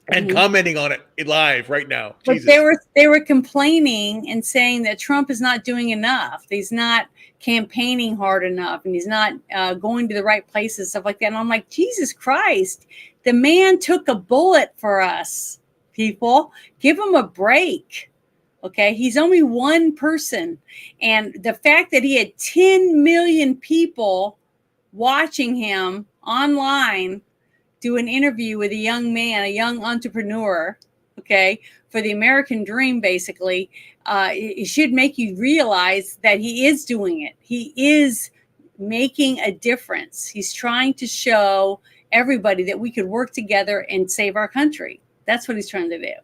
Speaker 5: and commenting on it live right now.
Speaker 3: But
Speaker 5: Jesus.
Speaker 3: they were complaining and saying that Trump is not doing enough. He's not campaigning hard enough, and he's not going to the right places, stuff like that. And I'm like, Jesus Christ, the man took a bullet for us, people. Give him a break. Okay, he's only one person, and the fact that he had 10 million people watching him online do an interview with a young man, a young entrepreneur, okay, for the American dream, basically, it should make you realize that he is doing it. He is making a difference. He's trying to show everybody that we could work together and save our country. That's what he's trying to do.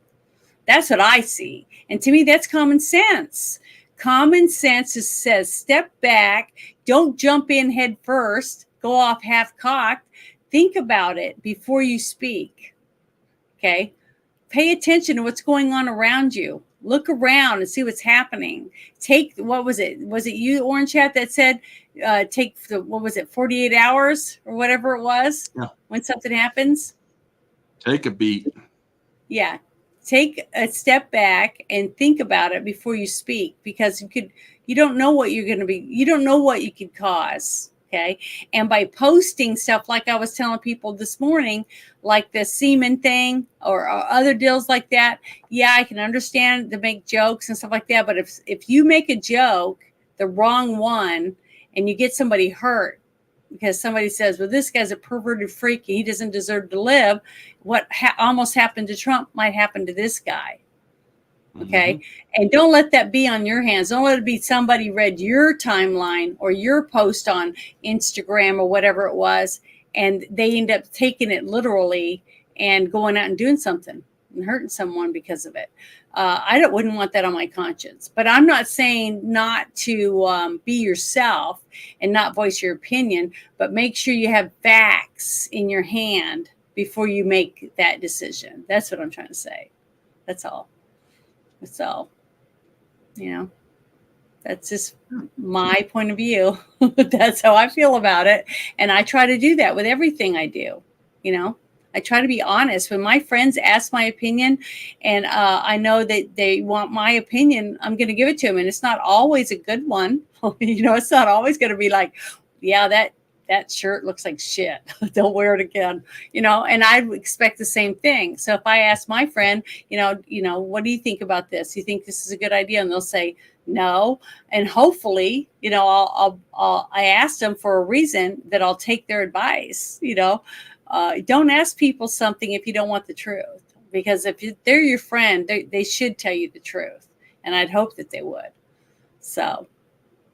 Speaker 3: That's what I see. And to me, that's common sense. Common sense says step back, don't jump in head first, go off half cocked. Think about it before you speak. Okay? Pay attention to what's going on around you. Look around and see what's happening. What was it? Was it you, Orange Hat, that said take 48 hours or whatever it was when something happens?
Speaker 4: Take a beat.
Speaker 3: Yeah. Take a step back and think about it before you speak, because you don't know what you're going to be. You don't know what you could cause. Okay. And by posting stuff like I was telling people this morning, like the semen thing or other deals like that. Yeah, I can understand to make jokes and stuff like that. But if you make a joke, the wrong one, and you get somebody hurt, because somebody says, well, this guy's a perverted freak and he doesn't deserve to live. What almost happened to Trump might happen to this guy. Okay. And don't let that be on your hands. Don't let it be somebody read your timeline or your post on Instagram or whatever it was, and they end up taking it literally and going out and doing something and hurting someone because of it. I wouldn't want that on my conscience. But I'm not saying not to be yourself and not voice your opinion, but make sure you have facts in your hand before you make that decision. That's what I'm trying to say. That's all. So, that's just my point of view. That's how I feel about it. And I try to do that with everything I do. I try to be honest. When my friends ask my opinion and I know that they want my opinion, I'm going to give it to them. And it's not always a good one. It's not always going to be like, yeah, that shirt looks like shit. Don't wear it again. And I expect the same thing. So if I ask my friend, what do you think about this? You think this is a good idea? And they'll say no. And hopefully, I asked them for a reason that I'll take their advice. Don't ask people something if you don't want the truth, because if they're your friend, they should tell you the truth. And I'd hope that they would. So,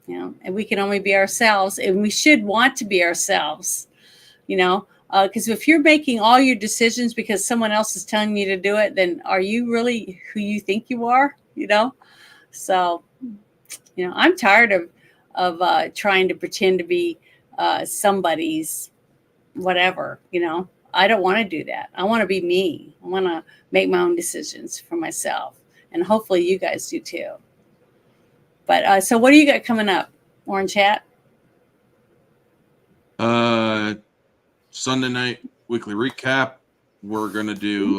Speaker 3: and we can only be ourselves, and we should want to be ourselves, because if you're making all your decisions because someone else is telling you to do it, then are you really who you think you are? So, I'm tired of trying to pretend to be somebody's whatever, I don't want to do that. I want to be me. I want to make my own decisions for myself, and hopefully you guys do too. But so what do you got coming up, Orange Hat?
Speaker 4: Sunday night weekly recap. We're gonna do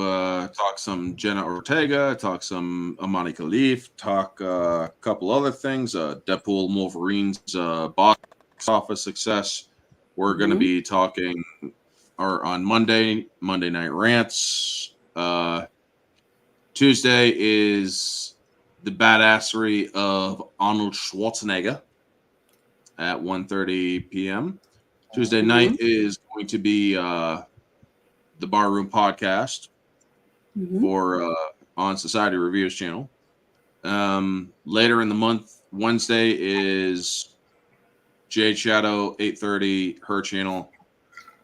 Speaker 4: talk some Jenna Ortega, talk some Amani Khalif, talk a couple other things. Deadpool and Wolverine's box office success. We're gonna be talking on Monday Night Rants. Tuesday is the badassery of Arnold Schwarzenegger at 1:30 p.m. Tuesday night is going to be the Barroom Podcast for on Society Reviews channel. Later in the month, Wednesday is Jade Shadow 8:30 her channel.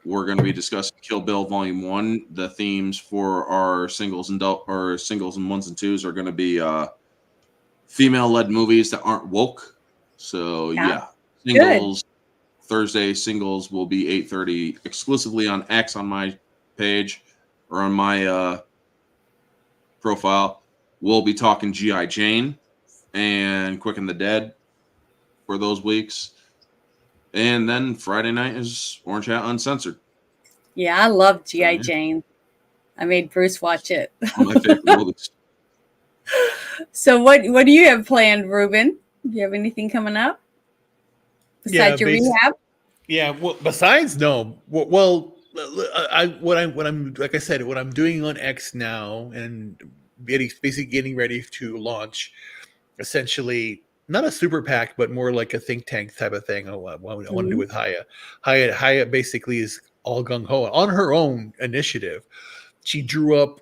Speaker 4: We're going to be discussing Kill Bill Volume 1. The themes for our singles and ones and twos are going to be female-led movies that aren't woke. So
Speaker 3: Yeah.
Speaker 4: singles Thursday singles will be 8:30 exclusively on X on my page or on my profile. We'll be talking G.I. Jane and Quick and the Dead for those weeks. And then Friday night is Orange Hat Uncensored.
Speaker 3: Yeah, I love G.I. Jane. I made Bruce watch it.
Speaker 4: One of my favorite movies.
Speaker 3: So what do you have planned, Ruben? Do you have anything coming up besides your rehab?
Speaker 5: Yeah. Well, besides no. Well, what I'm like I said, what I'm doing on X now, and basically getting ready to launch, essentially not a super PAC, but more like a think tank type of thing. I want to do with Haya. Haya basically is all gung ho on her own initiative. She drew up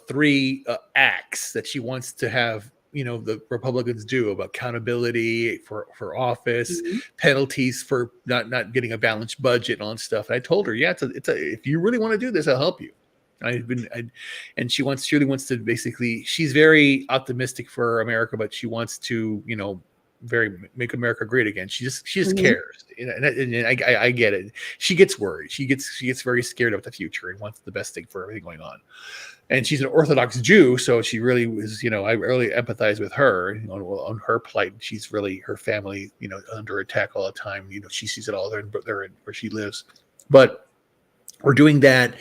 Speaker 5: 3 acts that she wants to have, the Republicans do about accountability for office, penalties for not getting a balanced budget and all that stuff. And I told her, it's a if you really want to do this, I'll help you. And she really wants to basically. She's very optimistic for America, but she wants to, make America great again. She just cares, and I get it. She gets worried. She gets very scared about the future and wants the best thing for everything going on. And she's an Orthodox Jew, so she really was. I really empathize with her on her plight. She's really her family, under attack all the time. She sees it all there where she lives, but. We're doing that.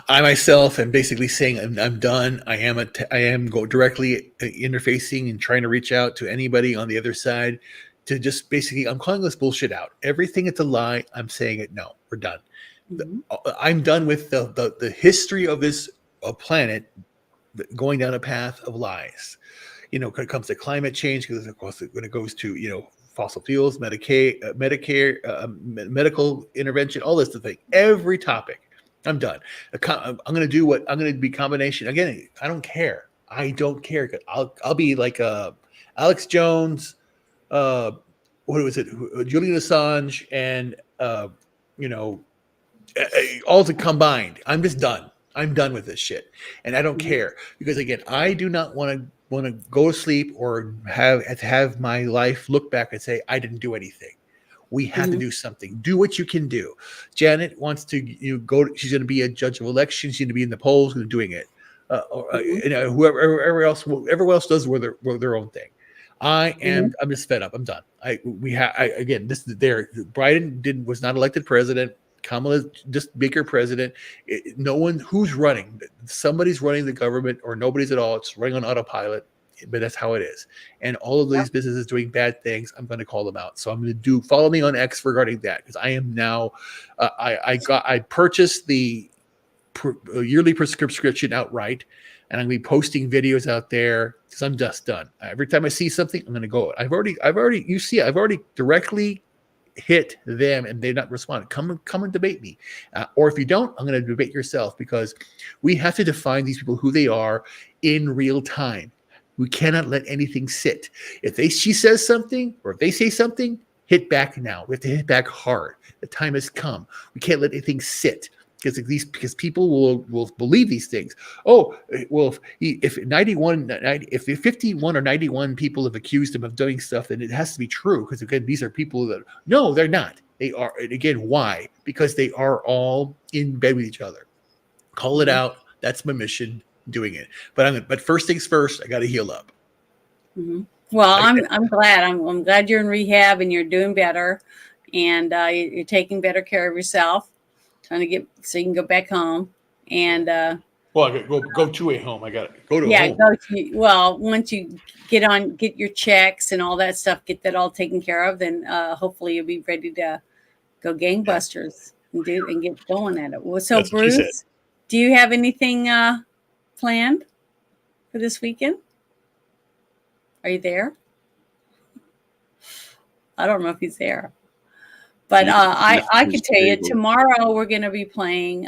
Speaker 5: I myself am basically saying I'm done. I am go directly interfacing and trying to reach out to anybody on the other side to just basically, I'm calling this bullshit out. Everything it's a lie. I'm saying it. No, we're done. I'm done with the history of this planet going down a path of lies. When it comes to climate change, because of course when it goes to fossil fuels, Medicare, medical intervention, all this thing, every topic. I'm done. I'm going to do what I'm going to be combination. Again, I don't care. I don't care. I'll be like Alex Jones, what was it? Julian Assange, and all combined. I'm just done. I'm done with this shit, and I don't care because again, I do not want to go to sleep or have my life look back and say I didn't do anything. We have to do something. Do what you can do. Janet wants to go. She's going to be a judge of elections. She's going to be in the polls and doing it. Everyone else does their own thing. I'm just fed up. I'm done. Biden was not elected president. Kamala just make her president. No one who's running. Somebody's running the government or nobody's at all. It's running on autopilot. But that's how it is. And all of these businesses doing bad things, I'm going to call them out. So I'm going to follow me on X regarding that because I am now. I purchased the yearly prescription outright, and I'm going to be posting videos out there because I'm just done. Every time I see something, I'm going to go. I've already directly hit them and they're not responding. Come and debate me, or if you don't, I'm going to debate yourself because we have to define these people who they are in real time. We cannot let anything sit. If she says something or if they say something, hit back now. We have to hit back hard. The time has come. We can't let anything sit because people will believe these things. Oh, well, if 51 or 91 people have accused him of doing stuff, then it has to be true because again, these are people that no, they're not. They are. And again, why? Because they are all in bed with each other. Call it out. That's my mission. Doing it, but first things first, I got to heal up.
Speaker 3: Well, I'm glad. I'm glad you're in rehab and you're doing better, and you're taking better care of yourself, trying to get so you can go back home. And
Speaker 5: I got to go to a home. I got to go to a home.
Speaker 3: Once you get your checks and all that stuff, get that all taken care of, then hopefully you'll be ready to go gangbusters and get going at it. Well, so
Speaker 5: that's
Speaker 3: Bruce, do you have anything planned for this weekend? Are you there? I don't know if he's there, but I can tell you tomorrow we're going to be playing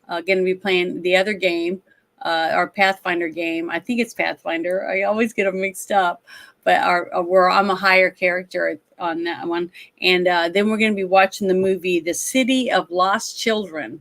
Speaker 3: the other game, our Pathfinder game. I think it's Pathfinder. I always get them mixed up, but where I'm a higher character on that one, and then we're going to be watching the movie The City of Lost Children.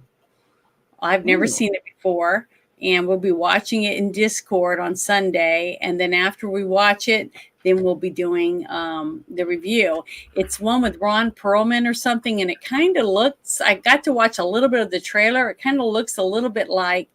Speaker 3: I've never seen it before. and we'll be watching it in Discord on Sunday. And then after we watch it, then we'll be doing the review. It's one with Ron Perlman or something, and it kind of looks, I got to watch a little bit of the trailer. It kind of looks a little bit like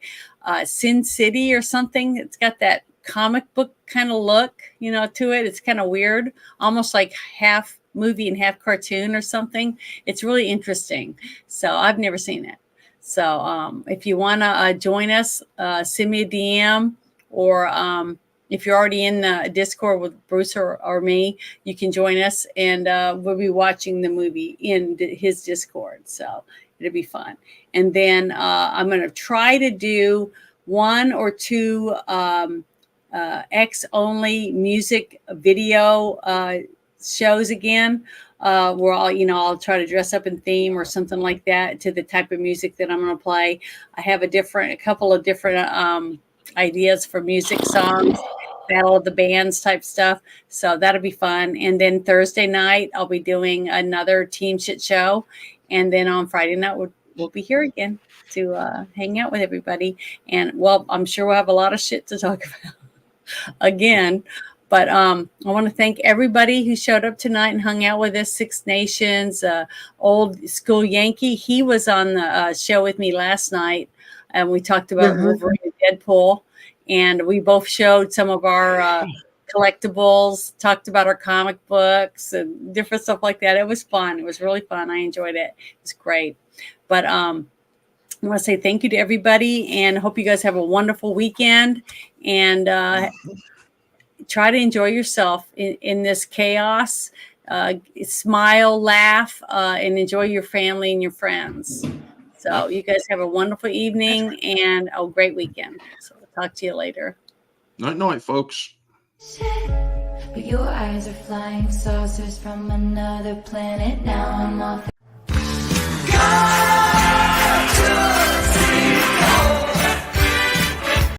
Speaker 3: Sin City or something. It's got that comic book kind of look, to it. It's kind of weird, almost like half movie and half cartoon or something. It's really interesting. So I've never seen it. So if you want to join us, send me a DM, or if you're already in the Discord with Bruce or me, you can join us, and we'll be watching the movie in his Discord. So it'll be fun. And then I'm going to try to do 1 or 2 X-only music video shows again. Where I'll try to dress up in theme or something like that to the type of music that I'm going to play. I have a couple of different ideas for music songs, Battle of the Bands type stuff. So that'll be fun. And then Thursday night, I'll be doing another Team Shit show. And then on Friday night, we'll be here again to hang out with everybody. And well, I'm sure we'll have a lot of shit to talk about again. But I want to thank everybody who showed up tonight and hung out with us. Six Nations, Old School Yankee. He was on the show with me last night, and we talked about Wolverine and Deadpool. And we both showed some of our collectibles, talked about our comic books and different stuff like that. It was fun. It was really fun. I enjoyed it. It was great. But I want to say thank you to everybody, and hope you guys have a wonderful weekend. And try to enjoy yourself in this chaos. Smile, laugh, and enjoy your family and your friends. So you guys have a wonderful evening and a great weekend. So I'll talk to you later.
Speaker 4: Night, folks.
Speaker 15: But your eyes are flying saucers from another planet. Now I'm off. God!